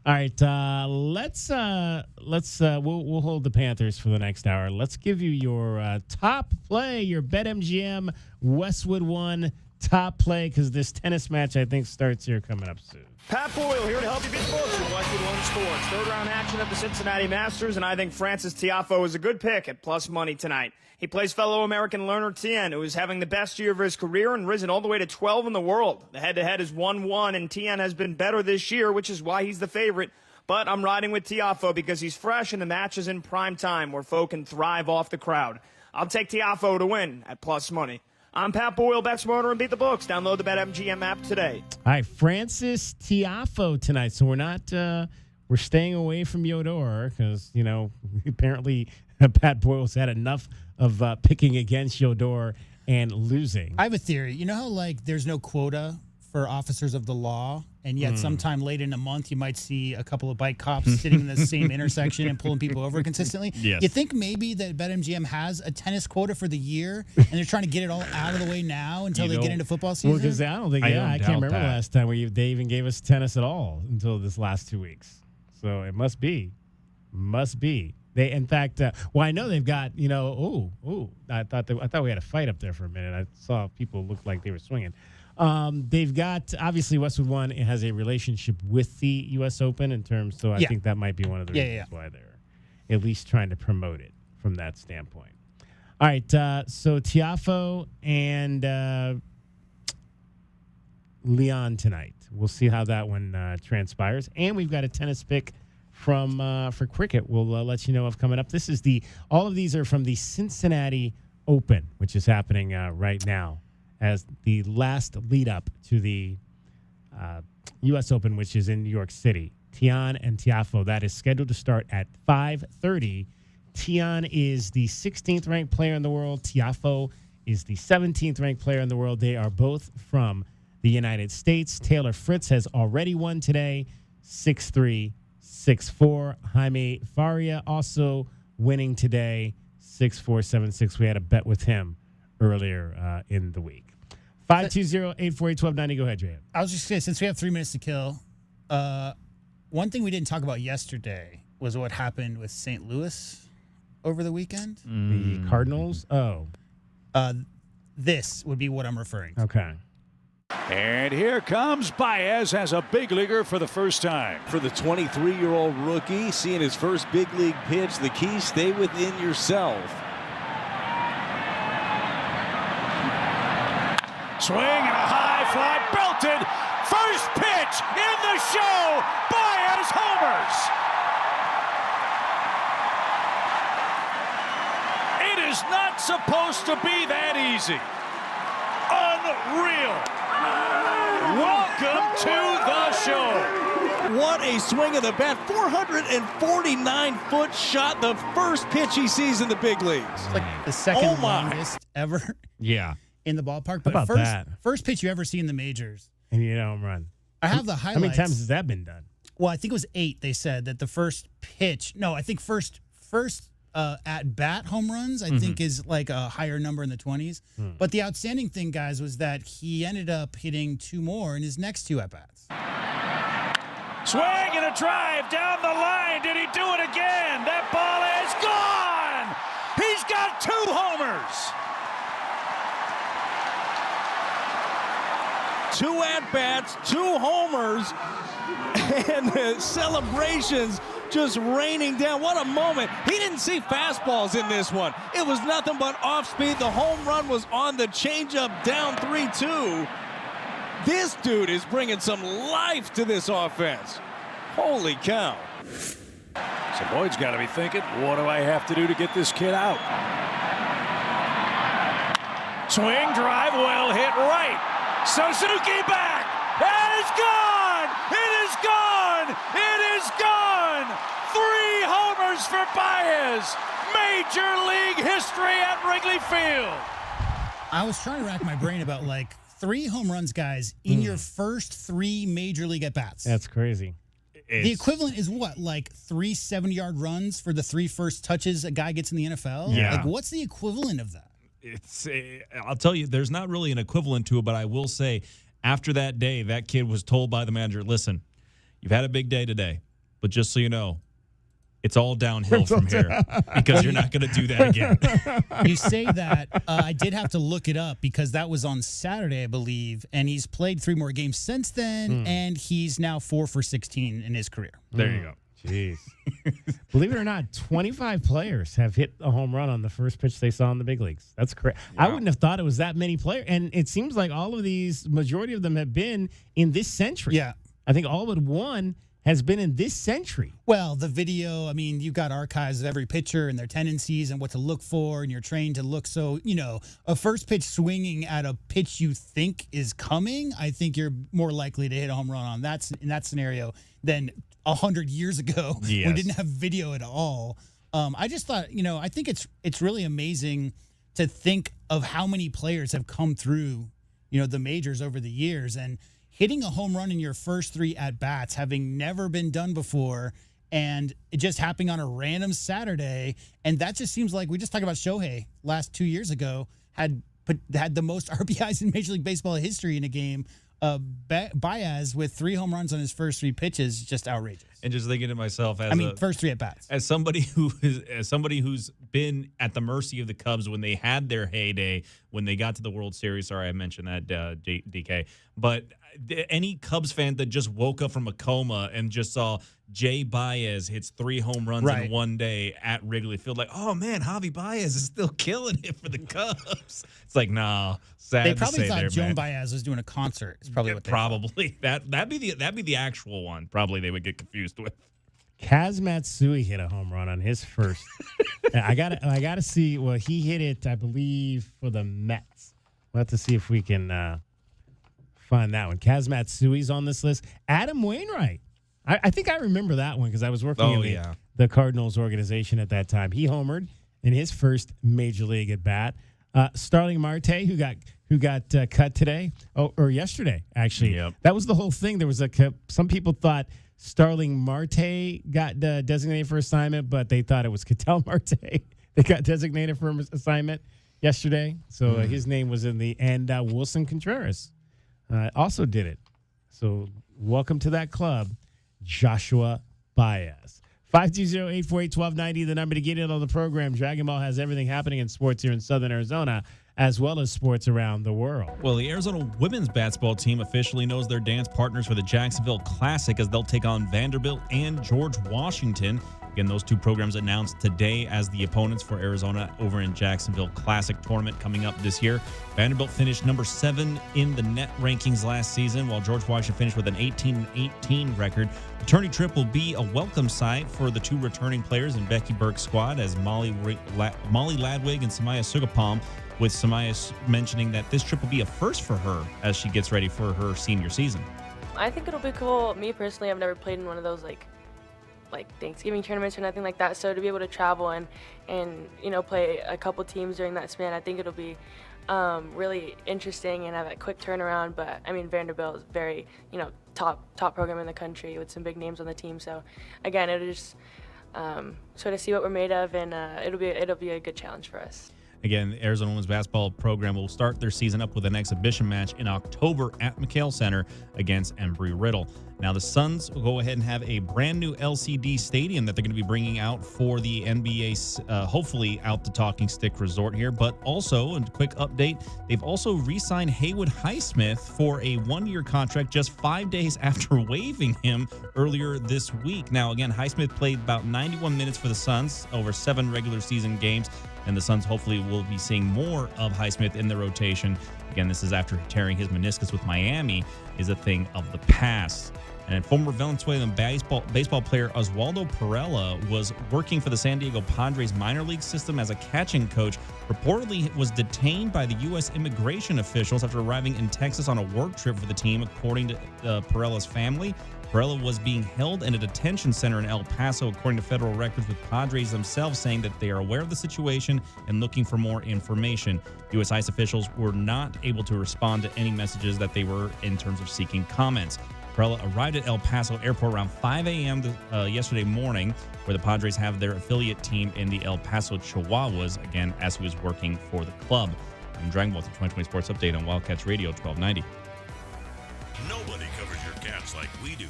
All right, let's we'll hold the Panthers for the next hour. Let's give you your top play, your BetMGM Westwood One top play, because this tennis match I think starts here coming up soon. Pat Boyle here to help you beat the books with Westwood One Sports. Third round action at the Cincinnati Masters, and I think Francis Tiafoe is a good pick at plus money tonight. He plays fellow American Lerner Tien, who is having the best year of his career and risen all the way to 12 in the world. The head-to-head is 1-1, and Tien has been better this year, which is why he's the favorite. But I'm riding with Tiafoe because he's fresh and the match is in prime time where folk can thrive off the crowd. I'll take Tiafoe to win at plus money. I'm Pat Boyle, bet smarter and beat the books. Download the BetMGM app today. All right, Francis Tiafoe tonight. So we're not we're staying away from Yodor because apparently Pat Boyle's had enough of picking against Yodor and losing. I have a theory. You know how there's no quota for officers of the law, and yet sometime late in a month you might see a couple of bike cops sitting in the same intersection and pulling people over consistently? Yes. You think maybe that BetMGM has a tennis quota for the year, and they're trying to get it all out of the way now until they get into football season? Well, because I don't think, I can't remember the last time they even gave us tennis at all until this last 2 weeks. So it must be. They, in fact, I know they've got, I thought we had a fight up there for a minute. I saw people look like they were swinging. They've got, obviously, Westwood One has a relationship with the U.S. Open in terms, so I think that might be one of the reasons why they're at least trying to promote it from that standpoint. All right, so Tiafoe and Leon tonight. We'll see how that one transpires. And we've got a tennis pick for cricket. We'll let you know of coming up. All of these are from the Cincinnati Open, which is happening right now as the last lead up to the U.S. Open, which is in New York City. Tien and Tiafoe, that is scheduled to start at 5:30. Tien is the 16th ranked player in the world. Tiafoe is the 17th ranked player in the world. They are both from the United States. Taylor Fritz has already won today, 6-3, 6-4. Jaime Faria also winning today, 6-4, 7-6. We had a bet with him earlier in the week. 520-848-1290. Go ahead, Jay. I was just going to say, since we have 3 minutes to kill, one thing we didn't talk about yesterday was what happened with St. Louis over the weekend. The Cardinals? Oh. This would be what I'm referring to. Okay. And here comes Baez as a big leaguer for the first time. For the 23-year-old rookie, seeing his first big league pitch, the key, stay within yourself. Swing and a high fly, belted. First pitch in the show. Baez homers. It is not supposed to be that easy. Unreal. Welcome to the show. What a swing of the bat. 449-foot shot, the first pitch he sees in the big leagues. It's like the second longest ever in the ballpark. But How about that? First pitch you ever see in the majors. And home run. I have the highlights. How many times has that been done? Well, I think it was 8. They said that the first pitch. No, I think first at bat home runs. I think is like a higher number in the 20s. But the outstanding thing, guys, was that he ended up hitting 2 more in his next 2 at bats. Swing and a drive down the line. Did he do it again? That ball is gone. He's got 2 homers. 2 at-bats, 2 homers, and the celebrations just raining down. What a moment. He didn't see fastballs in this one. It was nothing but off-speed. The home run was on the changeup down 3-2. This dude is bringing some life to this offense. Holy cow. So Boyd's got to be thinking, what do I have to do to get this kid out? Swing, drive, well hit right. Suzuki back. It is gone. It is gone. It is gone. 3 homers for Baez. Major league history at Wrigley Field. I was trying to rack my brain about 3 home runs, guys, in your first 3 major league at bats. That's crazy. The equivalent is what, 3 70-yard runs for the 3 first touches a guy gets in the NFL? Yeah. What's the equivalent of that? I'll tell you, there's not really an equivalent to it, but I will say, after that day, that kid was told by the manager, listen, you've had a big day today, but just so you know, it's all downhill from here because you're not going to do that again. You say that. I did have to look it up because that was on Saturday, I believe, and he's played 3 more games since then, and he's now 4 for 16 in his career. There you go. Jeez. Believe it or not, 25 players have hit a home run on the first pitch they saw in the big leagues. That's correct. Yeah. I wouldn't have thought it was that many players. And it seems like all of these, majority of them have been in this century. Yeah. I think all but one has been in this century. Well, the video, I mean, you've got archives of every pitcher and their tendencies and what to look for, and you're trained to look. So, a first pitch swinging at a pitch you think is coming, I think you're more likely to hit a home run on in that scenario than 100 years ago when we didn't have video at all. I just thought, I think it's really amazing to think of how many players have come through, the majors over the years, and hitting a home run in your first 3 at-bats, having never been done before, and it just happening on a random Saturday. And that just seems like, we just talked about Shohei last 2 years ago, had the most RBIs in Major League Baseball history in a game. Baez with 3 home runs on his first 3 pitches, just outrageous. And just thinking to myself, first 3 at bats. As somebody who's been at the mercy of the Cubs when they had their heyday, when they got to the World Series. Sorry, I mentioned that, DK. But any Cubs fan that just woke up from a coma and just saw Jay Baez hits 3 home runs in one day at Wrigley Field, like, oh man, Javi Baez is still killing it for the Cubs. It's like, nah. Sad they probably to say thought there, Joan man. Baez was doing a concert. It's probably what they probably that'd be the actual one. Probably they would get confused with. Kaz Matsui hit a home run on his first. I gotta see. Well, he hit it, I believe, for the Mets. We'll have to see if we can find that one. Kaz Matsui's on this list. Adam Wainwright. I think I remember that one because I was working in the Cardinals organization at that time. He homered in his first major league at bat. Starling Marte, who got cut today, or yesterday, actually. Yep. That was the whole thing. There was some people thought Starling Marte got designated for assignment, but they thought it was Ketel Marte. They got designated for assignment yesterday, so his name was in the and Wilson Contreras also did it. So welcome to that club, Joshua Baez. 520-848-1290, the number to get in on the program. Dragon Ball has everything happening in sports here in Southern Arizona, as well as sports around the world. Well, the Arizona women's basketball team officially knows their dance partners for the Jacksonville Classic as they'll take on Vanderbilt and George Washington. Again, those 2 programs announced today as the opponents for Arizona over in Jacksonville Classic tournament coming up this year. Vanderbilt finished number 7 in the net rankings last season, while George Washington finished with an 18-18 record. The tourney trip will be a welcome sight for the 2 returning players in Becky Burke's squad as Molly Ladwig and Samaya Sugapalm, with Samaya mentioning that this trip will be a first for her as she gets ready for her senior season. I think it'll be cool. Me personally, I've never played in one of those like Thanksgiving tournaments or nothing like that. So to be able to travel and play a couple teams during that span, I think it'll be really interesting and have a quick turnaround. But I mean, Vanderbilt is very, top program in the country with some big names on the team. So again, it'll just sort of see what we're made of, and it'll be a good challenge for us. Again, the Arizona women's basketball program will start their season up with an exhibition match in October at McHale Center against Embry-Riddle. Now, the Suns will go ahead and have a brand new LCD stadium that they're going to be bringing out for the NBA, hopefully out the Talking Stick Resort here. But also, a quick update, they've also re-signed Haywood Highsmith for a one-year contract just 5 days after waiving him earlier this week. Now, again, Highsmith played about 91 minutes for the Suns over 7 regular season games, and the Suns hopefully will be seeing more of Highsmith in the rotation. Again, this is after tearing his meniscus with Miami is a thing of the past. And former Venezuelan baseball player Oswaldo Perella was working for the San Diego Padres minor league system as a catching coach. Reportedly was detained by the U.S. immigration officials after arriving in Texas on a work trip for the team, according to Perella's family. Perella was being held in a detention center in El Paso, according to federal records, with Padres themselves saying that they are aware of the situation and looking for more information. U.S. ICE officials were not able to respond to any messages that they were in terms of seeking comments. Perella arrived at El Paso Airport around 5 a.m. Yesterday morning, where the Padres have their affiliate team in the El Paso Chihuahuas, again, as he was working for the club. I'm Dragon Ball, the 2020 Sports Update on Wildcats Radio 1290. Nobody covers your Cats like we do.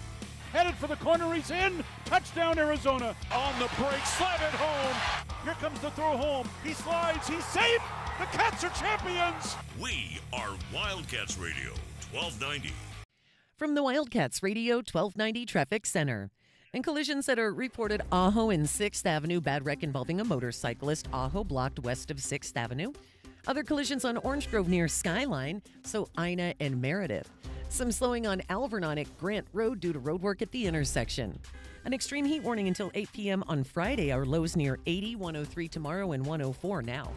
Headed for the corner, he's in. Touchdown, Arizona. On the break, slide it home. Here comes the throw home. He slides, he's safe. The Cats are champions. We are Wildcats Radio 1290. From the Wildcats Radio 1290 Traffic Center. In collisions that are reported, Ajo and 6th Avenue, bad wreck involving a motorcyclist. Ajo blocked west of 6th Avenue. Other collisions on Orange Grove near Skyline, so Ina and Meredith. Some slowing on Alvernon at Grant Road due to roadwork at the intersection. An extreme heat warning until 8 p.m. on Friday. Our lows near 80, 103 tomorrow, and 104 now.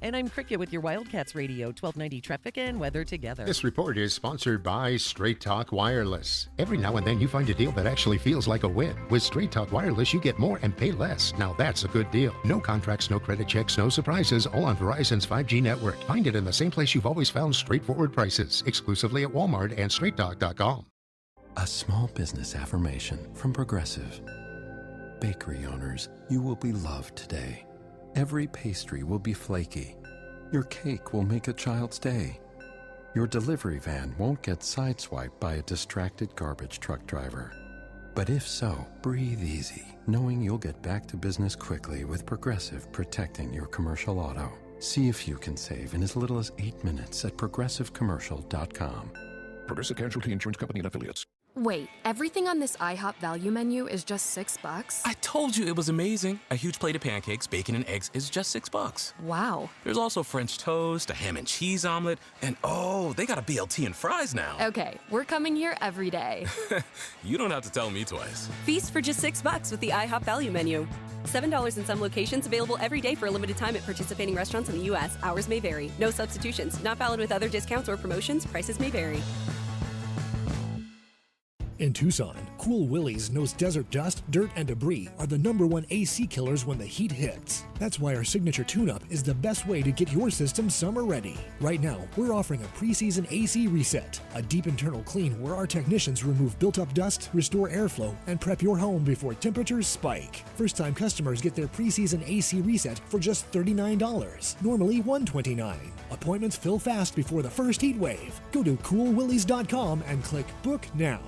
And I'm Cricket with your Wildcats Radio 1290 traffic and weather together. This report is sponsored by Straight Talk Wireless. Every now and then you find a deal that actually feels like a win. With Straight Talk Wireless, you get more and pay less. Now that's a good deal. No contracts, no credit checks, no surprises, all on Verizon's 5G network. Find it in the same place you've always found straightforward prices, exclusively at Walmart and StraightTalk.com. A small business affirmation from Progressive. Bakery owners, you will be loved today. Every pastry will be flaky. Your cake will make a child's day. Your delivery van won't get sideswiped by a distracted garbage truck driver. But if so, breathe easy, knowing you'll get back to business quickly with Progressive protecting your commercial auto. See if you can save in as little as 8 minutes at progressivecommercial.com. Progressive Casualty Insurance Company and Affiliates. Wait, everything on this IHOP value menu is just $6? I told you it was amazing. A huge plate of pancakes, bacon, and eggs is just $6. Wow. There's also French toast, a ham and cheese omelet, and oh, they got a BLT and fries now. Okay, we're coming here every day. You don't have to tell me twice. Feast for just $6 with the IHOP value menu. $7 in some locations, available every day for a limited time at participating restaurants in the U.S. Hours may vary. No substitutions. Not valid with other discounts or promotions. Prices may vary. In Tucson, Cool Willie's knows desert dust, dirt, and debris are the #1 AC killers when the heat hits. That's why our signature tune-up is the best way to get your system summer ready. Right now, we're offering a preseason AC reset, a deep internal clean where our technicians remove built-up dust, restore airflow, and prep your home before temperatures spike. First-time customers get their preseason AC reset for just $39, normally $129. Appointments fill fast before the first heat wave. Go to coolwillies.com and click Book Now.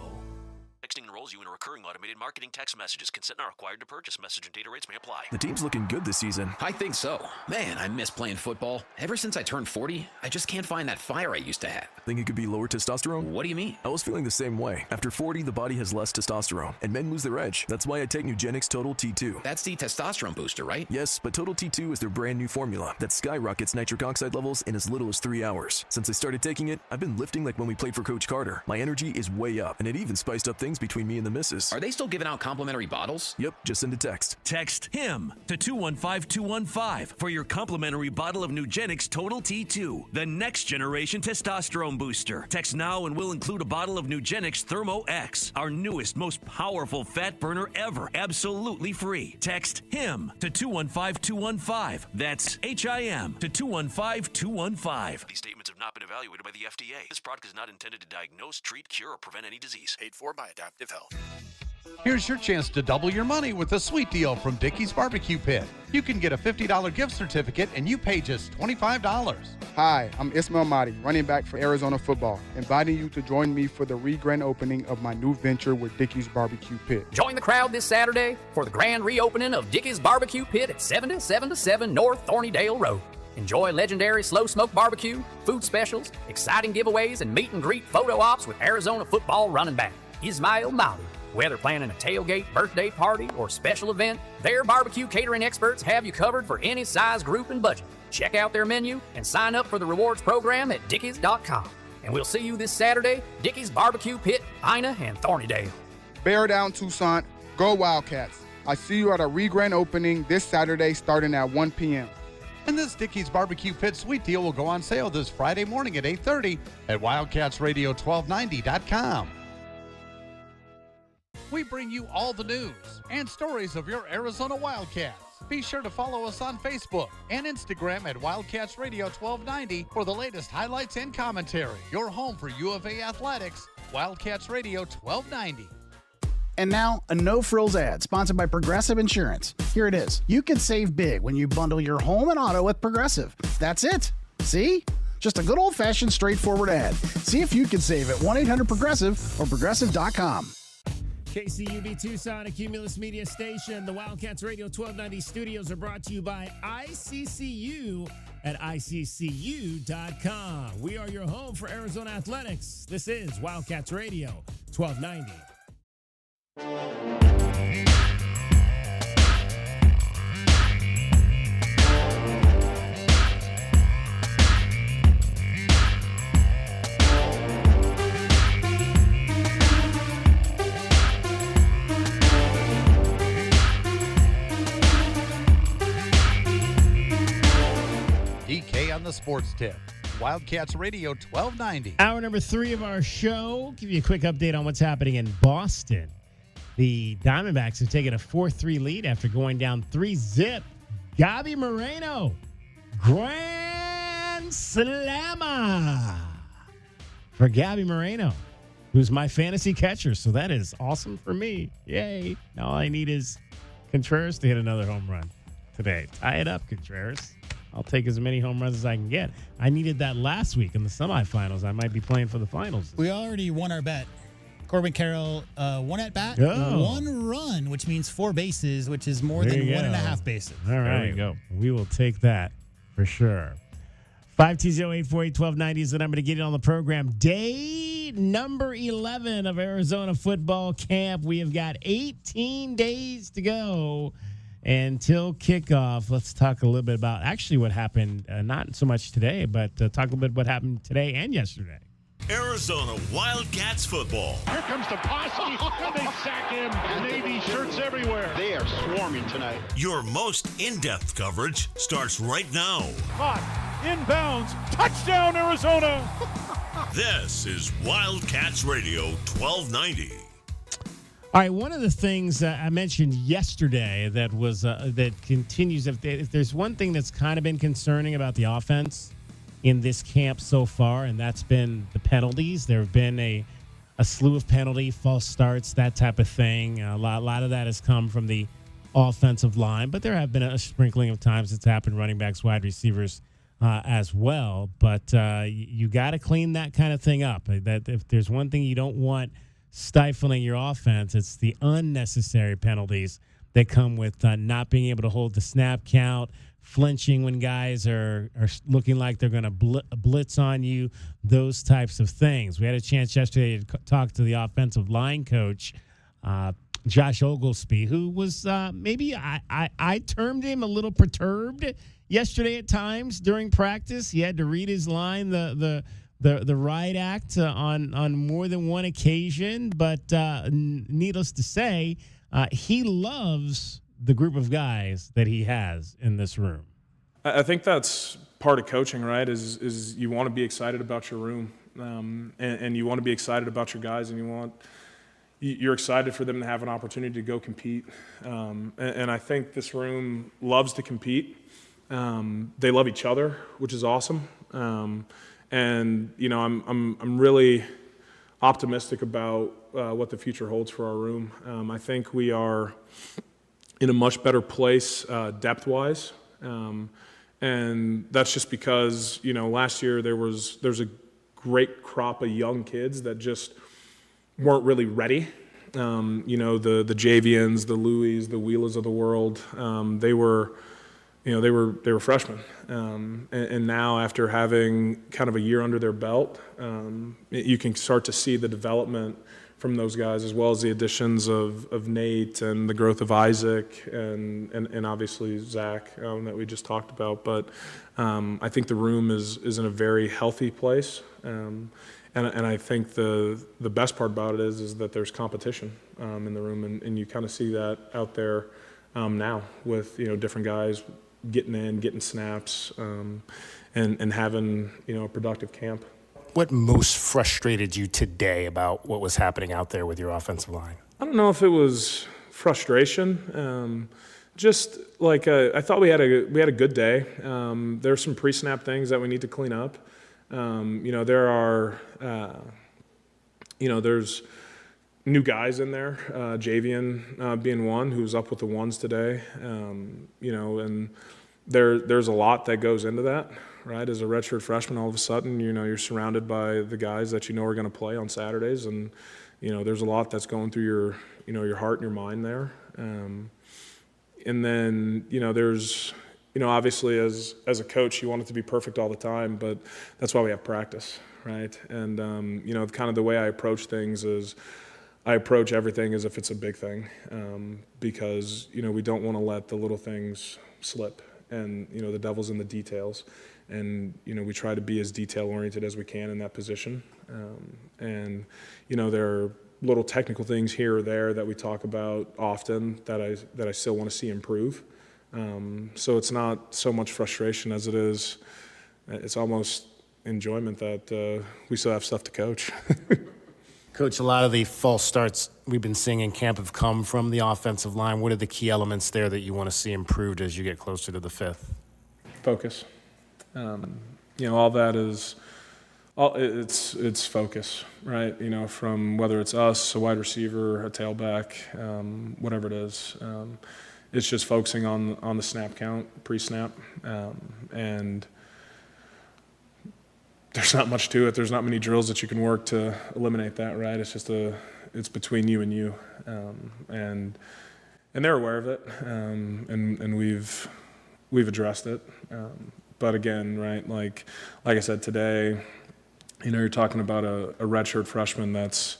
Texting enrolls you in a recurring automated marketing text messages. Consent not required to purchase. Message and data rates may apply. The team's looking good this season. I think so. Man, I miss playing football. Ever since I turned 40, I just can't find that fire I used to have. Think it could be lower testosterone? What do you mean? I was feeling the same way. After 40, the body has less testosterone, and men lose their edge. That's why I take Nugenix Total T2. That's the testosterone booster, right? Yes, but Total T2 is their brand new formula that skyrockets nitric oxide levels in as little as 3 hours. Since I started taking it, I've been lifting like when we played for Coach Carter. My energy is way up, and it even spiced up things things between me and the missus. Are they still giving out complimentary bottles? Yep, just send a text. Text HIM to 215215 for your complimentary bottle of Nugenix Total T2, the next generation testosterone booster. Text now and we'll include a bottle of Nugenix Thermo X, our newest, most powerful fat burner ever, absolutely free. Text HIM to 215215. That's HIM to 215215. These statements have not been evaluated by the FDA. This product is not intended to diagnose, treat, cure, or prevent any disease. Paid for by Adaptive Health. Here's your chance to double your money with a sweet deal from Dickey's Barbecue Pit. You can get a $50 gift certificate and you pay just $25. Hi, I'm Ismail Mahdi, running back for Arizona football, inviting you to join me for the re-grand opening of my new venture with Dickey's Barbecue Pit. Join the crowd this Saturday for the grand reopening of Dickey's Barbecue Pit at 77-7 North Thornydale Road. Enjoy legendary slow smoke barbecue, food specials, exciting giveaways, and meet and greet photo ops with Arizona football running back Ismail Mahdi. Whether planning a tailgate, birthday party, or special event, their barbecue catering experts have you covered for any size, group, and budget. Check out their menu and sign up for the rewards program at Dickies.com. And we'll see you this Saturday, Dickey's Barbecue Pit, Ina and Thornydale. Bear down, Tucson. Go Wildcats. I see you at a re-grand opening this Saturday starting at 1 p.m. And this Dickey's Barbecue Pit sweet deal will go on sale this Friday morning at 8:30 at WildcatsRadio1290.com. We bring you all the news and stories of your Arizona Wildcats. Be sure to follow us on Facebook and Instagram at Wildcats Radio 1290 for the latest highlights and commentary. Your home for U of A athletics, Wildcats Radio 1290. And now, a no-frills ad sponsored by Progressive Insurance. Here it is. You can save big when you bundle your home and auto with Progressive. That's it. See? Just a good old-fashioned, straightforward ad. See if you can save at 1-800-PROGRESSIVE or Progressive.com. KCUB Tucson, a Cumulus Media Station. The Wildcats Radio 1290 studios are brought to you by ICCU at ICCU.com. We are your home for Arizona athletics. This is Wildcats Radio 1290. DK on the Sports Tip. Wildcats Radio 1290. Hour number 3 of our show. Give you a quick update on what's happening in Boston. The Diamondbacks have taken a 4-3 lead after going down 3-zip. Gabby Moreno, grand slammer for Gabby Moreno, who's my fantasy catcher. So that is awesome for me. Yay. Now all I need is Contreras to hit another home run today. Tie it up, Contreras. I'll take as many home runs as I can get. I needed that last week in the semifinals. I might be playing for the finals. We already won our bet. Corbin Carroll, 1 at bat, 1 run, which means 4 bases, which is more than 1.5 bases. All right. There you go. We will take that for sure. 520-848-1290 is the number to get in on the program. Day number 11 of Arizona football camp. We have got 18 days to go until kickoff. Let's talk a little bit about actually what happened, not so much today, but talk a little bit what happened today and yesterday. Arizona Wildcats football. Here comes the posse, and they sack him. Navy shirts everywhere. They are swarming tonight. Your most in-depth coverage starts right now. Caught, inbounds, touchdown Arizona. This is Wildcats Radio 1290. All right, one of the things I mentioned yesterday that was that continues, if there's one thing that's kind of been concerning about the offense in this camp so far, and that's been the penalties. There have been a slew of false starts, that type of thing. A lot of that has come from the offensive line, but there have been a sprinkling of times it's happened running backs, wide receivers as well. But you got to clean that kind of thing up. That if there's one thing you don't want stifling your offense, it's the unnecessary penalties that come with not being able to hold the snap count, flinching when guys are looking like they're going to blitz on you, those types of things. We had a chance yesterday to talk to the offensive line coach, Josh Oglesby, who was maybe I termed him a little perturbed yesterday at times during practice. He had to read his line the the riot act on more than one occasion. But needless to say, he loves the group of guys that he has in this room. I think that's part of coaching, right? Is you want to be excited about your room, and you want to be excited about your guys, and you're excited for them to have an opportunity to go compete. And I think this room loves to compete. They love each other, which is awesome. And I'm really optimistic about what the future holds for our room. I think we are in a much better place depth-wise. And that's just because, last year there's a great crop of young kids that just weren't really ready. The Javians, the Louis, the Wheelers of the world, they were freshmen. And now after having kind of a year under their belt, you can start to see the development from those guys, as well as the additions of Nate and the growth of Isaac and obviously Zach that we just talked about. But I think the room is in a very healthy place. And I think the best part about it is that there's competition in the room, and you kind of see that out there now with different guys getting snaps and having a productive camp. What most frustrated you today about what was happening out there with your offensive line? I don't know if it was frustration. Just like I thought we had a good day. There's some pre-snap things that we need to clean up. There are there's new guys in there. Javian being one who's up with the ones today. And there's a lot that goes into that. Right, as a redshirt freshman, all of a sudden, you're surrounded by the guys that are going to play on Saturdays, and there's a lot that's going through your heart and your mind there. And then there's obviously as a coach, you want it to be perfect all the time, but that's why we have practice, right? And kind of the way I approach things is I approach everything as if it's a big thing, because we don't want to let the little things slip, and the devil's in the details. And, we try to be as detail-oriented as we can in that position. And there are little technical things here or there that we talk about often that I still want to see improve. So it's not so much frustration as it's almost enjoyment that we still have stuff to coach. Coach, a lot of the false starts we've been seeing in camp have come from the offensive line. What are the key elements there that you want to see improved as you get closer to the fifth? Focus. All that is, it's focus, right? From whether it's us, a wide receiver, a tailback, whatever it is. It's just focusing on the snap count, pre-snap, and there's not much to it. There's not many drills that you can work to eliminate that, right? It's just it's between you and you, and they're aware of it, and we've addressed it. But again, right, like I said today, you're talking about a redshirt freshman that's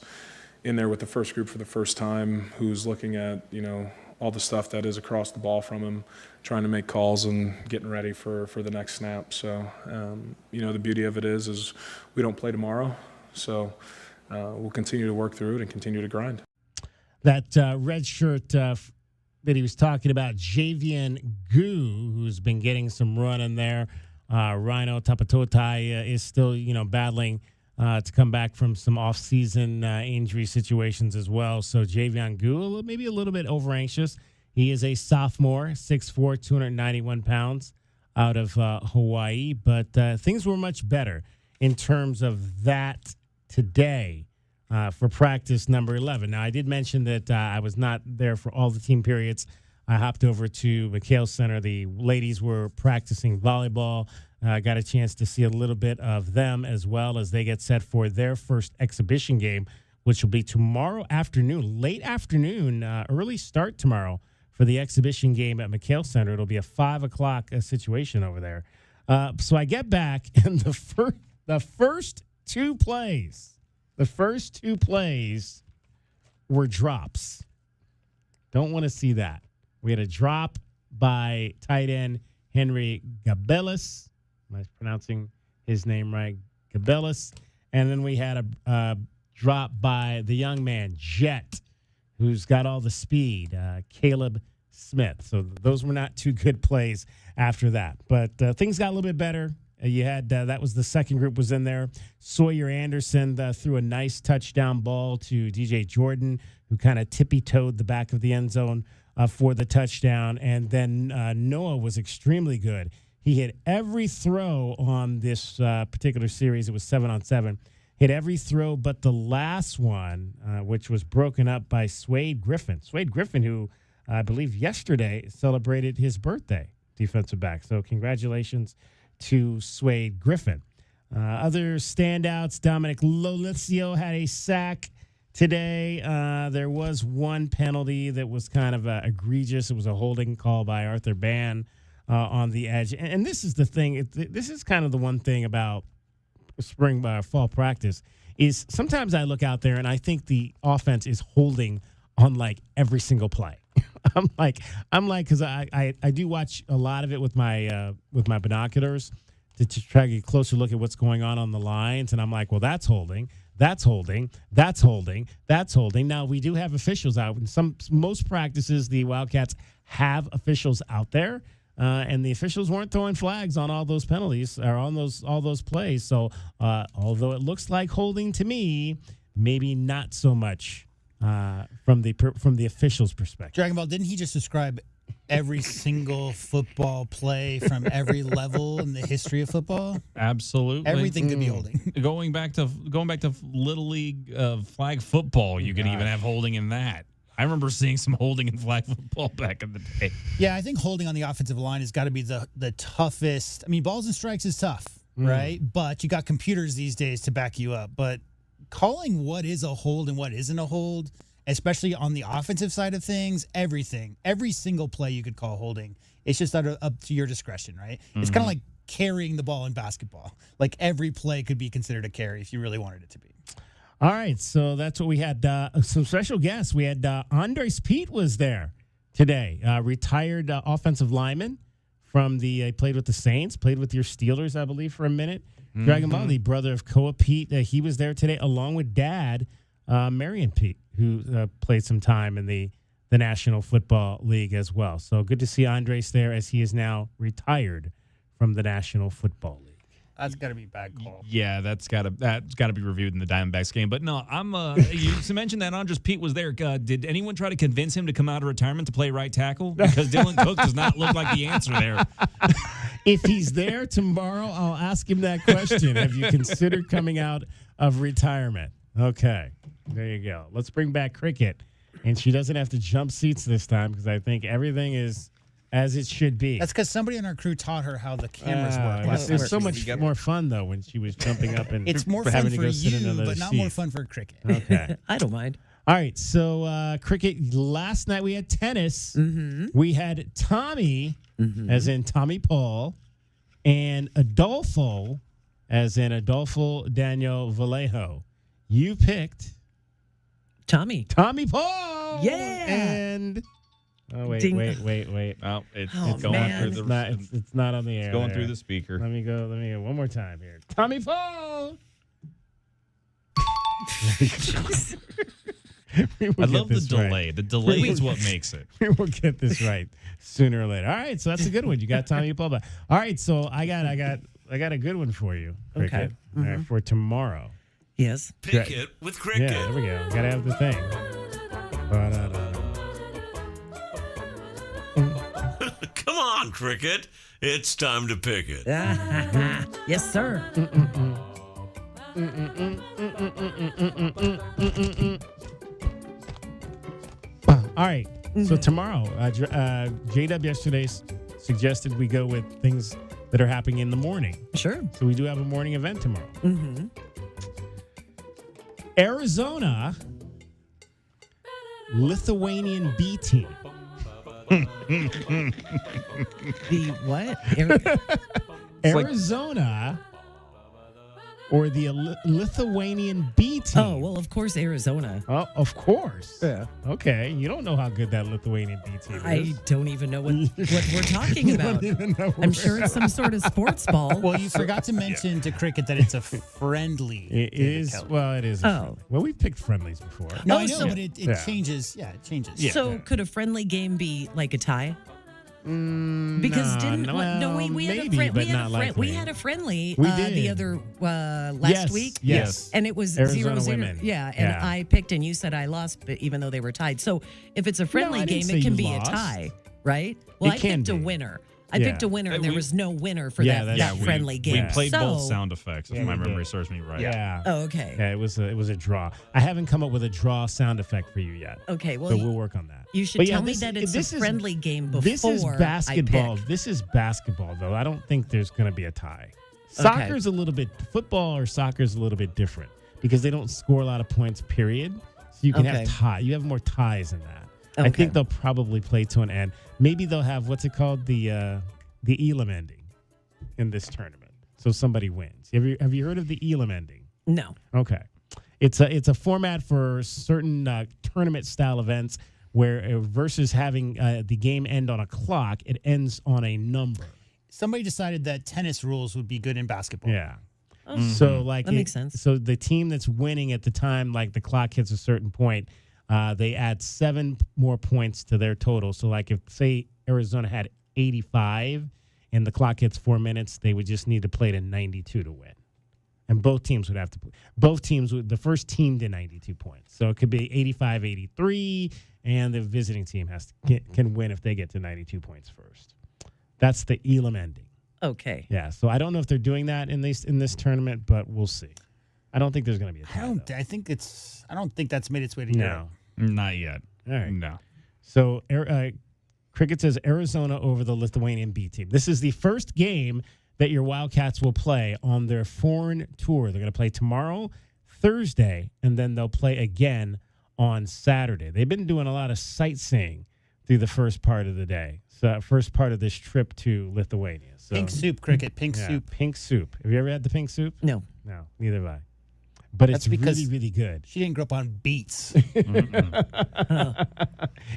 in there with the first group for the first time, who's looking at all the stuff that is across the ball from him, trying to make calls and getting ready for the next snap. So the beauty of it is we don't play tomorrow, so we'll continue to work through it and continue to grind. That redshirt that he was talking about, Javian Gu, who's been getting some run in there. Rhino Tapatotai is still, battling to come back from some off-season injury situations as well. So Javian Gu, maybe a little bit over-anxious. He is a sophomore, 6'4", 291 pounds out of Hawaii. But things were much better in terms of that today. For practice number 11. Now, I did mention that I was not there for all the team periods. I hopped over to McHale Center. The ladies were practicing volleyball. Got a chance to see a little bit of them as well as they get set for their first exhibition game, which will be tomorrow afternoon, late afternoon, early start tomorrow for the exhibition game at McHale Center. It'll be a 5 o'clock situation over there. So I get back, and the first two plays were drops. Don't want to see that. We had a drop by tight end Henry Gabelis. Am I pronouncing his name right? Cabellis. And then we had a drop by the young man, Jet, who's got all the speed, Caleb Smith. So those were not two good plays after that. But things got a little bit better. You had that was the second group was in there. Sawyer Anderson threw a nice touchdown ball to DJ Jordan, who kind of tippy-toed the back of the end zone for the touchdown. And then Noah was extremely good. He hit every throw on this particular series. It was 7-on-7. Hit every throw but the last one, which was broken up by Swade Griffin. Swade Griffin, who I believe yesterday celebrated his birthday, defensive back. So congratulations to Swade Griffin. Other standouts, Dominic Lolizio had a sack today. There was one penalty that was kind of egregious. It was a holding call by Arthur Bann on the edge. And this is the thing. This is kind of the one thing about fall practice is sometimes I look out there and I think the offense is holding on like every single play. I'm like, because I do watch a lot of it with my binoculars to try to get a closer look at what's going on the lines, and I'm like, well, that's holding. Now we do have officials out. In most practices, the Wildcats have officials out there, and the officials weren't throwing flags on all those penalties or on all those plays. So although it looks like holding to me, maybe not so much. From the officials' perspective. Dragon Ball, didn't he just describe every single football play from every level in the history of football? Absolutely. Everything could be holding. Going back to Little League flag football, you could even have holding in that. I remember seeing some holding in flag football back in the day. Yeah, I think holding on the offensive line has got to be the toughest. I mean, balls and strikes is tough, right? But you got computers these days to back you up. But calling what is a hold and what isn't a hold, especially on the offensive side of things, every single play you could call holding. It's just up to your discretion, right? It's kind of like carrying the ball in basketball. Like every play could be considered a carry if you really wanted it to be. All right, so that's what we had. Some special guests. We had Andres Pete was there today, retired offensive lineman from played with the Saints, played with your Steelers, I believe, for a minute. Dragon Ball, the brother of Koa Pete, he was there today along with Dad, Marion Pete, who played some time in the National Football League as well. So good to see Andres there as he is now retired from the National Football League. That's got to be a bad call. Yeah, that's got to be reviewed in the Diamondbacks game. But no, you mentioned that Andres Pete was there. Did anyone try to convince him to come out of retirement to play right tackle? Because Dylan Cook does not look like the answer there. If he's there tomorrow, I'll ask him that question. Have you considered coming out of retirement? Okay, there you go. Let's bring back Cricket. And she doesn't have to jump seats this time because I think everything is as it should be. That's because somebody on our crew taught her how the cameras work. It's so much more fun, though, when she was jumping up and it's more fun having for to go sit in you, another but not seat. more fun for Cricket. Okay. I don't mind. All right, so Cricket, last night we had tennis. We had Tommy, as in Tommy Paul, and Adolfo, as in Adolfo Daniel Vallejo. You picked Tommy Paul. Yeah. And wait. Oh, it's Oh, going man. through the It's not on the air. it's going there. through the speaker. Let me go one more time here. Tommy Paul. I love the delay. The delay is what makes it. We will get this right sooner or later. All right, so that's a good one. You got Tommy Paul back. All right, so I got a good one for you, Cricket. Okay. All right, for tomorrow. Yes. Pick it with Cricket. Yeah, there we go. Gotta have the thing. Come on, Cricket. It's time to pick it. Yes, sir. All right, so tomorrow, J-Dub yesterday suggested we go with things that are happening in the morning. Sure. So we do have a morning event tomorrow. Mm-hmm. Arizona, Lithuanian B team. The what? Arizona, or the Lithuanian B team? Oh, well, of course, Arizona. Oh, of course. Yeah. Okay. You don't know how good that Lithuanian B team is. I don't even know what we're talking about. I'm sure it's some sort of sports ball. Well, you forgot to mention to cricket that it's a friendly. It is. Kelly. Well, it is. Well, we've picked friendlies before. No, I know, but it changes. Yeah, it changes. So could a friendly game be like a tie? Because we had a friendly the other last week. Yes, and it was Arizona 0-0. women. Yeah, and I picked and you said I lost, but even though they were tied. So if it's a friendly I didn't game, say it can you be lost. a tie, right? Well, I picked a winner. I picked a winner, and there was no winner for that friendly game. We played both So- sound effects, if my memory serves me right. Yeah. Oh, okay. Yeah, it was a draw. I haven't come up with a draw sound effect for you yet. Okay, well, so we'll work on that. You should But tell me that it's a friendly game before This is basketball. I pick. This is basketball, though. I don't think there's going to be a tie. Soccer's a little bit football or soccer's a little bit different because they don't score a lot of points. Period. So you can have tie. You have more ties in that. I think they'll probably play to an end. Maybe they'll have what's it called the Elam ending in this tournament. So somebody wins. Have you heard of the Elam ending? No. Okay. It's a format for certain tournament style events where versus having the game end on a clock, it ends on a number. Somebody decided that tennis rules would be good in basketball. Yeah. Oh, So like that makes sense. So the team that's winning at the time, like the clock hits a certain point, they add 7 more points to their total. So like if say Arizona had 85 and the clock hits 4 minutes, they would just need to play to 92 to win. And both teams would have to the first team did 92 points. So it could be 85-83 and the visiting team can win if they get to 92 points first. That's the Elam ending. Okay. Yeah, so I don't know if they're doing that in this tournament, but we'll see. I don't think there's going to be a tie. I don't think that's made its way to Europe. Not yet. All right. No. So cricket says Arizona over the Lithuanian B team. This is the first game that your Wildcats will play on their foreign tour. They're going to play tomorrow, Thursday, and then they'll play again on Saturday. They've been doing a lot of sightseeing through the first part of the day. So first part of this trip to Lithuania. So, Pink soup, cricket. Pink soup. Pink soup. Have you ever had the pink soup? No. No, neither have I. But That's it's because really, really good. She didn't grow up on beets.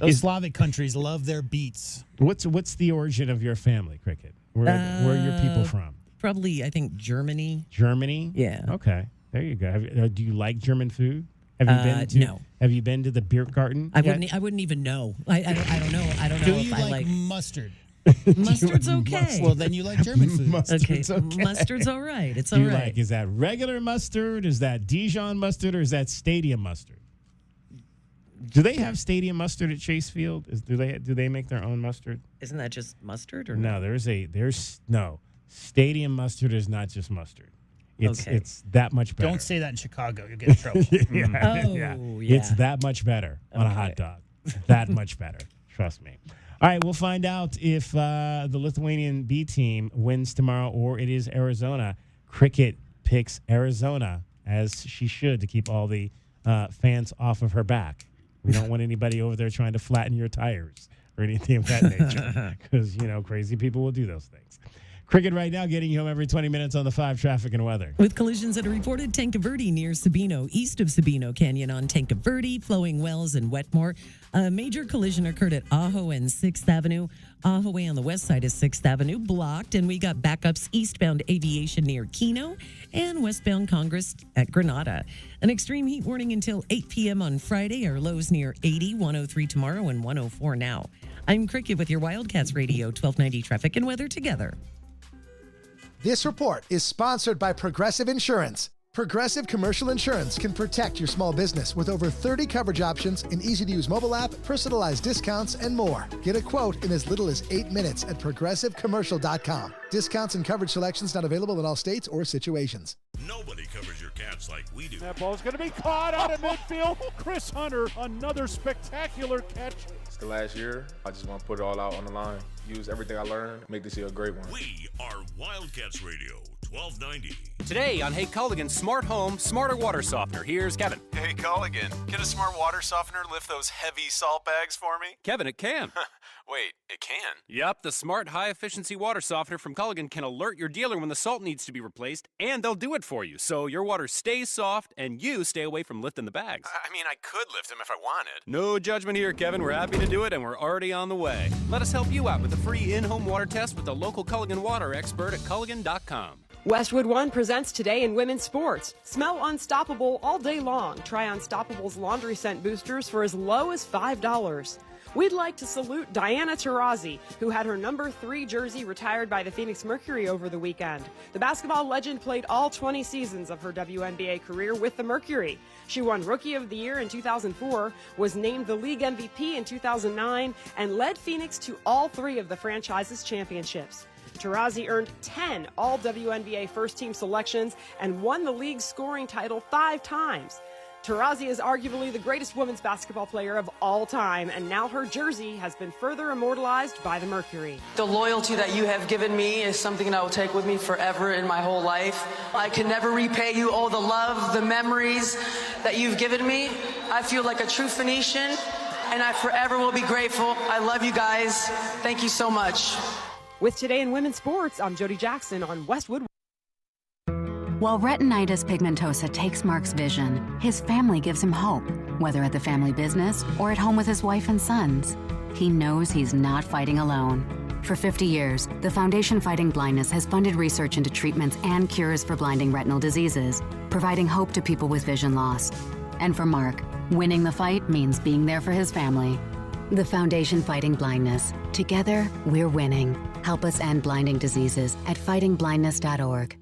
Those Slavic countries love their beets. What's the origin of your family, Cricket? Where are your people from? Probably, I think Germany. Germany? Yeah. Okay. There you go. Do you like German food? Have you been to no. Have you been to the Biergarten? I wouldn't even know. I don't know. I don't know Do if you I like mustard? Mustard's okay. Well, then you like German food. Mustard's okay. Mustard's all right. It's Do all you right. like? Is that regular mustard? Is that Dijon mustard? Or is that stadium mustard? Do they have stadium mustard at Chase Field? Do they make their own mustard? Isn't that just mustard or No, there's no. Stadium mustard is not just mustard. It's that much better. Don't say that in Chicago. You'll get in trouble. Yeah. It's that much better on a hot dog. That much better. Trust me. All right, we'll find out if the Lithuanian B team wins tomorrow or it is Arizona. Cricket picks Arizona, as she should, to keep all the fans off of her back. We don't want anybody over there trying to flatten your tires or anything of that nature because, crazy people will do those things. Cricket right now getting you home every 20 minutes on the 5 traffic and weather. With collisions that are reported, Tanque Verde near Sabino, east of Sabino Canyon on Tanque Verde, Flowing Wells and Wetmore. A major collision occurred at Ajo and 6th Avenue. Ajo Way on the west side is 6th Avenue, blocked, and we got backups eastbound Aviation near Keno and westbound Congress at Granada. An extreme heat warning until 8 p.m. on Friday. Our lows near 80, 103 tomorrow, and 104 now. I'm Cricket with your Wildcats Radio 1290 traffic and weather together. This report is sponsored by Progressive Insurance. Progressive Commercial Insurance can protect your small business with over 30 coverage options, an easy-to-use mobile app, personalized discounts, and more. Get a quote in as little as 8 minutes at progressivecommercial.com. Discounts and coverage selections not available in all states or situations. Nobody covers your Cats like we do. That ball's going to be caught out of midfield. Chris Hunter, another spectacular catch. It's the last year. I just want to put it all out on the line. use everything I learned, make this year a great one. We are Wildcats Radio 1290. Today on Hey Culligan Smart Home, Smarter Water Softener. Here's Kevin. Hey Culligan, can a smart water softener lift those heavy salt bags for me? Kevin, it can. Wait, it can? Yep, the smart high-efficiency water softener from Culligan can alert your dealer when the salt needs to be replaced, and they'll do it for you, so your water stays soft and you stay away from lifting the bags. I mean, I could lift them if I wanted. No judgment here, Kevin. We're happy to do it, and we're already on the way. Let us help you out with a free in-home water test with the local Culligan water expert at Culligan.com. Westwood One presents Today in Women's Sports. Smell unstoppable all day long. Try Unstoppable's laundry scent boosters for as low as $5. We'd like to salute Diana Taurasi, who had her number 3 jersey retired by the Phoenix Mercury over the weekend. The basketball legend played all 20 seasons of her WNBA career with the Mercury. She won Rookie of the Year in 2004, was named the league MVP in 2009, and led Phoenix to all 3 of the franchise's championships. Taurasi earned 10 All-WNBA first-team selections and won the league's scoring title 5 times. Taurasi is arguably the greatest women's basketball player of all time, and now her jersey has been further immortalized by the Mercury. The loyalty that you have given me is something that I will take with me forever in my whole life. I can never repay you all the love, the memories that you've given me. I feel like a true Phoenician, and I forever will be grateful. I love you guys. Thank you so much. With Today in Women's Sports, I'm Jody Jackson on Westwood. While retinitis pigmentosa takes Mark's vision, his family gives him hope, whether at the family business or at home with his wife and sons. He knows he's not fighting alone. For 50 years, the Foundation Fighting Blindness has funded research into treatments and cures for blinding retinal diseases, providing hope to people with vision loss. And for Mark, winning the fight means being there for his family. The Foundation Fighting Blindness. Together, we're winning. Help us end blinding diseases at fightingblindness.org.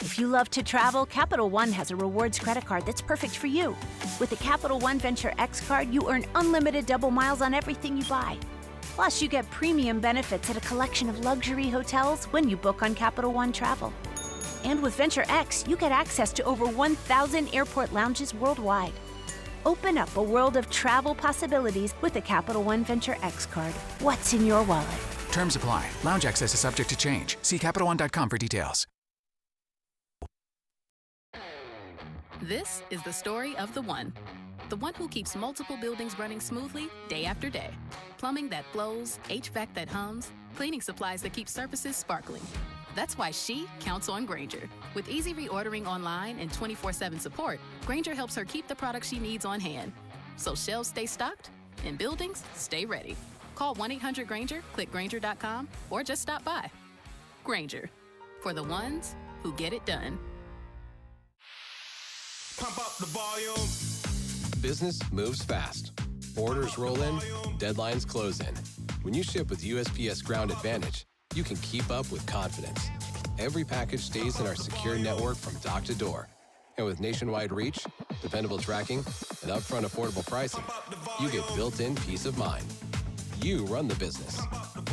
If you love to travel, Capital One has a rewards credit card that's perfect for you. With the Capital One Venture X card, you earn unlimited double miles on everything you buy. Plus, you get premium benefits at a collection of luxury hotels when you book on Capital One Travel. And with Venture X, you get access to over 1,000 airport lounges worldwide. Open up a world of travel possibilities with the Capital One Venture X card. What's in your wallet? Terms apply. Lounge access is subject to change. See CapitalOne.com for details. This is the story of the one who keeps multiple buildings running smoothly day after day. Plumbing that flows, HVAC that hums, cleaning supplies that keep surfaces sparkling. That's why she counts on Grainger. With easy reordering online and 24/7 support, Grainger helps her keep the products she needs on hand. So shelves stay stocked and buildings stay ready. Call 1-800-GRAINGER, click Grainger.com, or just stop by. Grainger, for the ones who get it done. Pump up the volume. Business moves fast. Orders roll in, deadlines close in. When you ship with USPS Ground Advantage, you can keep up with confidence. Every package stays in our secure network from dock to door. And with nationwide reach, dependable tracking, and upfront affordable pricing, you get built-in peace of mind. You run the business.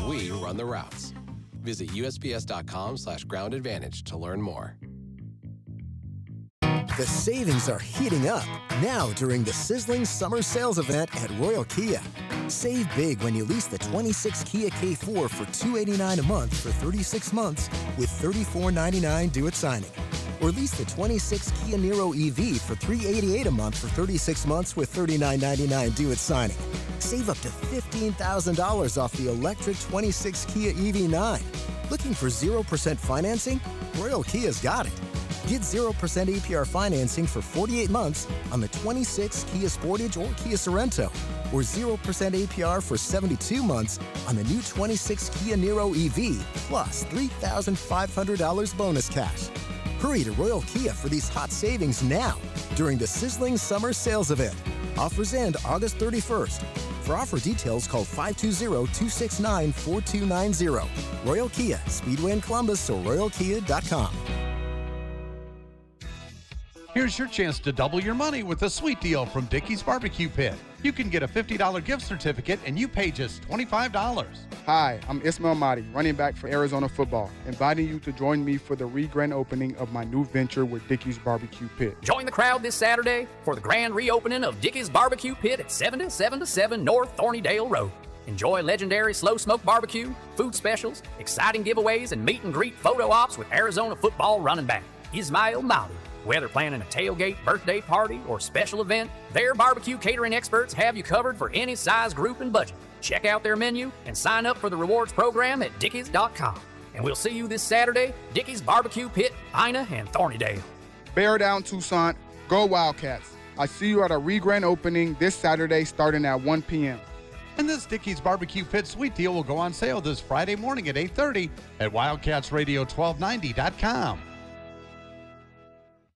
We run the routes. Visit USPS.com/Ground Advantage to learn more. The savings are heating up now during the sizzling summer sales event at Royal Kia. Save big when you lease the 26 Kia K4 for $289 a month for 36 months with $34.99 due at signing. Or lease the 26 Kia Niro EV for $388 a month for 36 months with $39.99 due at signing. Save up to $15,000 off the electric 26 Kia EV9. Looking for 0% financing? Royal Kia's got it. Get 0% APR financing for 48 months on the 26 Kia Sportage or Kia Sorento, or 0% APR for 72 months on the new 26 Kia Niro EV, plus $3,500 bonus cash. Hurry to Royal Kia for these hot savings now during the sizzling summer sales event. Offers end August 31st. For offer details, call 520-269-4290. Royal Kia, Speedway in Columbus, or royalkia.com. Here's your chance to double your money with a sweet deal from Dickey's Barbecue Pit. You can get a $50 gift certificate and you pay just $25. Hi, I'm Ismail Mahdi, running back for Arizona football, inviting you to join me for the grand opening of my new venture with Dickey's Barbecue Pit. Join the crowd this Saturday for the grand reopening of Dickey's Barbecue Pit at 7777 North Thornydale Road. Enjoy legendary slow smoke barbecue, food specials, exciting giveaways, and meet and greet photo ops with Arizona football running back Ismail Malu. Whether planning a tailgate, birthday party, or special event, their barbecue catering experts have you covered for any size, group, and budget. Check out their menu and sign up for the rewards program at Dickies.com. And we'll see you this Saturday, Dickey's Barbecue Pit, Ina and Thornydale. Bear down, Tucson. Go Wildcats. I see you at a re-grand opening this Saturday starting at 1 p.m. And this Dickey's Barbecue Pit Sweet Deal will go on sale this Friday morning at 8:30 at WildcatsRadio1290.com.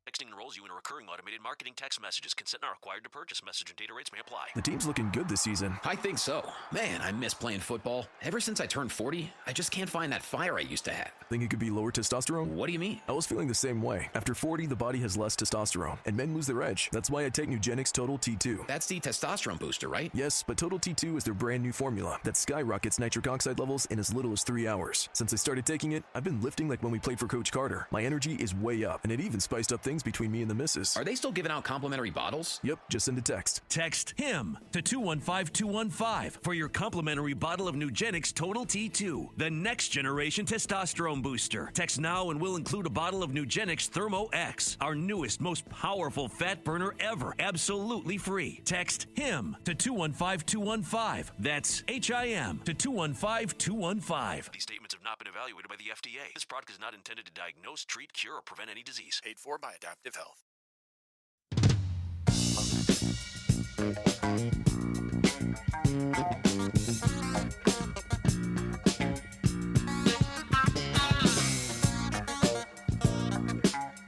Texting enrolls you in a recurring automated marketing text messages. Consent not required to purchase. Message and data rates may apply. The team's looking good this season. I think so. Man, I miss playing football. Ever since I turned 40, I just can't find that fire I used to have. Think it could be lower testosterone? What do you mean? I was feeling the same way. After 40, the body has less testosterone, and men lose their edge. That's why I take Nugenix Total T2. That's the testosterone booster, right? Yes, but Total T2 is their brand new formula that skyrockets nitric oxide levels in as little as 3 hours. Since I started taking it, I've been lifting like when we played for Coach Carter. My energy is way up, and it even spiced up things between me and the missus. Are they still giving out complimentary bottles? Yep, just send a text. Text HIM to 215-215 for your complimentary bottle of Nugenix Total T2, the next generation testosterone booster. Text now and we'll include a bottle of Nugenix Thermo X, our newest, most powerful fat burner ever, absolutely free. Text HIM to 215-215. That's HIM to 215-215. These statements have not been evaluated by the FDA. This product is not intended to diagnose, treat, cure, or prevent any disease. Paid for by Adaptive Health.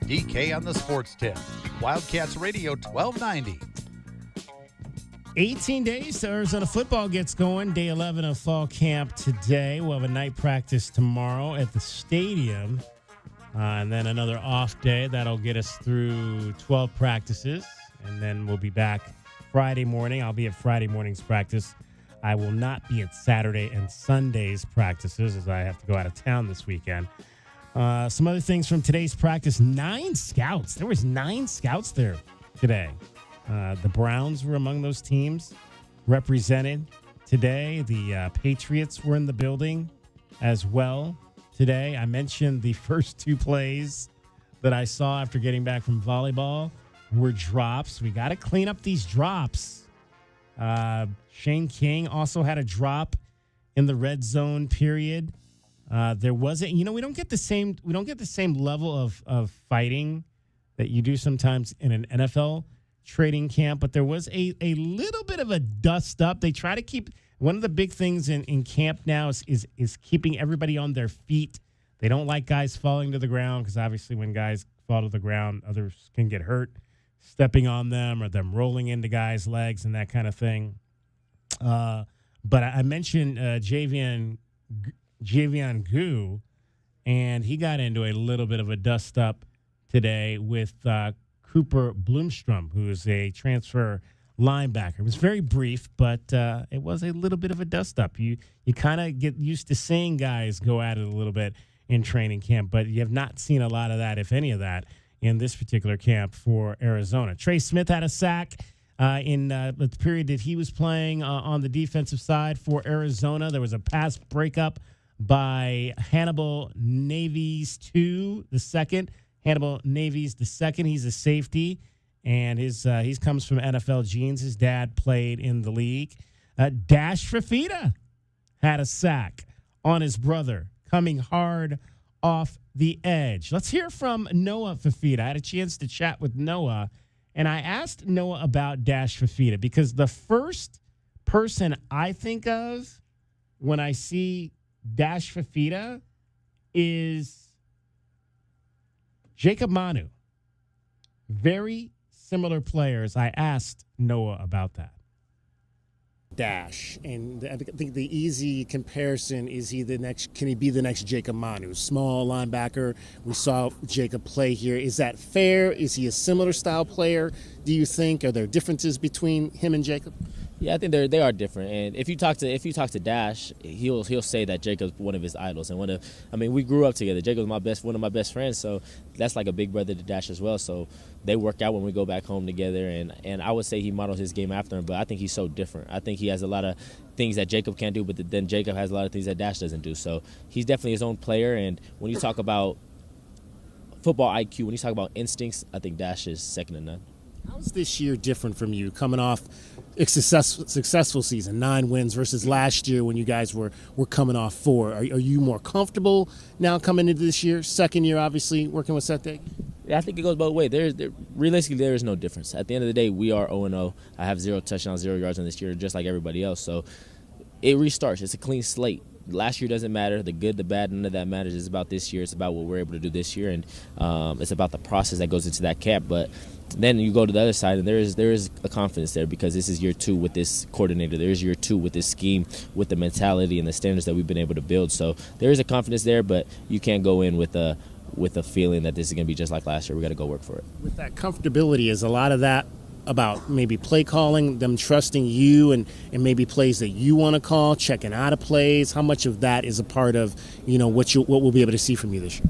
DK on the Sports Tip. Wildcats Radio 1290. 18 days to Arizona football gets going. Day 11 of fall camp today. We'll have a night practice tomorrow at the stadium. And then another off day. That'll get us through 12 practices. And then we'll be back Friday morning. I'll be at Friday morning's practice. I will not be at Saturday and Sunday's practices as I have to go out of town this weekend. Some other things from today's practice. 9 scouts. There was 9 scouts there today. The Browns were among those teams represented today. The Patriots were in the building as well today. I mentioned the first 2 plays that I saw after getting back from volleyball were drops. We got to clean up these drops. Shane King also had a drop in the red zone period. There wasn't, we don't get the same level of fighting that you do sometimes in an NFL training camp, but there was a little bit of a dust up. They try to keep, one of the big things in camp now is keeping everybody on their feet. They don't like guys falling to the ground because obviously when guys fall to the ground, others can get hurt stepping on them or them rolling into guys' legs and that kind of thing. But I mentioned Javian Gu, and he got into a little bit of a dust up today with Cooper Bloomstrom, who is a transfer linebacker. It was very brief, but it was a little bit of a dust up. You kind of get used to seeing guys go at it a little bit in training camp, but you have not seen a lot of that, if any of that, in this particular camp for Arizona. Trey Smith had a sack in the period that he was playing on the defensive side for Arizona. There was a pass breakup by Hannibal Navies the second. Hannibal Navies the second. He's a safety, and he comes from NFL genes. His dad played in the league. Dash Fafita had a sack on his brother, coming hard off the edge. Let's hear from Noah Fafita. I had a chance to chat with Noah, and I asked Noah about Dash Fafita because the first person I think of when I see Dash Fafita is Jacob Manu. Very similar players. I asked Noah about that. Dash, and I think the easy comparison is can he be the next Jacob Manu? Small linebacker. We saw Jacob play here. Is that fair? Is he a similar style player, do you think? Are there differences between him and Jacob? Yeah, I think they are different. And if you talk to Dash, he'll say that Jacob's one of his idols and we grew up together. Jacob's one of my best friends, so that's like a big brother to Dash as well. So they work out when we go back home together, and I would say he models his game after him. But I think he's so different. I think he has a lot of things that Jacob can't do, but then Jacob has a lot of things that Dash doesn't do. So he's definitely his own player. And when you talk about football IQ, when you talk about instincts, I think Dash is second to none. How's this year different from you coming off a successful season, 9 wins versus last year when you guys were coming off 4? Are you more comfortable now coming into this year? Second year, obviously, working with Seth Daighy? Yeah, I think it goes both ways. Realistically, there is no difference. At the end of the day, we are 0-0. I have 0 touchdowns, 0 yards in this year, just like everybody else. So it restarts. It's a clean slate. Last year doesn't matter. The good, the bad, none of that matters. It's about this year. It's about what we're able to do this year, and it's about the process that goes into that camp. But then you go to the other side, and there is a confidence there because this is year 2 with this coordinator. There is year 2 with this scheme, with the mentality and the standards that we've been able to build. So there is a confidence there, but you can't go in with a feeling that this is going to be just like last year. We got to go work for it. With that comfortability, is a lot of that about maybe play calling, them trusting you and maybe plays that you want to call, checking out of plays? How much of that is a part of, what we'll be able to see from you this year?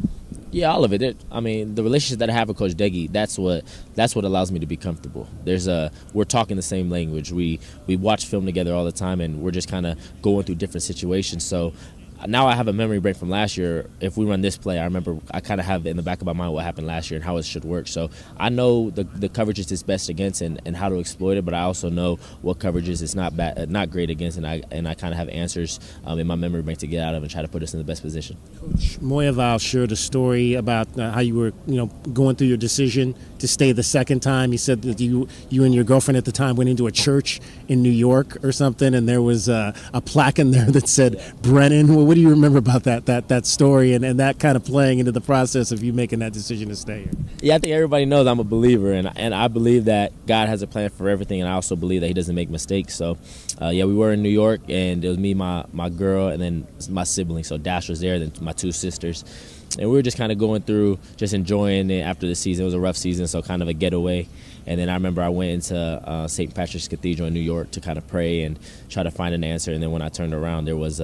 Yeah, all of it. The relationship that I have with Coach Daighy, that's what allows me to be comfortable. We're talking the same language. We watch film together all the time, and we're just kind of going through different situations. So now I have a memory break from last year. If we run this play, I remember I kind of have in the back of my mind what happened last year and how it should work. So I know the coverages it's best against and how to exploit it, but I also know what coverages it's not great against, and I kind of have answers in my memory bank to get out of and try to put us in the best position. Coach Moyaval shared a story about how you were going through your decision to stay the second time. He said that you and your girlfriend at the time went into a church in New York or something, and there was a plaque in there that said Brennan. Well, what do you remember about that story and that kind of playing into the process of you making that decision to stay here? Yeah, I think everybody knows I'm a believer, and I believe that God has a plan for everything, and I also believe that He doesn't make mistakes. So, we were in New York, and it was me, my girl, and then my siblings. So Dash was there, then my 2 sisters. And we were just kind of going through, just enjoying it after the season. It was a rough season, so kind of a getaway. And then I remember I went into St. Patrick's Cathedral in New York to kind of pray and try to find an answer. And then when I turned around, it was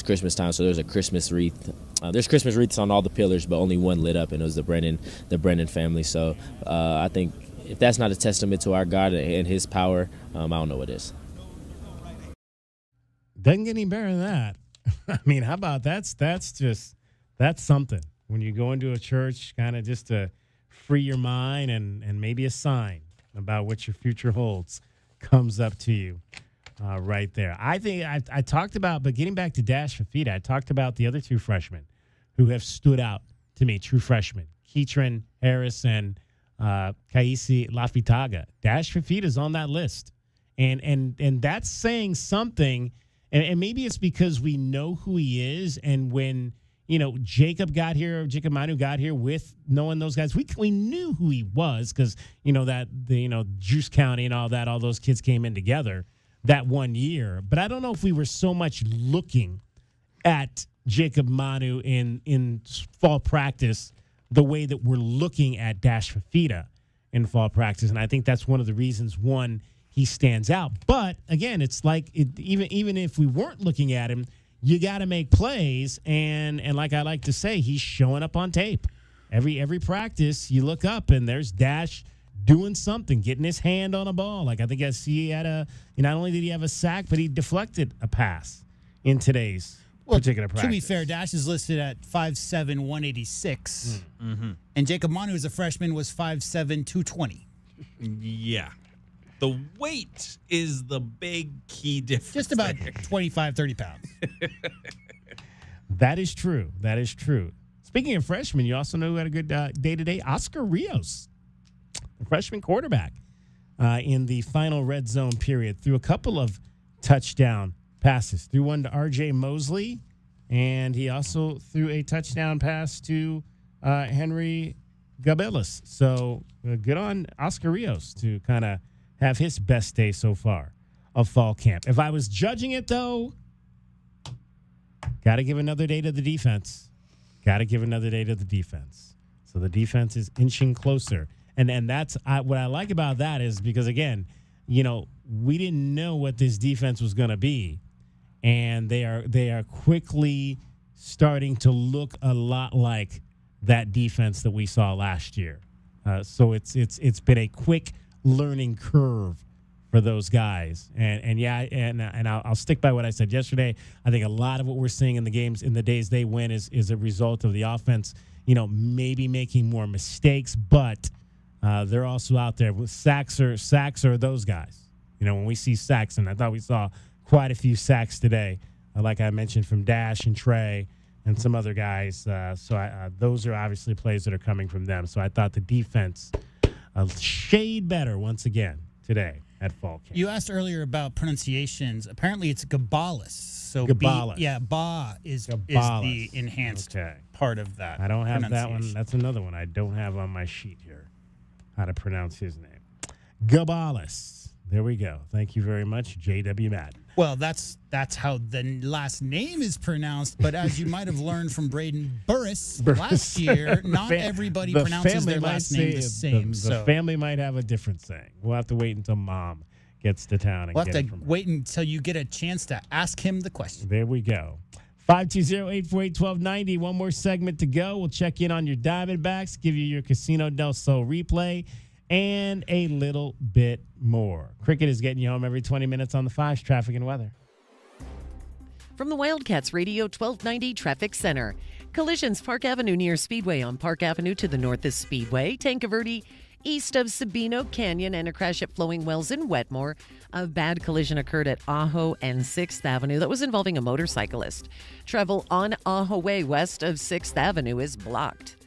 Christmas time, so there was a Christmas wreath. There's Christmas wreaths on all the pillars, but only one lit up, and it was the Brennan family. So I think if that's not a testament to our God and His power, I don't know what is. Doesn't get any better than that. I mean, how about that's something. When you go into a church, kind of just to free your mind and maybe a sign about what your future holds comes up to you right there. I think I talked about, but getting back to Dash Fifita, I talked about the other 2 freshmen who have stood out to me, true freshmen, Keatron Harris and Kaisi Lafitaga. Dash Fifita is on that list. And that's saying something, and maybe it's because we know who he is, and when Jacob Manu got here with knowing those guys. We knew who he was because, Juice County and all those kids came in together that one year. But I don't know if we were so much looking at Jacob Manu in fall practice the way that we're looking at Dash Fifita in fall practice. And I think that's one of the reasons, he stands out. But, again, it's like even if we weren't looking at him, you got to make plays, and like I like to say, he's showing up on tape. Every practice, you look up, and there's Dash doing something, getting his hand on a ball. Like I think I see he had not only did he have a sack, but he deflected a pass in today's particular practice. To be fair, Dash is listed at 5'7", 186, and Jacob Manu, as a freshman, was 5'7", 220. Yeah. The weight is the big key difference. Just about 25, 30 pounds. That is true. Speaking of freshmen, you also know who had a good day-to-day? Oscar Rios, the freshman quarterback, in the final red zone period. Threw a couple of touchdown passes. Threw one to R.J. Mosley, and he also threw a touchdown pass to Henry Gabelis. So good on Oscar Rios to kind of have his best day so far of fall camp. If I was judging it, though, got to give another day to the defense. So the defense is inching closer. And that's what I like about that is because, again, we didn't know what this defense was going to be, and they are quickly starting to look a lot like that defense that we saw last year. So it's been a quick learning curve for those guys, and I'll stick by what I said yesterday. I think a lot of what we're seeing in the games in the days they win is a result of the offense, maybe making more mistakes, but they're also out there with sacks are those guys. When we see sacks, and I thought we saw quite a few sacks today, like I mentioned from Dash and Trey and some other guys. So those are obviously plays that are coming from them. So I thought the defense a shade better once again today at fall camp. You asked earlier about pronunciations. Apparently it's Gabalis. So Gabalis. Ba is the enhanced part of that. I don't have that one. That's another one I don't have on my sheet here, how to pronounce his name. Gabalis. There we go. Thank you very much, J.W. Madden. Well, that's how the last name is pronounced, but as you might have learned from Braden Burris last year, not everybody pronounces their last name the same. The family might have a different saying. We'll have to wait until Mom gets to town. We'll have to wait until you get a chance to ask him the question. There we go. 520-848-1290. One more segment to go. We'll check in on your Diamondbacks, give you your Casino del Sol replay, and a little bit more. Cricket is getting you home every 20 minutes on the 5's traffic and weather. From the Wildcats Radio 1290 Traffic Center. Collisions Park Avenue near Speedway on Park Avenue to the north is Speedway. Tancaverdi east of Sabino Canyon, and a crash at Flowing Wells in Wetmore. A bad collision occurred at Ajo and 6th Avenue that was involving a motorcyclist. Travel on Ajo Way west of 6th Avenue is blocked.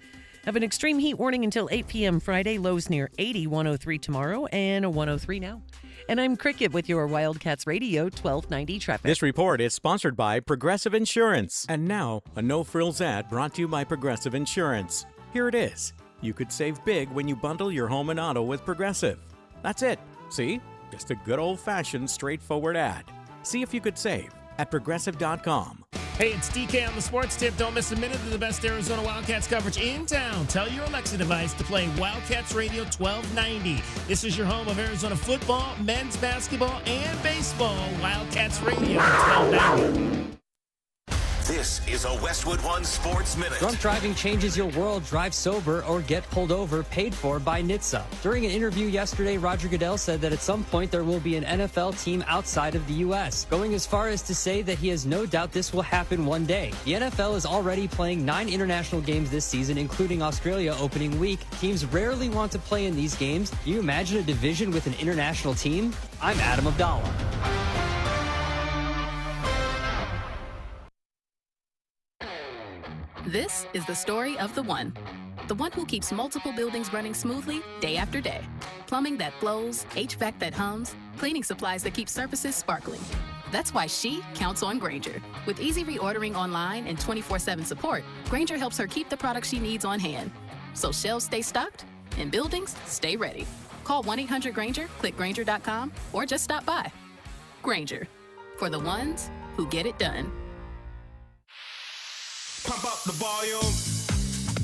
Have an extreme heat warning until 8 p.m. Friday. Lows near 80, 103 tomorrow, and 103 now. And I'm Cricket with your Wildcats Radio 1290 traffic. This report is sponsored by Progressive Insurance. And now, a no-frills ad brought to you by Progressive Insurance. Here it is. You could save big when you bundle your home and auto with Progressive. That's it. See? Just a good old-fashioned, straightforward ad. See if you could save at Progressive.com. Hey, it's DK on the Sports Tip. Don't miss a minute of the best Arizona Wildcats coverage in town. Tell your Alexa device to play Wildcats Radio 1290. This is your home of Arizona football, men's basketball, and baseball. Wildcats Radio 1290. This is a Westwood One Sports Minute. Drunk driving changes your world. Drive sober or get pulled over, paid for by NHTSA. During an interview yesterday, Roger Goodell said that at some point there will be an NFL team outside of the U.S., going as far as to say that he has no doubt this will happen one day. The NFL is already playing 9 international games this season, including Australia opening week. Teams rarely want to play in these games. Can you imagine a division with an international team? I'm Adam Abdallah. This is the story of the one who keeps multiple buildings running smoothly day after day. Plumbing that flows, HVAC that hums, cleaning supplies that keep surfaces sparkling. That's why she counts on Grainger. With easy reordering online and 24/7 support, Grainger helps her keep the products she needs on hand. So shelves stay stocked and buildings stay ready. Call 1-800-GRAINGER, click Grainger.com, or just stop by. Grainger, for the ones who get it done. Pump up the volume.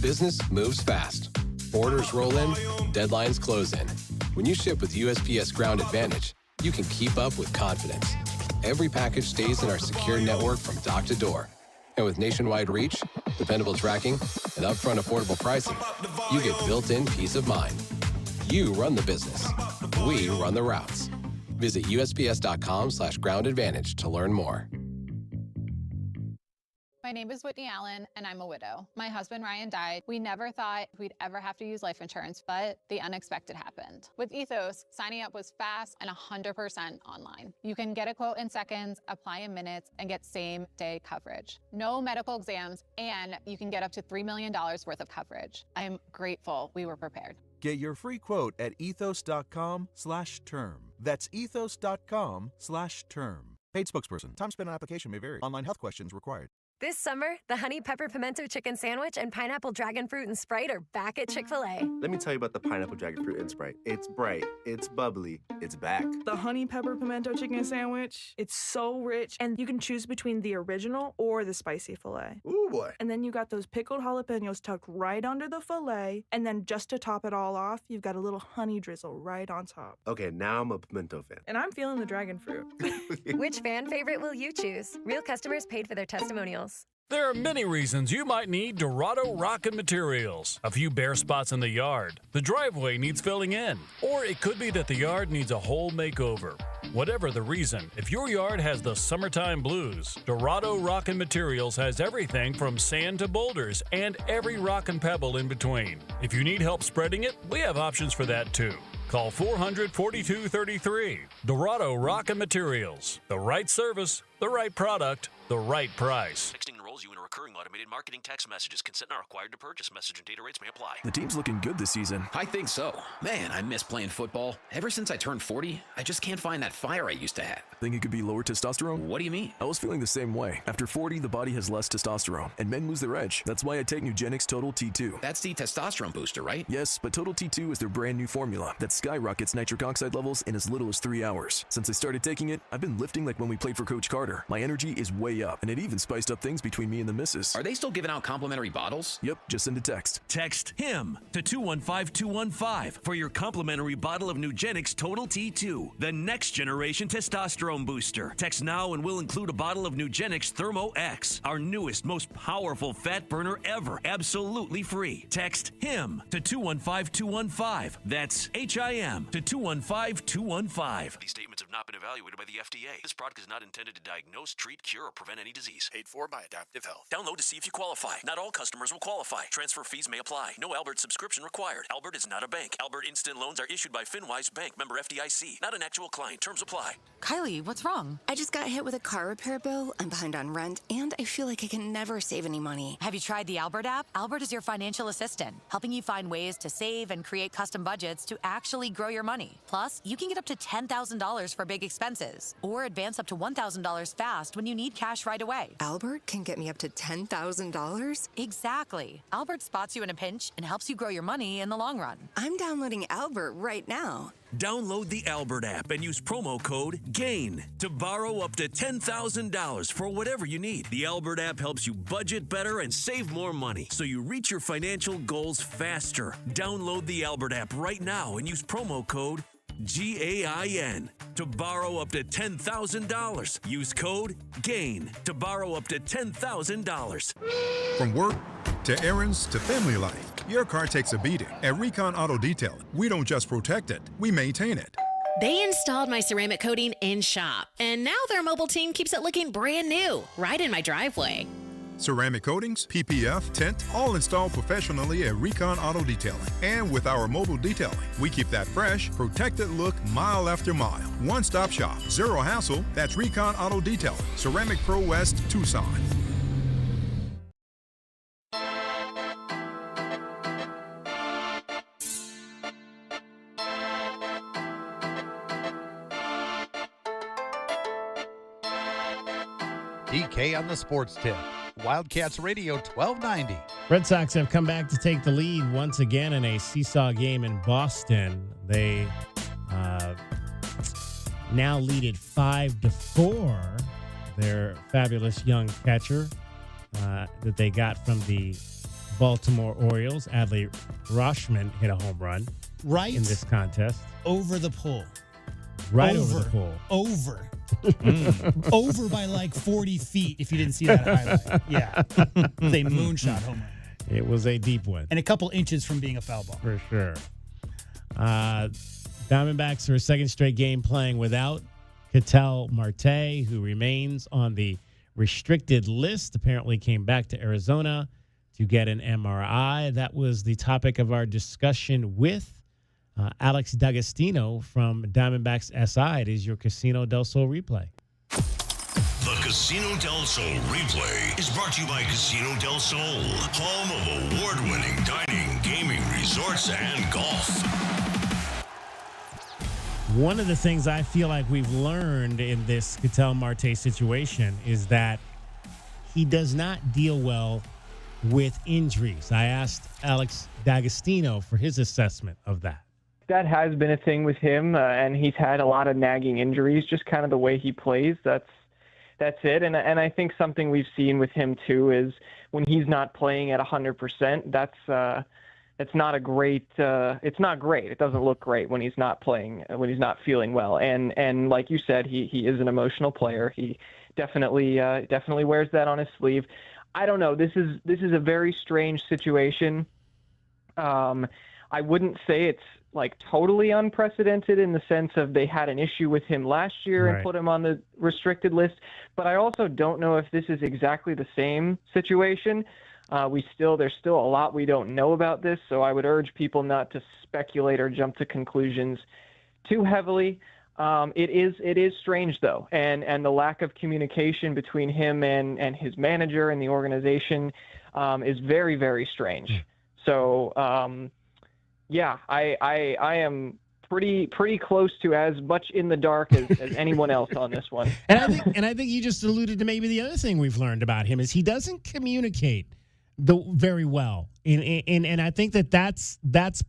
Business moves fast. Orders roll in, deadlines close in. When you ship with USPS Ground Advantage, you can keep up with confidence. Every package stays in our secure network from dock to door. And with nationwide reach, dependable tracking, and upfront affordable pricing, you get built-in peace of mind. You run the business. We run the routes. Visit USPS.com/Ground Advantage to learn more. My name is Whitney Allen, and I'm a widow. My husband, Ryan, died. We never thought we'd ever have to use life insurance, but the unexpected happened. With Ethos, signing up was fast and 100% online. You can get a quote in seconds, apply in minutes, and get same-day coverage. No medical exams, and you can get up to $3 million worth of coverage. I am grateful we were prepared. Get your free quote at ethos.com/term. That's ethos.com/term. Paid spokesperson. Time spent on application may vary. Online health questions required. This summer, the Honey Pepper Pimento Chicken Sandwich and Pineapple Dragon Fruit and Sprite are back at Chick-fil-A. Let me tell you about the Pineapple Dragon Fruit and Sprite. It's bright, it's bubbly, it's back. The Honey Pepper Pimento Chicken Sandwich, it's so rich, and you can choose between the original or the spicy filet. Ooh, boy. And then you got those pickled jalapenos tucked right under the filet, and then just to top it all off, you've got a little honey drizzle right on top. Okay, now I'm a pimento fan. And I'm feeling the dragon fruit. Which fan favorite will you choose? Real customers paid for their testimonials. There are many reasons you might need Dorado Rockin' Materials. A few bare spots in the yard, the driveway needs filling in, or it could be that the yard needs a whole makeover. Whatever the reason, if your yard has the summertime blues, Dorado Rockin' Materials has everything from sand to boulders and every rock and pebble in between. If you need help spreading it, we have options for that too. Call 400-4233. Dorado Rockin' Materials. The right service, the right product, the right price. Texting enrolls you in a recurring automated marketing text messages. Consent not required to purchase. Message and data rates may apply. The team's looking good this season. I think so. Man, I miss playing football. Ever since I turned 40, I just can't find that fire I used to have. Think it could be lower testosterone? What do you mean? I was feeling the same way. After 40, the body has less testosterone, and men lose their edge. That's why I take Nugenix Total T2. That's the testosterone booster, right? Yes, but Total T2 is their brand new formula that skyrockets nitric oxide levels in as little as 3 hours. Since I started taking it, I've been lifting like when we played for Coach Carter. My energy is way up, and it even spiced up things between me and the missus. Are they still giving out complimentary bottles? Yep, just send a text. Text HIM to 215-215 for your complimentary bottle of Nugenix Total T2, the next generation testosterone booster. Text now and we'll include a bottle of Nugenix Thermo X, our newest, most powerful fat burner ever, absolutely free. Text HIM to 215-215. That's HIM to 215-215. These statements have not been evaluated by the FDA. This product is not intended to diagnose, treat, cure, or prevent any disease. Paid for by Adaptive Health. Download to see if you qualify. Not all customers will qualify. Transfer fees may apply. No Albert subscription required. Albert is not a bank. Albert Instant Loans are issued by FinWise Bank, member FDIC. Not an actual client. Terms apply. Kylie, what's wrong? I just got hit with a car repair bill. I'm behind on rent, and I feel like I can never save any money. Have you tried the Albert app? Albert is your financial assistant, helping you find ways to save and create custom budgets to actually grow your money. Plus, you can get up to $10,000 for big expenses, or advance up to $1,000 fast when you need cash right away. Albert can get me up to $10,000? Exactly. Albert spots you in a pinch and helps you grow your money in the long run. I'm downloading Albert right now. Download the Albert app and use promo code GAIN to borrow up to $10,000 for whatever you need. The Albert app helps you budget better and save more money so you reach your financial goals faster. Download the Albert app right now and use promo code GAIN to borrow up to $10,000. Use code GAIN to borrow up to $10,000. From work to errands to family life, your car takes a beating. At Recon Auto Detailing, we don't just protect it, we maintain it. They installed my ceramic coating in shop, and now their mobile team keeps it looking brand new, right in my driveway. Ceramic coatings, PPF, tint, all installed professionally at Recon Auto Detailing. And with our mobile detailing, we keep that fresh, protected look mile after mile. One-stop shop, zero hassle. That's Recon Auto Detailing, Ceramic Pro West, Tucson. DK on the Sports Tip. Wildcats Radio 1290. Red Sox have come back to take the lead once again in a seesaw game in Boston. They now lead it 5-4. Their fabulous young catcher that they got from the Baltimore Orioles, Adley Rutschman, hit a home run in this contest. Over the pole. Right over the pole. Over. Over by like 40 feet, if you didn't see that highlight. Yeah. It was a moonshot home run. It was a deep one. And a couple inches from being a foul ball. For sure. Diamondbacks are a second straight game playing without Ketel Marte, who remains on the restricted list. Apparently came back to Arizona to get an MRI. That was the topic of our discussion with Alex D'Agostino from Diamondbacks SI. It is your Casino del Sol replay. The Casino del Sol replay is brought to you by Casino del Sol, home of award-winning dining, gaming, resorts, and golf. One of the things I feel like we've learned in this Ketel Marte situation is that he does not deal well with injuries. I asked Alex D'Agostino for his assessment of that. That has been a thing with him, and he's had a lot of nagging injuries, just kind of the way he plays. That's it. And I think something we've seen with him too is when he's not playing at 100%, that's not a great. It's not great. It doesn't look great when he's not playing, when he's not feeling well. And like you said, he is an emotional player. He definitely wears that on his sleeve. I don't know. This is a very strange situation. I wouldn't say it's like totally unprecedented in the sense of they had an issue with him last year and put him on the restricted list. But I also don't know if this is exactly the same situation. There's still a lot we don't know about this. So I would urge people not to speculate or jump to conclusions too heavily. It is strange though. And the lack of communication between him and his manager and the organization, is very, very strange. So, yeah, I am pretty close to as much in the dark as anyone else on this one. And I think you just alluded to maybe the other thing we've learned about him is he doesn't communicate very well. And I think that's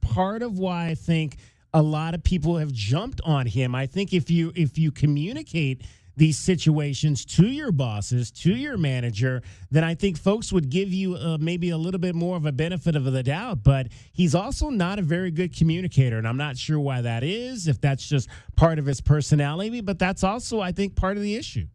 part of why I think a lot of people have jumped on him. I think if you communicate these situations to your bosses, to your manager, then I think folks would give you maybe a little bit more of a benefit of the doubt. But he's also not a very good communicator, and I'm not sure why that is, if that's just part of his personality, but that's also, I think, part of the issue.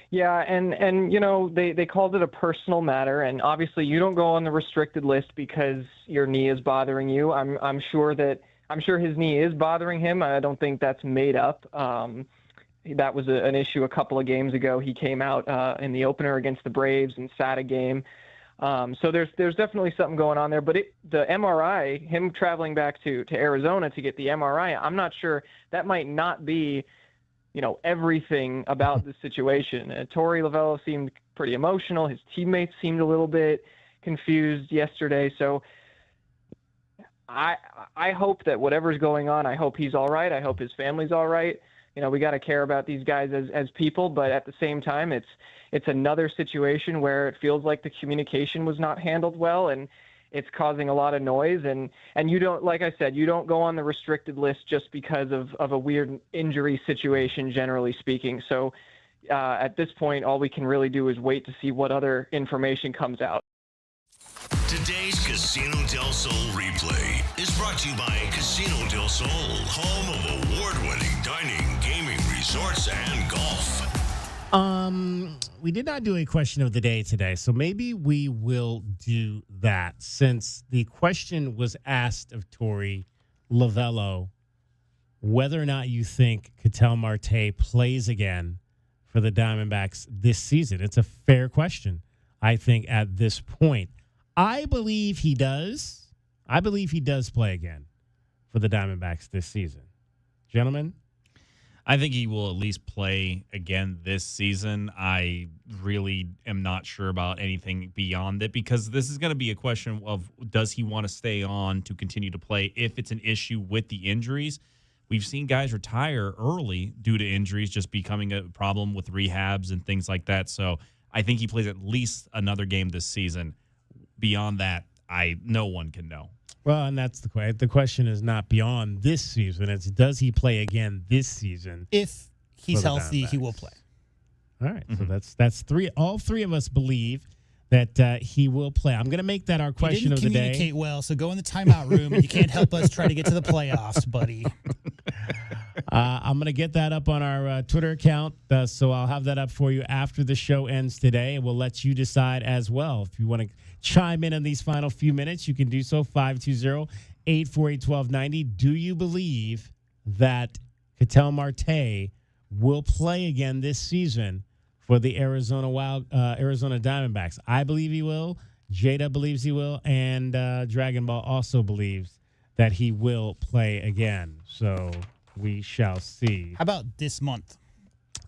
Yeah, and you know, they called it a personal matter, and obviously you don't go on the restricted list because your knee is bothering you. I'm sure his knee is bothering him. I don't think that's made up. That was an issue a couple of games ago. He came out in the opener against the Braves and sat a game. So there's definitely something going on there. But the MRI, him traveling back to Arizona to get the MRI, I'm not sure. That might not be, you know, everything about the situation. Torey Lovullo seemed pretty emotional. His teammates seemed a little bit confused yesterday. So I hope that whatever's going on, I hope he's all right. I hope his family's all right. You know, we got to care about these guys as people, but at the same time, it's another situation where it feels like the communication was not handled well, and it's causing a lot of noise. And you don't, like I said, you don't go on the restricted list just because of a weird injury situation, generally speaking. So at this point, all we can really do is wait to see what other information comes out. Today's Casino del Sol replay is brought to you by Casino del Sol, home of award-winning dining, gaming, resorts, and golf. We did not do a question of the day today, so maybe we will do that since the question was asked of Torey Lovullo whether or not you think Ketel Marte plays again for the Diamondbacks this season. It's a fair question, I think, at this point. I believe he does. I believe he does play again for the Diamondbacks this season. Gentlemen? I think he will at least play again this season. I really am not sure about anything beyond it because this is going to be a question of does he want to stay on to continue to play if it's an issue with the injuries. We've seen guys retire early due to injuries just becoming a problem with rehabs and things like that. So I think he plays at least another game this season. Beyond that, no one can know. Well, and that's the question. The question is not beyond this season. It's does he play again this season? If he's healthy, he will play. All right. So that's three. All three of us believe that he will play. I'm going to make that our question of the day. He didn't communicate well, so go in the timeout room, and you can't help us try to get to the playoffs, buddy. I'm going to get that up on our Twitter account, so I'll have that up for you after the show ends today, and we'll let you decide as well. If you want to chime in these final few minutes, you can do so, 520-848-1290. Do you believe that Ketel Marte will play again this season for the Arizona Diamondbacks? I believe he will. Jada believes he will, and Dragon Ball also believes that he will play again. So we shall see. How about this month?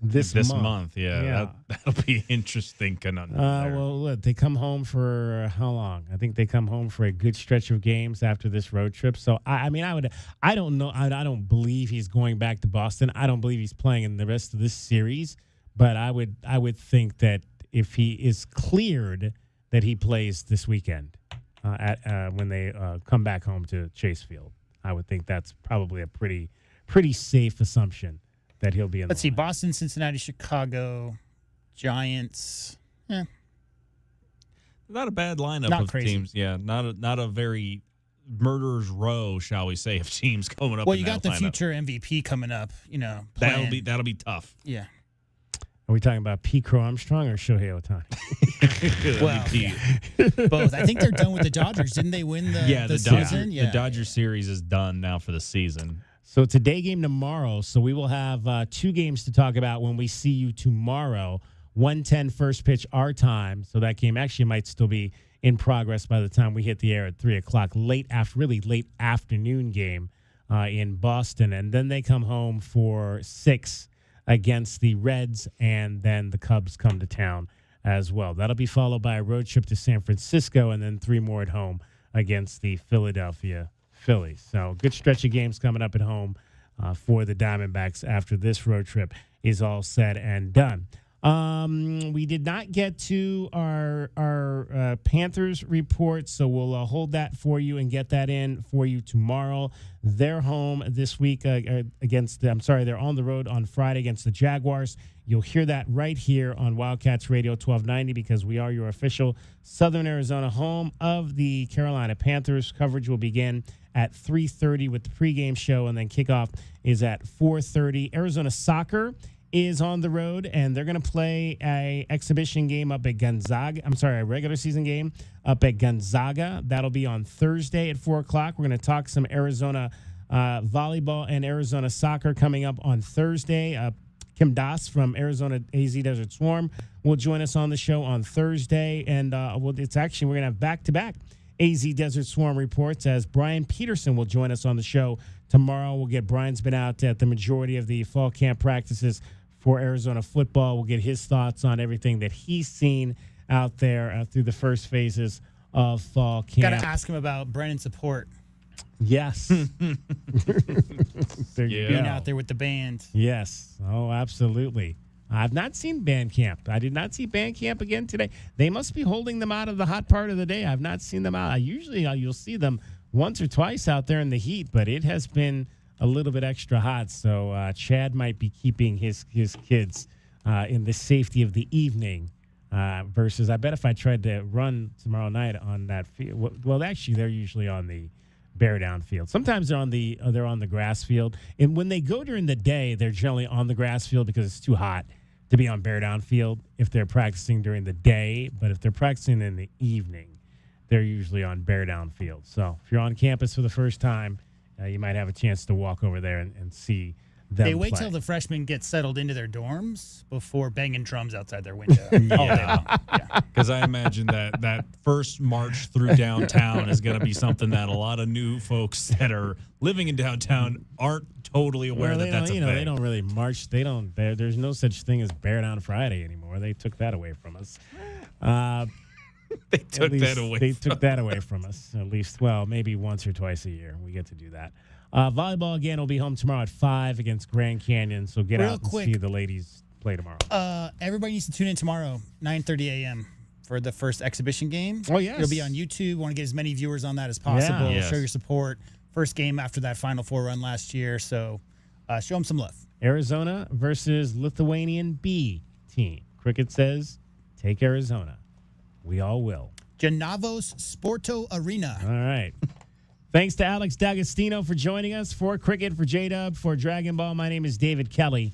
This month, yeah. That'll be interesting. Well, look, they come home for how long? I think they come home for a good stretch of games after this road trip. So I don't know. I don't believe he's going back to Boston. I don't believe he's playing in the rest of this series. But I would think that if he is cleared, that he plays this weekend when they come back home to Chase Field. I would think that's probably a pretty safe assumption that he'll be in. Let's see, Boston, Cincinnati, Chicago, Giants. Not a bad lineup of teams. Yeah, not a very murderer's row, shall we say, of teams coming up. Well, you got the future MVP coming up. That'll be tough. Yeah. Are we talking about P. Crow Armstrong or Shohei Ohtani? Well, both. I think they're done with the Dodgers. Didn't they win the season? The Dodgers series is done now for the season. So it's a day game tomorrow. So we will have 2 games to talk about when we see you tomorrow. 1:10 first pitch our time. So that game actually might still be in progress by the time we hit the air at 3 o'clock. Late afternoon game in Boston. And then they come home for 6 against the Reds, and then the Cubs come to town as well. That'll be followed by a road trip to San Francisco, and then 3 more at home against the Philadelphia Phillies. So good stretch of games coming up at home for the Diamondbacks after this road trip is all said and done. We did not get to our Panthers report, so we'll hold that for you and get that in for you tomorrow. They're home this week they're on the road on Friday against the Jaguars. You'll hear that right here on Wildcats Radio 1290 because we are your official Southern Arizona home of the Carolina Panthers. Coverage will begin at 3:30 with the pregame show, and then kickoff is at 4:30. Arizona Soccer is on the road, and they're going to play a exhibition game up at Gonzaga. A regular season game up at Gonzaga. That'll be on Thursday at 4 o'clock. We're going to talk some Arizona volleyball and Arizona soccer coming up on Thursday. Kim Das from Arizona AZ Desert Swarm will join us on the show on Thursday, and we're going to have back-to-back AZ Desert Swarm reports as Brian Peterson will join us on the show tomorrow. Brian's been out at the majority of the fall camp practices for Arizona football. We'll get his thoughts on everything that he's seen out there through the first phases of fall camp. Got to ask him about Brennan's support. Yes. Being out there with the band. Yes. Oh, absolutely. I've not seen band camp. I did not see band camp again today. They must be holding them out of the hot part of the day. I've not seen them out. Usually you'll see them once or twice out there in the heat, but it has been a little bit extra hot. So Chad might be keeping his kids in the safety of the evening versus I bet if I tried to run tomorrow night on that field. Well, actually, they're usually on the Bear Down field. Sometimes they're on the grass field. And when they go during the day, they're generally on the grass field because it's too hot to be on Bear Down field if they're practicing during the day. But if they're practicing in the evening, they're usually on Bear Down field. So if you're on campus for the first time, you might have a chance to walk over there and see them They wait play. till the freshmen get settled into their dorms before banging drums outside their window. Yeah. Because I imagine that first march through downtown is going to be something that a lot of new folks that are living in downtown aren't totally aware that that's a thing. They don't really march. There's no such thing as Bear Down Friday anymore. They took that away from us. They took that away from us. At least, well, maybe once or twice a year we get to do that. Volleyball again will be home tomorrow at 5 against Grand Canyon. So get out and see the ladies play tomorrow. Everybody needs to tune in tomorrow, 9:30 a.m. for the first exhibition game. Oh, yes. It'll be on YouTube. Want to get as many viewers on that as possible. Yeah. Yes. Show your support. First game after that Final Four run last year. So show them some love. Arizona versus Lithuanian B team. Cricket says, take Arizona. We all will. Janavos Sporto Arena. All right. Thanks to Alex D'Agostino for joining us. For Cricket, for J-Dub, for Dragon Ball, my name is David Kelly.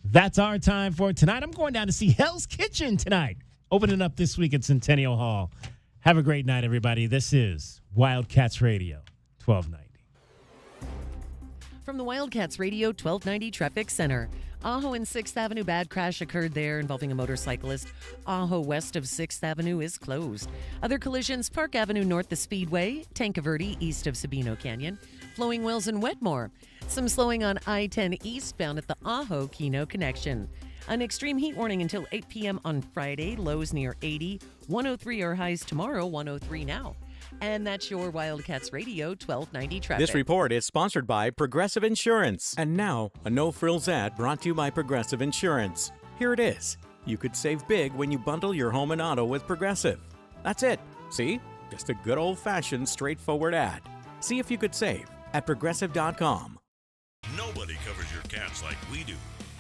That's our time for tonight. I'm going down to see Hell's Kitchen tonight, opening up this week at Centennial Hall. Have a great night, everybody. This is Wildcats Radio 1290. From the Wildcats Radio 1290 Traffic Center. Ajo and 6th Avenue bad crash occurred there involving a motorcyclist. Ajo west of 6th Avenue is closed. Other collisions, Park Avenue north the Speedway, Tanque Verde east of Sabino Canyon, Flowing Wells and Wetmore. Some slowing on I-10 eastbound at the Ajo-Keno connection. An extreme heat warning until 8 p.m. on Friday, lows near 80. 103 are highs tomorrow, 103 now. And that's your Wildcats Radio 1290 traffic. This report is sponsored by Progressive Insurance. And now, a no-frills ad brought to you by Progressive Insurance. Here it is. You could save big when you bundle your home and auto with Progressive. That's it. See? Just a good old-fashioned, straightforward ad. See if you could save at Progressive.com. Nobody covers your Cats like we do.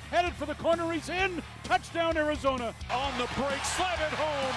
Headed for the corner, he's in. Touchdown, Arizona. On the break, slam it home.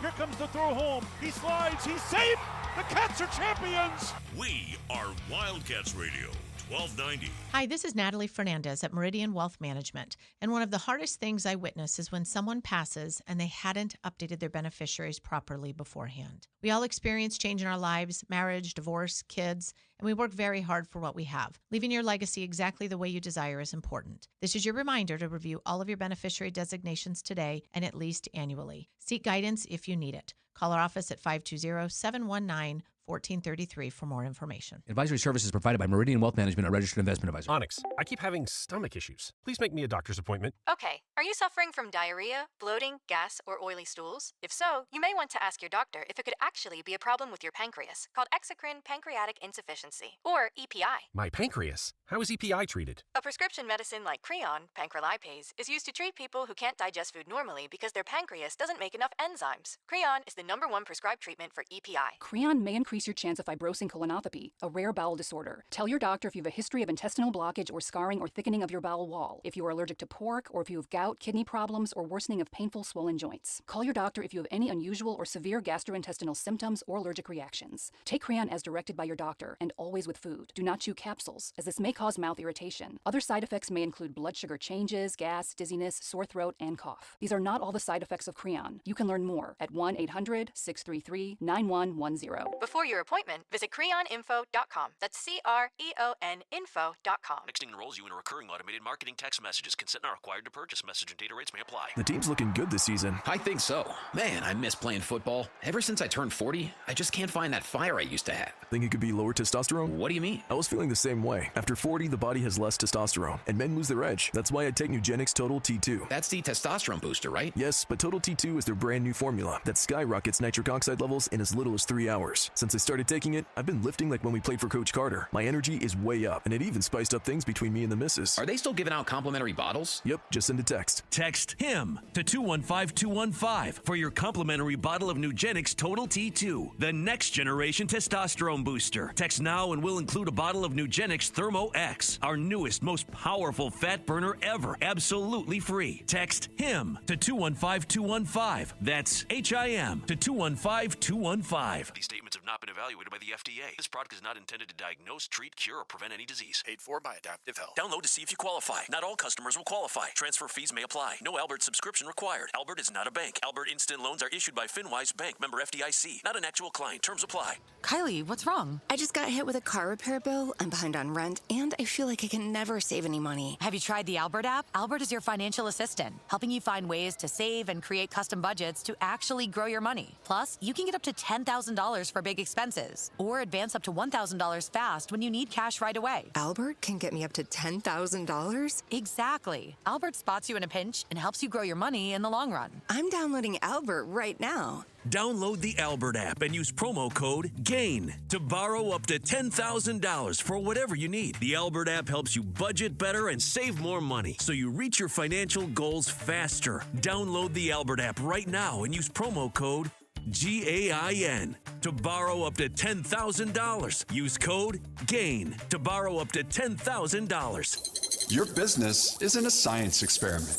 Here comes the throw home. He slides, he's safe. The Cats are champions. We are Wildcats Radio, 1290. Hi, this is Natalie Fernandez at Meridian Wealth Management. And one of the hardest things I witness is when someone passes and they hadn't updated their beneficiaries properly beforehand. We all experience change in our lives, marriage, divorce, kids, and we work very hard for what we have. Leaving your legacy exactly the way you desire is important. This is your reminder to review all of your beneficiary designations today and at least annually. Seek guidance if you need it. Call our office at 520-719-1433 for more information. Advisory services provided by Meridian Wealth Management, a registered investment advisor. Onyx, I keep having stomach issues. Please make me a doctor's appointment. Okay, are you suffering from diarrhea, bloating, gas, or oily stools? If so, you may want to ask your doctor if it could actually be a problem with your pancreas, called exocrine pancreatic insufficiency, or EPI. My pancreas? How is EPI treated? A prescription medicine like Creon, pancrelipase, is used to treat people who can't digest food normally because their pancreas doesn't make enough enzymes. Creon is the #1 prescribed treatment for EPI. Creon may increase your chance of fibrosing colonopathy, a rare bowel disorder. Tell your doctor if you have a history of intestinal blockage or scarring or thickening of your bowel wall, if you are allergic to pork, or if you have gout, kidney problems, or worsening of painful swollen joints. Call your doctor if you have any unusual or severe gastrointestinal symptoms or allergic reactions. Take Creon as directed by your doctor, and always with food. Do not chew capsules, as this may cause mouth irritation. Other side effects may include blood sugar changes, gas, dizziness, sore throat, and cough. These are not all the side effects of Creon. You can learn more at 1-800-633-9110. Before your appointment, visit creoninfo.com. That's CREON info.com. Texting enrolls you in a recurring automated marketing text messages. Consent not required to purchase. Message and data rates may apply. The team's looking good this season. I think so. Man, I miss playing football. Ever since I turned 40, I just can't find that fire I used to have. Think it could be lower testosterone? What do you mean? I was feeling the same way. After 40, the body has less testosterone, and men lose their edge. That's why I take Nugenix Total T2. That's the testosterone booster, right? Yes, but Total T2 is their brand new formula that skyrockets nitric oxide levels in as little as 3 hours. Since I started taking it, I've been lifting like when we played for Coach Carter. My energy is way up, and it even spiced up things between me and the missus. Are they still giving out complimentary bottles? Yep, just send a text. Text HIM to 215-215 for your complimentary bottle of Nugenix Total T2, the next generation testosterone booster. Text now and we'll include a bottle of Nugenix Thermo X, our newest, most powerful fat burner ever, absolutely free. Text HIM to 215-215. That's HIM to 215-215. These statements have not been evaluated by the FDA. This product is not intended to diagnose, treat, cure, or prevent any disease. Paid for by Adaptive Health. Download to see if you qualify. Not all customers will qualify. Transfer fees may apply. No Albert subscription required. Albert is not a bank. Albert Instant Loans are issued by FinWise Bank, member FDIC. Not an actual client. Terms apply. Kylie, what's wrong? I just got hit with a car repair bill. I'm behind on rent, and I feel like I can never save any money. Have you tried the Albert app? Albert is your financial assistant, helping you find ways to save and create custom budgets to actually grow your money. Plus, you can get up to $10,000 for big expenses, or advance up to $1,000 fast when you need cash right away. Albert can get me up to $10,000? Exactly. Albert spots you in a pinch and helps you grow your money in the long run. I'm downloading Albert right now. Download the Albert app and use promo code GAIN to borrow up to $10,000 for whatever you need. The Albert app helps you budget better and save more money so you reach your financial goals faster. Download the Albert app right now and use promo code GAIN to borrow up to $10,000. Use code GAIN to borrow up to $10,000. Your business isn't a science experiment.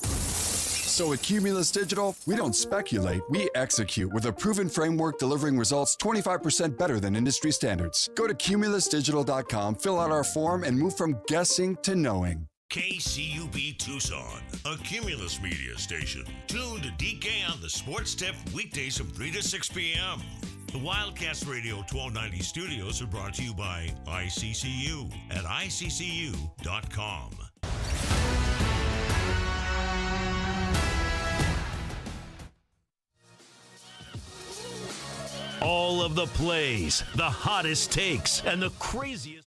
So at Cumulus Digital, we don't speculate, we execute with a proven framework delivering results 25% better than industry standards. Go to cumulusdigital.com, fill out our form, and move from guessing to knowing. KCUB Tucson, a Cumulus media station. Tune to DK on the Sports Tip weekdays from 3 to 6 p.m. The Wildcats Radio 1290 studios are brought to you by ICCU at iccu.com. All of the plays, the hottest takes, and the craziest...